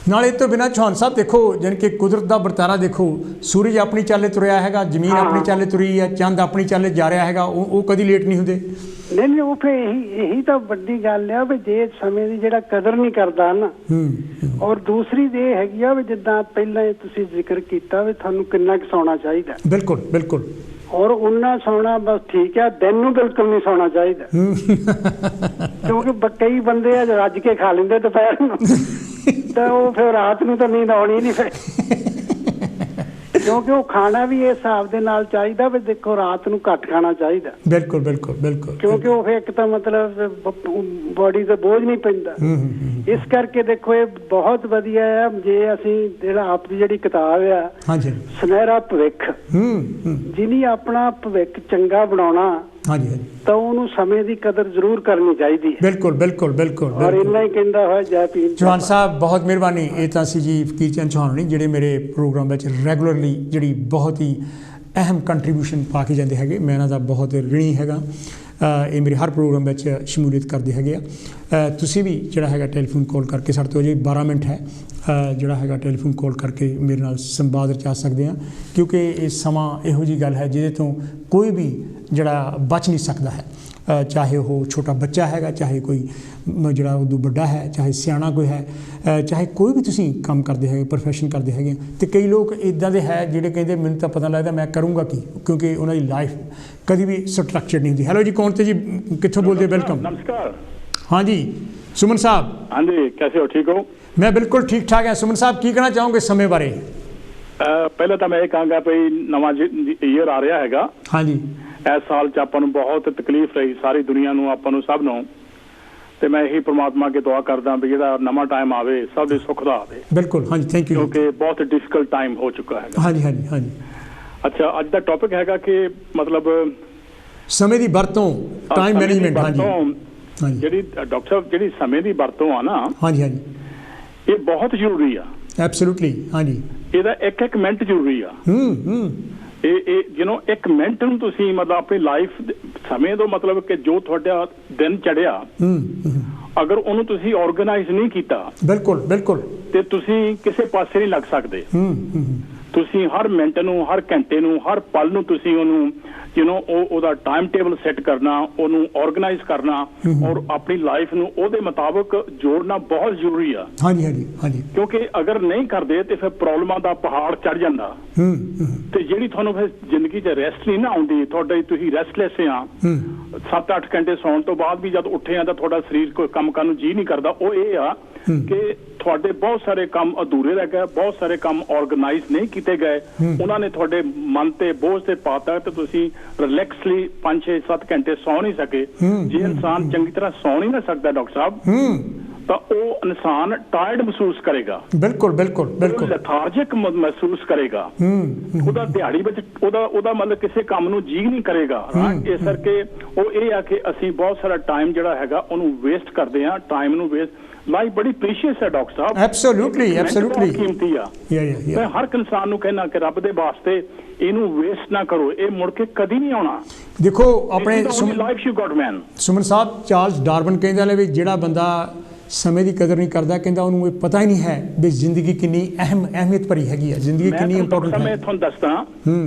ਨਾਲੇ ਤੋਂ ਬਿਨਾਂ ਚੌਹਾਨ ਸਾਹਿਬ ਦੇਖੋ, ਜਾਨੀ ਕਿ ਕੁਦਰਤ ਦਾ ਵਰਤਾਰਾ ਦੇਖੋ, ਸੂਰਜ ਆਪਣੀ ਚਾਲੇ ਤੁਰਿਆ ਹੈਗਾ, ਜ਼ਮੀਨ ਆਪਣੀ ਚਾਲੇ ਤੁਰੀ ਹੈ, ਚੰਦ ਆਪਣੀ ਚਾਲੇ ਜਾ ਰਿਹਾ ਹੈਗਾ, ਉਹ ਕਦੀ ਲੇਟ ਨਹੀਂ ਹੁੰਦੇ। ਨਹੀਂ, ਉਹ ਫਿਰ ਇਹੀ ਤਾਂ ਵੱਡੀ ਗੱਲ ਆ ਵੀ ਜੇ ਸਮੇਂ ਦੀ ਜਿਹੜਾ ਕਦਰ ਨਹੀਂ ਕਰਦਾ ਨਾ। ਔਰ ਦੂਸਰੀ ਇਹ ਹੈਗੀ ਆ ਵੀ ਜਿੱਦਾਂ ਪਹਿਲਾਂ ਤੁਸੀਂ ਜ਼ਿਕਰ ਕੀਤਾ ਵੀ ਤੁਹਾਨੂੰ ਕਿੰਨਾ ਕੁ ਸੌਣਾ ਚਾਹੀਦਾ। ਬਿਲਕੁਲ ਬਿਲਕੁਲ। ਔਰ ਉਹਨਾਂ ਸੌਣਾ ਬਸ ਠੀਕ ਆ, ਦਿਨ ਨੂੰ ਬਿਲਕੁਲ ਨਹੀਂ ਸੌਣਾ ਚਾਹੀਦਾ। ਕਿਉਂਕਿ ਕਈ ਬੰਦੇ ਆ ਰੱਜ ਕੇ ਖਾ ਲੈਂਦੇ ਦੁਪਹਿਰ ਨੂੰ ਤਾਂ ਉਹ ਫਿਰ ਰਾਤ ਨੂੰ ਤਾਂ ਨੀਂਦ ਆਉਣੀ ਨਹੀਂ ਫਿਰ। ਕਿਉਂਕਿ ਉਹ ਖਾਣਾ ਵੀ ਇਸ ਹਿਸਾਬ ਦੇ ਨਾਲ ਚਾਹੀਦਾ ਵੀ ਦੇਖੋ ਰਾਤ ਨੂੰ ਘੱਟ ਖਾਣਾ ਚਾਹੀਦਾ। ਬਿਲਕੁਲ ਬਿਲਕੁਲ ਬਿਲਕੁਲ। ਕਿਉਂਕਿ ਉਹ ਫਿਰ ਇੱਕ ਤਾਂ ਮਤਲਬ ਬੋਡੀ ਤੇ ਬੋਝ ਨਹੀਂ ਪੈਂਦਾ। ਇਸ ਕਰਕੇ ਦੇਖੋ ਇਹ ਬਹੁਤ ਵਧੀਆ ਆ ਜੇ ਅਸੀਂ ਜਿਹੜਾ ਆਪ ਦੀ ਜਿਹੜੀ ਕਿਤਾਬ ਆ ਸੁਨਹਿਰਾ ਭਵਿੱਖ, ਜਿਹਨੇ ਆਪਣਾ ਭਵਿੱਖ ਚੰਗਾ ਬਣਾਉਣਾ ਹਾਂਜੀ ਹਾਂਜੀ ਤਾਂ ਉਹਨੂੰ ਸਮੇਂ ਦੀ ਕਦਰ ਜ਼ਰੂਰ ਕਰਨੀ ਚਾਹੀਦੀ ਹੈ। ਬਿਲਕੁਲ ਬਿਲਕੁਲ ਬਿਲਕੁਲ ਔਰ ਇੰਨਾ ਹੀ ਕਹਿੰਦਾ ਹੋਇਆ ਜੈ ਭੀਮ। ਚੌਹਾਨ ਸਾਹਿਬ ਬਹੁਤ ਮਿਹਰਬਾਨੀ। ਇਹ ਤਾਂ ਸੀ ਜੀ ਫਕੀਰ ਚੰਦ ਚੌਹਾਨ ਨੇ ਜਿਹੜੇ ਮੇਰੇ ਪ੍ਰੋਗਰਾਮ ਵਿੱਚ ਰੈਗੂਲਰਲੀ ਜਿਹੜੀ ਬਹੁਤ ਹੀ ਅਹਿਮ ਕੰਟਰੀਬਿਊਸ਼ਨ ਪਾ ਕੇ ਜਾਂਦੇ ਹੈਗੇ। ਮੈਂ ਇਹਨਾਂ ਦਾ ਬਹੁਤ ਰਿਣੀ ਹੈਗਾ। ਇਹ ਮੇਰੇ ਹਰ ਪ੍ਰੋਗਰਾਮ ਵਿੱਚ ਸ਼ਮੂਲੀਅਤ ਕਰਦੇ ਹੈਗੇ ਆ। ਤੁਸੀਂ ਵੀ ਜਿਹੜਾ ਹੈਗਾ ਟੈਲੀਫੋਨ ਕਾਲ ਕਰਕੇ ਸਾਡੇ ਤੋਂ ਅਜੇ 12 ਮਿੰਟ ਹੈ ਜਿਹੜਾ ਹੈਗਾ ਟੈਲੀਫੋਨ ਕਾਲ ਕਰਕੇ ਮੇਰੇ ਨਾਲ ਸੰਵਾਦ ਰਚਾ ਸਕਦੇ ਆ, ਕਿਉਂਕਿ ਇਹ ਸਮਾਂ ਇਹੋ ਜਿਹੀ ਗੱਲ ਹੈ ਜਿਹਦੇ ਤੋਂ ਕੋਈ ਵੀ ਜਿਹੜਾ ਬਚ ਨਹੀਂ ਸਕਦਾ ਹੈ। ਚਾਹੇ ਉਹ ਛੋਟਾ ਬੱਚਾ ਹੈਗਾ, ਚਾਹੇ ਕੋਈ ਜਿਹੜਾ ਉਦੋਂ ਵੱਡਾ ਹੈ, ਚਾਹੇ ਸਿਆਣਾ ਕੋਈ ਹੈ, ਚਾਹੇ ਕੋਈ ਵੀ ਤੁਸੀਂ ਕੰਮ ਕਰਦੇ ਹੈਗੇ, ਪ੍ਰੋਫੈਸ਼ਨ ਕਰਦੇ ਹੈਗੇ। ਅਤੇ ਕਈ ਲੋਕ ਇੱਦਾਂ ਦੇ ਹੈ ਜਿਹੜੇ ਕਹਿੰਦੇ ਮੈਨੂੰ ਤਾਂ ਪਤਾ ਲੱਗਦਾ ਮੈਂ ਕਰੂੰਗਾ ਕੀ, ਕਿਉਂਕਿ ਉਹਨਾਂ ਦੀ ਲਾਈਫ ਕਦੀ ਵੀ ਸਟਰਕਚਰਡ ਨਹੀਂ ਹੁੰਦੀ। ਹੈਲੋ ਜੀ, ਕੌਣ ਤੇ ਜੀ, ਕਿੱਥੋਂ ਬੋਲਦੇ? ਵੈਲਕਮ। नमस्कार। हाँ जी सुमन साहब। हाँ जी, कैसे हो? ठीक हो? मैं बिल्कुल ठीक ठाक है। सुमन साहब की कहना चाहोगे समय बारे? ਪਹਿਲਾਂ ਤਾਂ ਮੈਂ ਇਹ ਕਹਾਂਗਾ ਵੀ ਨਵਾਂ ਈਅਰ ਆ ਰਿਹਾ ਹੈਗਾ। हाँ जी। ਇਸ ਸਾਲ 'ਚ ਆਪਾਂ ਨੂੰ ਬਹੁਤ ਤਕਲੀਫ ਰਹੀ, ਸਾਰੀ ਦੁਨੀਆ ਨੂੰ, ਆਪਾਂ ਨੂੰ ਸਭ ਨੂੰ, ਤੇ ਮੈਂ ਇਹੀ ਪ੍ਰਮਾਤਮਾ ਅੱਗੇ ਦੁਆ ਕਰਦਾ ਵੀ ਜਿਹੜਾ ਨਵਾਂ ਟਾਈਮ ਆਵੇ ਸਭ ਦੇ ਸੁੱਖ ਦਾ ਆਵੇ। ਬਿਲਕੁਲ ਹਾਂਜੀ, ਥੈਂਕ ਯੂ। ਕਿਉਂਕਿ ਬਹੁਤ ਡਿਫਿਕਲਟ ਟਾਈਮ ਹੋ ਚੁੱਕਾ ਹੈਗਾ। ਹਾਂਜੀ ਹਾਂਜੀ ਹਾਂਜੀ। ਅੱਛਾ, ਅੱਜ ਦਾ ਟੌਪਿਕ ਹੈਗਾ ਕਿ ਮਤਲਬ ਸਮੇਂ ਦੀ ਵਰਤੋਂ, ਟਾਈਮ ਮੈਨੇਜਮੈਂਟ। ਹਾਂਜੀ ਜਿਹੜੀ ਡਾਕਟਰ ਸਾਹਿਬ ਜਿਹੜੀ ਸਮੇਂ ਦੀ ਵਰਤੋਂ ਆ ਨਾ, ਹਾਂਜੀ ਹਾਂਜੀ, ਇਹ ਬਹੁਤ ਜ਼ਰੂਰੀ ਆ। ਐਬਸੋਲੂਟਲੀ ਹਾਂਜੀ। ਇਹਦਾ ਇੱਕ ਇੱਕ ਮਿੰਟ ਜ਼ਰੂਰੀ ਆ। ਇਹ ਜਿਹਨੂੰ ਇੱਕ ਮਿੰਟ ਨੂੰ ਤੁਸੀਂ ਮਤਲਬ ਆਪਣੀ ਲਾਈਫ ਸਮੇਂ ਤੋਂ ਮਤਲਬ ਕਿ ਜੋ ਤੁਹਾਡਾ ਦਿਨ ਚੜਿਆ, ਅਗਰ ਉਹਨੂੰ ਤੁਸੀਂ ਆਰਗੇਨਾਈਜ਼ ਨਹੀਂ ਕੀਤਾ, ਬਿਲਕੁਲ ਬਿਲਕੁਲ, ਤੇ ਤੁਸੀਂ ਕਿਸੇ ਪਾਸੇ ਨਹੀਂ ਲੱਗ ਸਕਦੇ। ਤੁਸੀਂ ਹਰ ਮਿੰਟ ਨੂੰ, ਹਰ ਘੰਟੇ ਨੂੰ, ਹਰ ਪਲ ਨੂੰ ਤੁਸੀਂ ਉਹਨੂੰ ਉਹਦਾ ਟਾਈਮ ਟੇਬਲ ਸੈੱਟ ਕਰਨਾ, ਉਹਨੂੰ ਆਰਗੇਨਾਈਜ਼ ਕਰਨਾ ਔਰ ਆਪਣੀ ਲਾਈਫ ਨੂੰ ਉਹਦੇ ਮੁਤਾਬਕ ਜੋੜਨਾ ਬਹੁਤ ਜ਼ਰੂਰੀ ਆ। ਹਾਂਜੀ ਹਾਂਜੀ ਹਾਂਜੀ। ਕਿਉਂਕਿ ਅਗਰ ਨਹੀਂ ਕਰਦੇ ਤੇ ਫਿਰ ਪ੍ਰੋਬਲਮਾਂ ਦਾ ਪਹਾੜ ਚੜ ਜਾਂਦਾ, ਤੇ ਜਿਹੜੀ ਤੁਹਾਨੂੰ ਫਿਰ ਜ਼ਿੰਦਗੀ 'ਚ ਰੈਸਟ ਨਹੀਂ ਨਾ ਆਉਂਦੀ, ਤੁਹਾਡੇ ਤੁਸੀਂ ਰੈਸਟਲੈਸ ਆ, 7-8 ਘੰਟੇ ਸੌਣ ਤੋਂ ਬਾਅਦ ਵੀ ਜਦ ਉੱਠੇ ਆ ਤਾਂ ਤੁਹਾਡਾ ਸਰੀਰ ਕੋਈ ਕੰਮ ਕਰਨ ਨੂੰ ਜੀਅ ਨਹੀਂ ਕਰਦਾ। ਉਹ ਇਹ ਆ ਕਿ ਤੁਹਾਡੇ ਬਹੁਤ ਸਾਰੇ ਕੰਮ ਅਧੂਰੇ ਰਹਿ ਗਏ, ਬਹੁਤ ਸਾਰੇ ਕੰਮ ਆਰਗੇਨਾਈਜ਼ ਨਹੀਂ ਕੀਤੇ ਗਏ, ਉਹਨਾਂ ਨੇ ਤੁਹਾਡੇ ਮਨ ਤੇ ਬੋਝ ਤੇ ਪਾਤਾ ਤੇ ਤੁਸੀਂ ਰਿਲੈਕਸਲੀ 5-6-7 ਘੰਟੇ ਸੌ ਨਹੀਂ ਸਕੇ। ਜੇ ਇਨਸਾਨ ਚੰਗੀ ਤਰ੍ਹਾਂ ਸੌ ਨਹੀਂ ਨਾ ਸਕਦਾ ਡਾਕਟਰ ਸਾਹਿਬ, ਤਾਂ ਉਹ ਇਨਸਾਨ ਟਾਇਰਡ ਮਹਿਸੂਸ ਕਰੇਗਾ। ਬਿਲਕੁਲ ਬਿਲਕੁਲ ਬਿਲਕੁਲ। ਲੈਥਾਰਜਿਕ ਮਹਿਸੂਸ ਕਰੇਗਾ। ਉਹਦਾ ਦਿਹਾੜੀ ਵਿੱਚ ਉਹਦਾ ਮਤਲਬ ਕਿਸੇ ਕੰਮ ਨੂੰ ਜੀਅ ਨਹੀਂ ਕਰੇਗਾ। ਇਸ ਕਰਕੇ ਉਹ ਇਹ ਆ ਕਿ ਅਸੀਂ ਬਹੁਤ ਸਾਰਾ ਟਾਈਮ ਜਿਹੜਾ ਹੈਗਾ ਉਹਨੂੰ ਵੇਸਟ ਕਰਦੇ ਹਾਂ। ਟਾਈਮ ਨੂੰ ਵੇਸਟ, ਲਾਈਫ ਬੜੀ ਪ੍ਰੀਸ਼ੀਅਸ ਹੈ ਡਾਕਟਰ ਸਾਹਿਬ। ਐਬਸੋਲੂਟਲੀ ਐਬਸੋਲੂਟਲੀ ਕੀਮਤੀ ਆ। ਮੈਂ ਹਰ ਇਨਸਾਨ ਨੂੰ ਕਹਿਣਾ ਕਿ ਰੱਬ ਦੇ ਵਾਸਤੇ ਇਹਨੂੰ ਵੇਸਟ ਨਾ ਕਰੋ, ਇਹ ਮੁੜ ਕੇ ਕਦੀ ਨਹੀਂ ਆਉਣਾ। ਦੇਖੋ ਆਪਣੇ life you got man. Suman Sahib, Charles ਡਾਰਵਨ ਕਹਿੰਦਾ ਨੇ ਵੀ ਜਿਹੜਾ ਬੰਦਾ ਸਮੇਂ ਦੀ ਕਦਰ ਨਹੀਂ ਕਰਦਾ, ਕਹਿੰਦਾ ਉਹਨੂੰ ਇਹ ਪਤਾ ਹੀ ਨਹੀਂ ਹੈ ਵੀ ਜ਼ਿੰਦਗੀ ਕਿੰਨੀ ਅਹਿਮੀਅਤ ਭਰੀ ਹੈਗੀ ਹੈ, ਜ਼ਿੰਦਗੀ ਕਿੰਨੀ ਇੰਪੋਰਟੈਂਟ ਹੈ। ਮੈਂ ਤੁਹਾਨੂੰ ਦੱਸਦਾ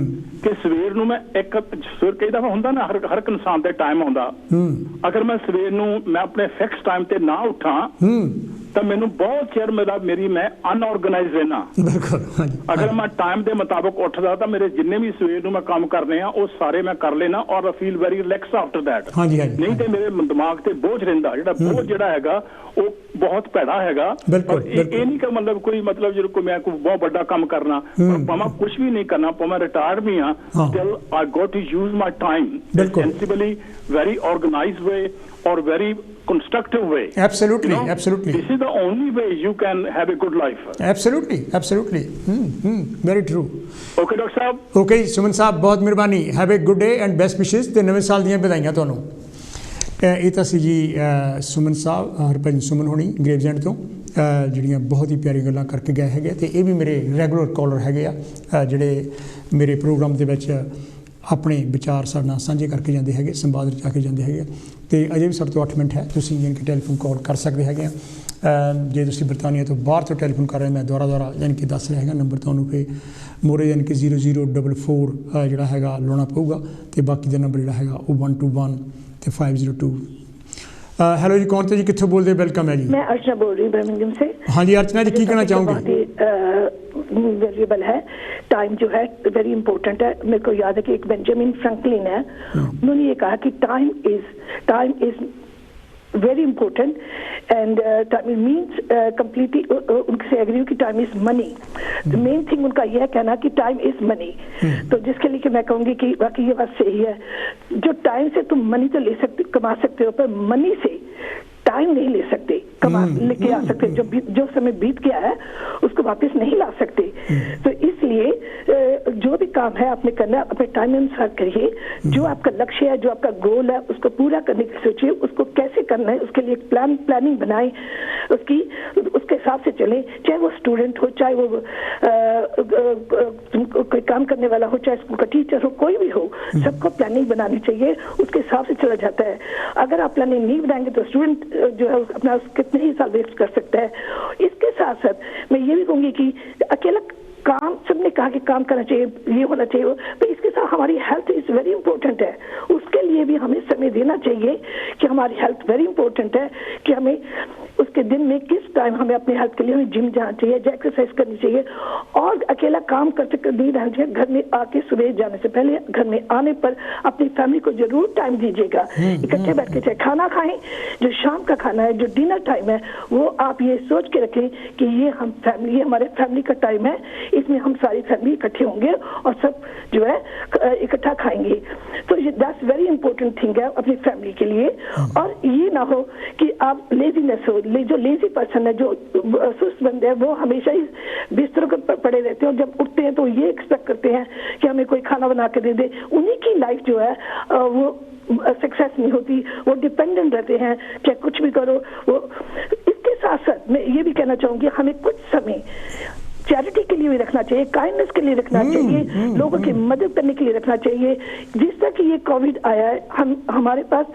ਕਿ ਸਵੇਰ ਨੂੰ ਮੈਂ ਸਵੇਰ ਕਈ ਦਫਾ ਹੁੰਦਾ ਨਾ, ਹਰ ਇੱਕ ਇਨਸਾਨ ਦੇ ਟਾਈਮ ਆਉਂਦਾ। ਅਗਰ ਮੈਂ ਸਵੇਰ ਨੂੰ ਮੈਂ ਆਪਣੇ ਫਿਕਸ ਟਾਈਮ ਤੇ ਨਾ ਉੱਠਾਂ ਤਾਂ ਮੈਨੂੰ ਬਹੁਤ ਚਿਰ ਮੈਂ ਅਨਆਰਗੇਨਾਈਜ਼ ਰਹਿਣਾ। ਅਗਰ ਮੈਂ ਟਾਈਮ ਦੇ ਮੁਤਾਬਕ ਉੱਠਦਾ ਤਾਂ ਮੇਰੇ ਜਿੰਨੇ ਵੀ ਸਵੇਰ ਨੂੰ ਮੈਂ ਕੰਮ ਕਰਨੇ ਆ ਉਹ ਸਾਰੇ ਮੈਂ ਕਰ ਲੈਣਾ ਔਰ I feel very relax after that. ਨਹੀਂ ਤੇ ਮੇਰੇ ਦਿਮਾਗ ਤੇ ਬੋਝ ਰਹਿੰਦਾ, ਜਿਹੜਾ ਬੋਝ ਜਿਹੜਾ ਹੈਗਾ ਉਹ ਬਹੁਤ ਭੈੜਾ ਹੈਗਾ। ਇਹ ਨਹੀਂ ਕਿ ਮਤਲਬ ਕੋਈ ਮਤਲਬ ਜਦੋਂ ਕੋਈ ਮੈਂ ਕੋਈ ਬਹੁਤ ਵੱਡਾ ਕੰਮ ਕਰਨਾ, ਭਾਵੇਂ ਕੁਝ ਵੀ ਨਹੀਂ ਕਰਨਾ, ਭਾਵੇਂ ਰਿਟਾਇਰਡ ਵੀ ਆ, still I got to use my time sensibly, very organized way or very constructive way. Absolutely, absolutely. This is the only way you can have a good life. Absolutely, absolutely. Very true. Okay, Dr. Saab. Okay, Suman Saab, बहुत मेहरबानी. Have a good day and best wishes. ਤੇ ਨਵੇਂ ਸਾਲ ਦੀਆਂ ਵਧਾਈਆਂ ਤੁਹਾਨੂੰ। ਇਹ ਤਾਂ ਸੀ ਜੀ ਸੁਮਨ ਸਾਹਿਬ, ਹਰਭਜਨ ਸੁਮਨ ਹੋਣੀ ਗ੍ਰੇਵਜ਼ੈਂਡ ਤੋਂ, ਜਿਹੜੀਆਂ ਬਹੁਤ ਹੀ ਪਿਆਰੀ ਗੱਲਾਂ ਕਰਕੇ ਗਏ ਹੈਗੇ। ਤੇ ਇਹ ਵੀ ਮੇਰੇ ਰੈਗੂਲਰ ਕਾਲਰ ਹੈਗੇ ਆ, ਜਿਹੜੇ ਮੇਰੇ ਪ੍ਰੋਗਰਾਮ ਦੇ ਵਿੱਚ ਆਪਣੇ ਵਿਚਾਰ ਸਾਡੇ ਨਾਲ ਸਾਂਝੇ ਕਰਕੇ ਜਾਂਦੇ ਹੈਗੇ, ਸੰਵਾਦ ਰਚਾ ਕੇ ਜਾਂਦੇ ਹੈਗੇ। ਅਤੇ ਅਜੇ ਵੀ ਸਾਡੇ ਤੋਂ 8 ਮਿੰਟ ਹੈ, ਤੁਸੀਂ ਯਾਨੀ ਕਿ ਟੈਲੀਫੋਨ ਕਾਲ ਕਰ ਸਕਦੇ ਹੈਗੇ ਆ। ਜੇ ਤੁਸੀਂ ਬਰਤਾਨੀਆ ਤੋਂ ਬਾਹਰ ਤੋਂ ਟੈਲੀਫੋਨ ਕਰ ਰਹੇ, ਮੈਂ ਦੁਬਾਰਾ ਯਾਨੀ ਕਿ ਦੱਸ ਰਿਹਾ ਹੈਗਾ ਨੰਬਰ ਤੁਹਾਨੂੰ, ਫਿਰ ਮੋਰੇ ਯਾਨੀ ਕਿ 0044 ਜਿਹੜਾ ਹੈਗਾ ਲਾਉਣਾ ਪਊਗਾ, ਅਤੇ ਬਾਕੀ ਦਾ ਨੰਬਰ ਜਿਹੜਾ ਹੈਗਾ ਉਹ 121 ਅਤੇ 502। ਹੈਲੋ ਜੀ, ਕੌਣ ਤੇ ਜੀ, ਕਿੱਥੋਂ ਬੋਲਦੇ? ਵੈਲਕਮ ਹੈ ਜੀ। मैं अर्चना बोल रही हूँ बर्मिंघम से। हाँ जी अर्चना जी, की कहना चाहूँगी? वेरिएबल है टाइम, जो है वेरी इंपॉर्टेंट है। मेरे को याद है कि एक बेंजामिन फ्रैंकलिन है, उन्होंने ये कहा कि time is very important and time means completely उनसे एग्री हूँ कि time is money. Main thing उनका यह कहना कि टाइम इज मनी। तो जिसके लिए कि मैं कहूँगी कि बाकी ये बात सही है, जो टाइम से तुम मनी तो ले सकते, कमा सकते हो, पर मनी से टाइम नहीं ले सकते। लेके आ सकते, जो समय बीत गया है उसको वापस नहीं ला सकते। तो इसलिए जो भी काम है आपने करना अपने टाइम अनुसार करिए। जो आपका लक्ष्य है, जो आपका गोल है, उसको पूरा करने की सोचिए, उसको कैसे करना है उसके लिए एक प्लानिंग बनाएं, उसके हिसाब से चलें। चाहे वो स्टूडेंट हो, चाहे वो कोई काम करने वाला हो, चाहे स्कूल का टीचर हो, कोई भी हो, सबको प्लानिंग बनानी चाहिए, उसके हिसाब से चला जाता है। अगर आप प्लानिंग नहीं बनाएंगे तो स्टूडेंट जो है अपना कितने ही साल वेस्ट कर सकता है। इसके साथ साथ मैं ये भी कहूंगी कि अकेला काम, सबने कहा कि काम करना चाहिए, ये होना चाहिए, तो इसके साथ हमारी हेल्थ इज वेरी इंपॉर्टेंट है। उसके लिए भी हमें समय देना चाहिए कि हमारी हेल्थ वेरी इंपॉर्टेंट है, कि हमें उसके दिन में किस टाइम हमें अपने हेल्थ के लिए हमें जिम जाना चाहिए, एक्सरसाइज करनी चाहिए, और अकेला काम करते नहीं रहना चाहिए। घर में आके सुबह जाने से पहले, घर में आने पर अपनी फैमिली को जरूर टाइम दीजिएगा, इकट्ठे बैठ के चाहे खाना खाएं, जो शाम का खाना है, जो डिनर टाइम है, वो आप ये सोच के रखें कि ये हम फैमिली, ये हमारे फैमिली का टाइम है, इसमें हम सारी फैमिली इकट्ठे होंगे और सब जो है इकट्ठा खाएंगे। तो दैट्स वेरी इंपॉर्टेंट थिंग है अपनी फैमिली के लिए। और ये ना हो कि आप लेजीनेस हो, जो लेजी पर्सन है, जो सुस्त बंदे हैं, वो हमेशा ही बिस्तरों पर पड़े रहते हैं और जब उठते हैं तो ये एक्सपेक्ट करते हैं कि हमें कोई खाना बना के दे दे। उन्हीं की लाइफ जो है वो सक्सेस नहीं होती, वो डिपेंडेंट रहते हैं, चाहे कुछ भी करो वो। इसके साथ साथ मैं ये भी कहना चाहूंगी, हमें कुछ समय चैरिटी के लिए भी रखना चाहिए, काइंडनेस के लिए रखना चाहिए, लोगों की मदद करने के लिए रखना चाहिए। जिस तरह की ये कोविड आया है, हमारे पास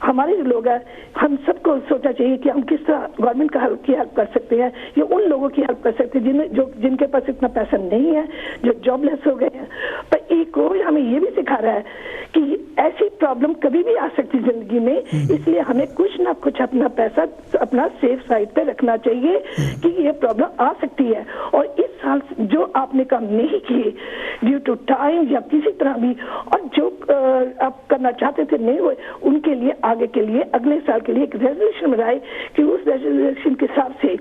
हमारे जो लोग हैं, हम सबको सोचना चाहिए कि हम किस तरह गवर्नमेंट की हेल्प कर सकते हैं, या उन लोगों की हेल्प कर सकते हैं जिनके पास इतना पैसा नहीं है, जो जॉबलेस हो गए हैं। पर एक कोविड हमें ये भी सिखा रहा है कि ऐसी प्रॉब्लम कभी भी आ सकती है जिंदगी में, इसलिए हमें कुछ ना कुछ अपना पैसा अपना सेफ साइड पे रखना चाहिए कि ये प्रॉब्लम आ सकती है। और इस साल जो आपने काम नहीं किए ड्यू टू टाइम या किसी तरह भी, और जो आप करना चाहते थे नहीं हुए, उनके लिए आगे के लिए अगले साल के लिए एक रेजोल्यूशन बनाए कि उस रेजोल्यूशन के हिसाब से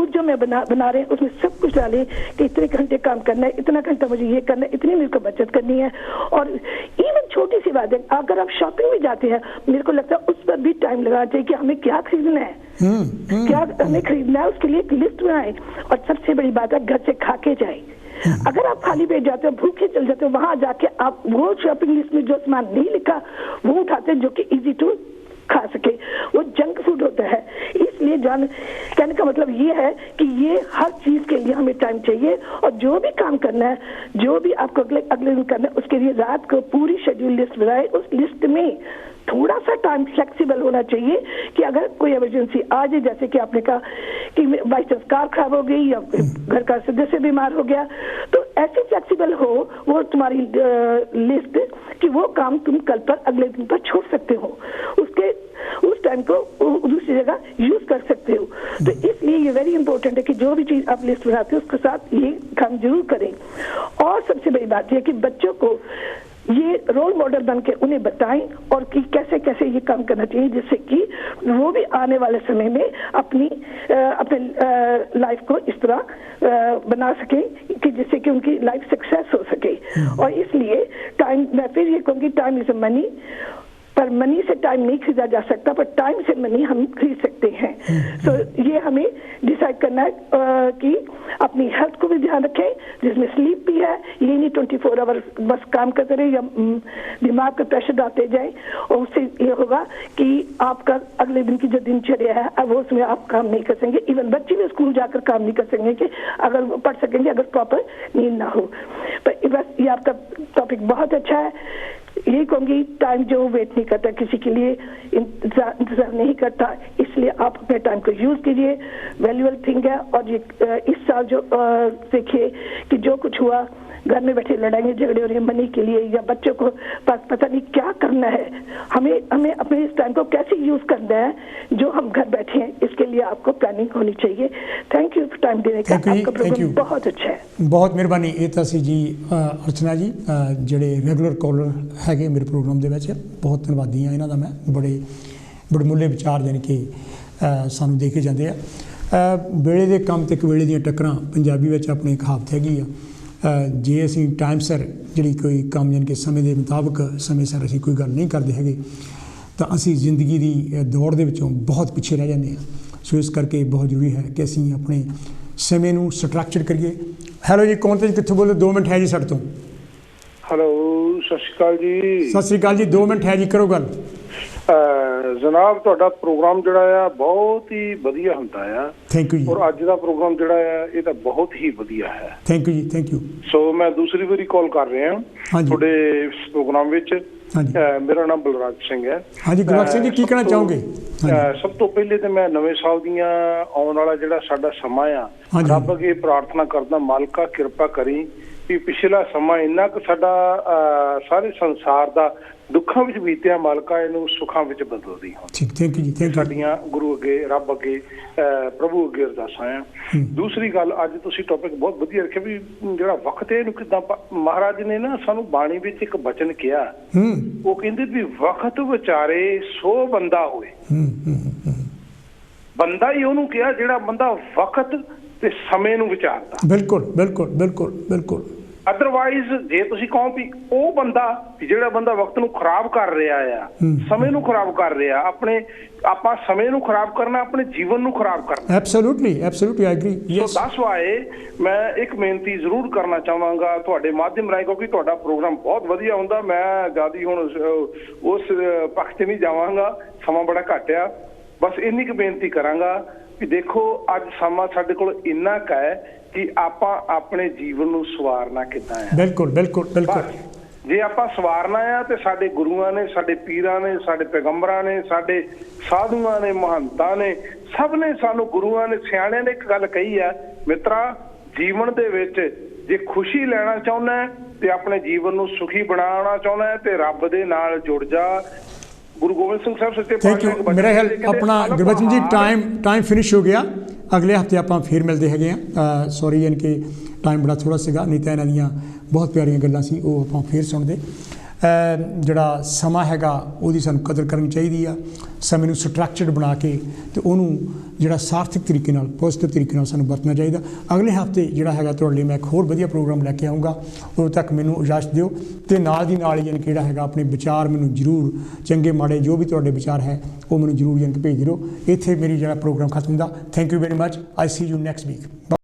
उस जो मैं बना रहे हैं उसमें सब कुछ डालें कि इतने घंटे काम करना है, इतना घंटा मुझे ये करना है, इतनी मेरे को बचत करनी है। और इवन छोटी सी बात है, अगर आप शॉपिंग में जाते हैं, मेरे को लगता है उस पर भी टाइम लगाना चाहिए कि हमें क्या खरीदना है, क्या हमें खरीदना है, उसके लिए एक लिस्ट बनाएं। और सबसे बड़ी बात है, घर से खा के जाए। अगर आप खाली पेट जाते हो, भूखे चल जाते हो, वहां जाके आप वो शॉपिंग लिस्ट में जो सामान नहीं लिखा वो उठाते हैं जो कि इजी टू खा सके, वो जंक फूड होता है। इसलिए कहने का मतलब ये है कि ये हर चीज के लिए हमें टाइम चाहिए, और जो भी काम करना है, जो भी आपको अगले दिन करना है, उसके लिए रात को पूरी शेड्यूल लिस्ट बनाए। उस लिस्ट में थोड़ा सा टाइम फ्लेक्सिबल होना चाहिए कि अगर कोई इमरजेंसी आ जाए, जैसे कि आपने कहा कि बाई चांस कार खराब हो गई या घर का सदस्य बीमार हो गया, तो ऐसे फ्लेक्सिबल हो वो तुम्हारी लिस्ट कि वो काम तुम कल पर अगले दिन पर छोड़ सकते हो, उस टाइम को दूसरी जगह यूज कर सकते हो। तो इसलिए ये वेरी इंपॉर्टेंट है कि जो भी चीज आप लिस्ट बनाते हो उसके साथ ये काम जरूर करें। और सबसे बड़ी बात यह कि बच्चों को ये रोल मॉडल बन के उन्हें बताएं और कि कैसे कैसे ये काम करना चाहिए, जिससे कि वो भी आने वाले समय में अपने लाइफ को इस तरह बना सके कि जिससे कि उनकी लाइफ सक्सेस हो सके। और इसलिए टाइम, मैं फिर ये कहूँगी, टाइम इज अ मनी, पर मनी से टाइम नहीं खरीदा जा सकता, पर टाइम से मनी हम खरीद सकते हैं। तो ये हमें डिसाइड करना है कि अपनी हेल्थ को भी ध्यान रखें, जिसमें स्लीप भी है। ये नहीं 24 आवर बस काम करते रहे या दिमाग पे प्रेशर डालते जाए, और उससे ये होगा कि आपका अगले दिन की जो दिनचर्या है अब वो उसमें आप काम नहीं कर सकेंगे। इवन बच्चे भी स्कूल जाकर काम नहीं कर सकेंगे कि अगर वो पढ़ सकेंगे अगर प्रॉपर नींद ना हो। पर बस ये आपका टॉपिक बहुत अच्छा है। यही कहूँगी, टाइम जो वेट नहीं करता, किसी के लिए इंतजार नहीं करता, इसलिए आप अपने टाइम को यूज कीजिए, वैल्यूएबल थिंग है। और ये इस साल जो देखिए कि जो कुछ हुआ, घर में बैठे लड़ाइयाँ झगड़े हो रही है मनी के लिए, या बच्चों को पास पता नहीं क्या करना है, हमें अपने इस टाइम को कैसे यूज करना है जो हम घर बैठे हैं, इसके लिए आपको प्लानिंग होनी चाहिए। थैंक यू टाइम देने का, आपका प्रोग्राम बहुत अच्छा है। बहुत मेहरबानी। ਇਹ ਤਾਂ ਸੀ ਜੀ अर्चना जी ਜਿਹੜੇ ਰੈਗੂਲਰ ਕਾਲਰ ਹੈਗੇ ਮੇਰੇ ਪ੍ਰੋਗਰਾਮ ਦੇ ਵਿੱਚ, ਬਹੁਤ ਧੰਨਵਾਦੀ ਹਾਂ ਇਹਨਾਂ ਦਾ। ਮੈਂ ਬੜੇ ਬੜਮੁੱਲੇ ਵਿਚਾਰ ਦੇਣ ਕੇ ਸਾਨੂੰ ਦੇ ਕੇ ਜਾਂਦੇ ਆ। ਵੇਲੇ ਦੇ ਕੰਮ ਤੇ ਇੱਕ ਵੇਲੇ ਦੀਆਂ ਟੱਕਰਾਂ ਪੰਜਾਬੀ ਵਿੱਚ ਆਪਣੀ ਕਹਾਵਤ ਹੈਗੀ ਆ। ਜੇ ਅਸੀਂ ਟਾਈਮ ਸਿਰ ਜਿਹੜੀ ਕੋਈ ਕੰਮ ਯਾਨੀ ਕਿ ਸਮੇਂ ਦੇ ਮੁਤਾਬਕ ਸਮੇਂ ਸਿਰ ਅਸੀਂ ਕੋਈ ਗੱਲ ਨਹੀਂ ਕਰਦੇ ਹੈਗੇ ਤਾਂ ਅਸੀਂ ਜ਼ਿੰਦਗੀ ਦੀ ਦੌੜ ਦੇ ਵਿੱਚੋਂ ਬਹੁਤ ਪਿੱਛੇ ਰਹਿ ਜਾਂਦੇ ਹਾਂ। ਸੋ ਇਸ ਕਰਕੇ ਬਹੁਤ ਜ਼ਰੂਰੀ ਹੈ ਕਿ ਅਸੀਂ ਆਪਣੇ ਸਮੇਂ ਨੂੰ ਸਟਰਕਚਰ ਕਰੀਏ। ਹੈਲੋ ਜੀ, ਕੌਣ ਤੇ ਕਿੱਥੋਂ ਬੋਲਦੇ? 2 ਮਿੰਟ ਹੈ ਜੀ ਸਾਡੇ ਤੋਂ। ਹੈਲੋ, ਸਤਿ ਸ਼੍ਰੀ ਅਕਾਲ ਜੀ। ਸਤਿ ਸ਼੍ਰੀ ਅਕਾਲ ਜੀ, 2 ਮਿੰਟ ਹੈ ਜੀ, ਕਰੋ ਗੱਲ। ਜਨਾਬ, ਤੁਹਾਡਾ ਪ੍ਰੋਗਰਾਮ ਜਿਹੜਾ ਆ ਬਹੁਤ ਹੀ ਵਧੀਆ ਹੁੰਦਾ ਆ। ਥੈਂਕ ਯੂ ਜੀ। ਔਰ ਅੱਜ ਦਾ ਪ੍ਰੋਗਰਾਮ ਜਿਹੜਾ ਆ ਇਹ ਤਾਂ ਬਹੁਤ ਹੀ ਵਧੀਆ ਹੈ। ਥੈਂਕ ਯੂ ਜੀ, ਥੈਂਕ ਯੂ। ਸੋ ਮੈਂ ਦੂਸਰੀ ਵਾਰੀ ਕਾਲ ਕਰ ਰਿਹਾ ਤੁਹਾਡੇ ਇਸ ਪ੍ਰੋਗਰਾਮ ਵਿੱਚ। ਮੇਰਾ ਨਾਮ ਬਲਰਾਜ ਸਿੰਘ ਹੈ। ਹਾਂਜੀ ਗੁਰਬਖਸ਼ ਸਿੰਘ ਜੀ, ਕੀ ਕਹਿਣਾ ਚਾਹੋਗੇ? ਸਭ ਤੋਂ ਪਹਿਲੇ ਤਾਂ ਮੈਂ ਨਵੇਂ ਸਾਲ ਦੀਆਂ ਆਉਣ ਵਾਲਾ ਜਿਹੜਾ ਸਾਡਾ ਸਮਾਂ ਆ, ਰੱਬ ਅੱਗੇ ਪ੍ਰਾਰਥਨਾ ਕਰਦਾ, ਮਾਲਕਾ ਕਿਰਪਾ ਕਰੀ ਵੀ ਪਿਛਲਾ ਸਮਾਂ ਇੰਨਾ ਕੁ ਸਾਡਾ ਸਾਰੇ ਸੰਸਾਰ ਦਾ ਦੁੱਖਾਂ ਵਿੱਚ ਬੀਤਿਆ, ਮਾਲਕਾ ਇਹਨੂੰ ਸੁੱਖਾਂ ਵਿੱਚ ਬਦਲਦੀ ਹੋ। ਠੀਕ, ਥੈਂਕ ਯੂ ਜੀ, ਥੈਂਕ ਯੂ। ਸਾਡੀਆਂ ਗੁਰੂ ਅੱਗੇ, ਰੱਬ ਅੱਗੇ, ਪ੍ਰਭੂ ਅੱਗੇ ਅਰਦਾਸਾਂ ਆ। ਦੂਸਰੀ ਗੱਲ, ਅੱਜ ਤੁਸੀਂ ਟੌਪਿਕ ਬਹੁਤ ਵਧੀਆ ਰੱਖਿਆ ਵੀ ਜਿਹੜਾ ਵਕਤ ਹੈ ਇਹਨੂੰ ਕਿੱਦਾਂ। ਮਹਾਰਾਜ ਨੇ ਨਾ ਸਾਨੂੰ ਬਾਣੀ ਵਿੱਚ ਇੱਕ ਬਚਨ ਕਿਹਾ, ਉਹ ਕਹਿੰਦੇ ਵੀ ਵਕਤ ਵਿਚਾਰੇ ਸੋ ਬੰਦਾ ਹੋਏ। ਬੰਦਾ ਹੀ ਉਹਨੂੰ ਕਿਹਾ ਜਿਹੜਾ ਬੰਦਾ ਵਕਤ ਤੇ ਸਮੇਂ ਨੂੰ ਵਿਚਾਰਦਾ। ਬਿਲਕੁਲ ਬਿਲਕੁਲ ਬਿਲਕੁਲ ਬਿਲਕੁਲ। ਅਦਰਵਾਈਜ਼ ਜੇ ਤੁਸੀਂ ਕਹੋ ਵੀ ਉਹ ਬੰਦਾ ਜਿਹੜਾ ਬੰਦਾ ਵਕਤ ਨੂੰ ਖਰਾਬ ਕਰ ਰਿਹਾ ਆ, ਸਮੇਂ ਨੂੰ ਖਰਾਬ ਕਰ ਰਿਹਾ, ਆਪਾਂ ਸਮੇਂ ਨੂੰ ਖਰਾਬ ਕਰਨਾ, ਆਪਣੇ ਜੀਵਨ ਨੂੰ ਖਰਾਬ ਕਰਨਾ। Absolutely absolutely, I agree. Yes. That's why ਮੈਂ ਇੱਕ ਬੇਨਤੀ ਜ਼ਰੂਰ ਕਰਨਾ ਚਾਹਾਂਗਾ ਤੁਹਾਡੇ ਮਾਧਿਅਮ ਰਾਹੀਂ, ਕਿਉਂਕਿ ਤੁਹਾਡਾ ਪ੍ਰੋਗਰਾਮ ਬਹੁਤ ਵਧੀਆ ਹੁੰਦਾ। ਮੈਂ ਜ਼ਿਆਦਾ ਹੁਣ ਉਸ ਪੱਖ 'ਤੇ ਨਹੀਂ ਜਾਵਾਂਗਾ, ਸਮਾਂ ਬੜਾ ਘੱਟ ਆ। ਬਸ ਇੰਨੀ ਕੁ ਬੇਨਤੀ ਕਰਾਂਗਾ ਵੀ ਦੇਖੋ ਅੱਜ ਸਮਾਂ ਸਾਡੇ ਕੋਲ ਇੰਨਾ ਕੁ ਹੈ ਕਿ ਆਪਾਂ ਆਪਣੇ ਜੀਵਨ ਨੂੰ ਸਵਾਰਨਾ ਕਿੱਦਾਂ ਹੈ। ਬਿਲਕੁਲ ਬਿਲਕੁਲ ਬਿਲਕੁਲ। ਜੇ ਆਪਾਂ ਸਵਾਰਨਾ ਆ ਤੇ ਸਾਡੇ ਗੁਰੂਆਂ ਨੇ, ਸਾਡੇ ਪੀਰਾਂ ਨੇ, ਸਾਡੇ ਪੈਗੰਬਰਾਂ ਨੇ, ਸਾਡੇ ਸਾਧੂਆਂ ਨੇ, ਮਹੰਤਾਂ ਨੇ, ਸਭ ਨੇ ਸਾਨੂੰ, ਗੁਰੂਆਂ ਨੇ, ਸਿਆਣਿਆਂ ਨੇ ਇੱਕ ਗੱਲ ਕਹੀ ਆ, ਮਿੱਤਰਾ ਜੀਵਨ ਦੇ ਵਿੱਚ ਜੇ ਖੁਸ਼ੀ ਲੈਣਾ ਚਾਹੁੰਦਾ ਤੇ ਆਪਣੇ ਜੀਵਨ ਨੂੰ ਸੁਖੀ ਬਣਾਉਣਾ ਚਾਹੁੰਦਾ ਤੇ ਰੱਬ ਦੇ ਨਾਲ ਜੁੜ ਜਾ। ਗੁਰੂ ਗੋਬਿੰਦ ਸਿੰਘ ਸਾਹਿਬ ਸੱਚੇ ਪਾਤਸ਼ਾਹ। ਮੇਰਾ ਖਿਆਲ ਆਪਣਾ ਗੁਰਬਚਨ ਜੀ ਟਾਈਮ ਫਿਨਿਸ਼ ਹੋ ਗਿਆ। ਅਗਲੇ ਹਫਤੇ ਆਪਾਂ ਫੇਰ ਮਿਲਦੇ ਹੈਗੇ ਆ। ਸੌਰੀ ਯਾਨੀ ਕਿ ਟਾਈਮ ਬੜਾ ਥੋੜ੍ਹਾ ਸੀਗਾ, ਨਹੀਂ ਤਾਂ ਇਹਨਾਂ ਦੀਆਂ ਬਹੁਤ ਪਿਆਰੀਆਂ ਗੱਲਾਂ ਸੀ, ਉਹ ਆਪਾਂ ਫੇਰ ਸੁਣਦੇ। ਜਿਹੜਾ ਸਮਾਂ ਹੈਗਾ ਉਹਦੀ ਸਾਨੂੰ ਕਦਰ ਕਰਨੀ ਚਾਹੀਦੀ ਆ। ਸਮੇਂ ਨੂੰ ਸਟਰਕਚਰਡ ਬਣਾ ਕੇ ਤੇ ਉਹਨੂੰ ਜਿਹੜਾ ਸਾਰਥਕ ਤਰੀਕੇ ਨਾਲ, ਪੋਜ਼ੀਟਿਵ ਤਰੀਕੇ ਨਾਲ ਸਾਨੂੰ ਵਰਤਣਾ ਚਾਹੀਦਾ। ਅਗਲੇ ਹਫਤੇ ਜਿਹੜਾ ਹੈਗਾ ਤੁਹਾਡੇ ਲਈ ਮੈਂ ਇੱਕ ਹੋਰ ਵਧੀਆ ਪ੍ਰੋਗਰਾਮ ਲੈ ਕੇ ਆਊਂਗਾ। ਉਦੋਂ ਤੱਕ ਮੈਨੂੰ ਇਜਾਜ਼ਤ ਦਿਓ ਤੇ ਨਾਲ ਦੀ ਨਾਲ ਯਾਨੀ ਕਿ ਜਿਹੜਾ ਹੈਗਾ ਆਪਣੇ ਵਿਚਾਰ ਮੈਨੂੰ ਜ਼ਰੂਰ, ਚੰਗੇ ਮਾੜੇ ਜੋ ਵੀ ਤੁਹਾਡੇ ਵਿਚਾਰ ਹੈ ਉਹ ਮੈਨੂੰ ਜ਼ਰੂਰ ਯਾਨੀ ਕਿ ਭੇਜਦੇ ਰਹੋ। ਇੱਥੇ ਮੇਰੀ ਜਿਹੜਾ ਪ੍ਰੋਗਰਾਮ ਖਤਮ ਹੁੰਦਾ। Thank you very much. I see you next week.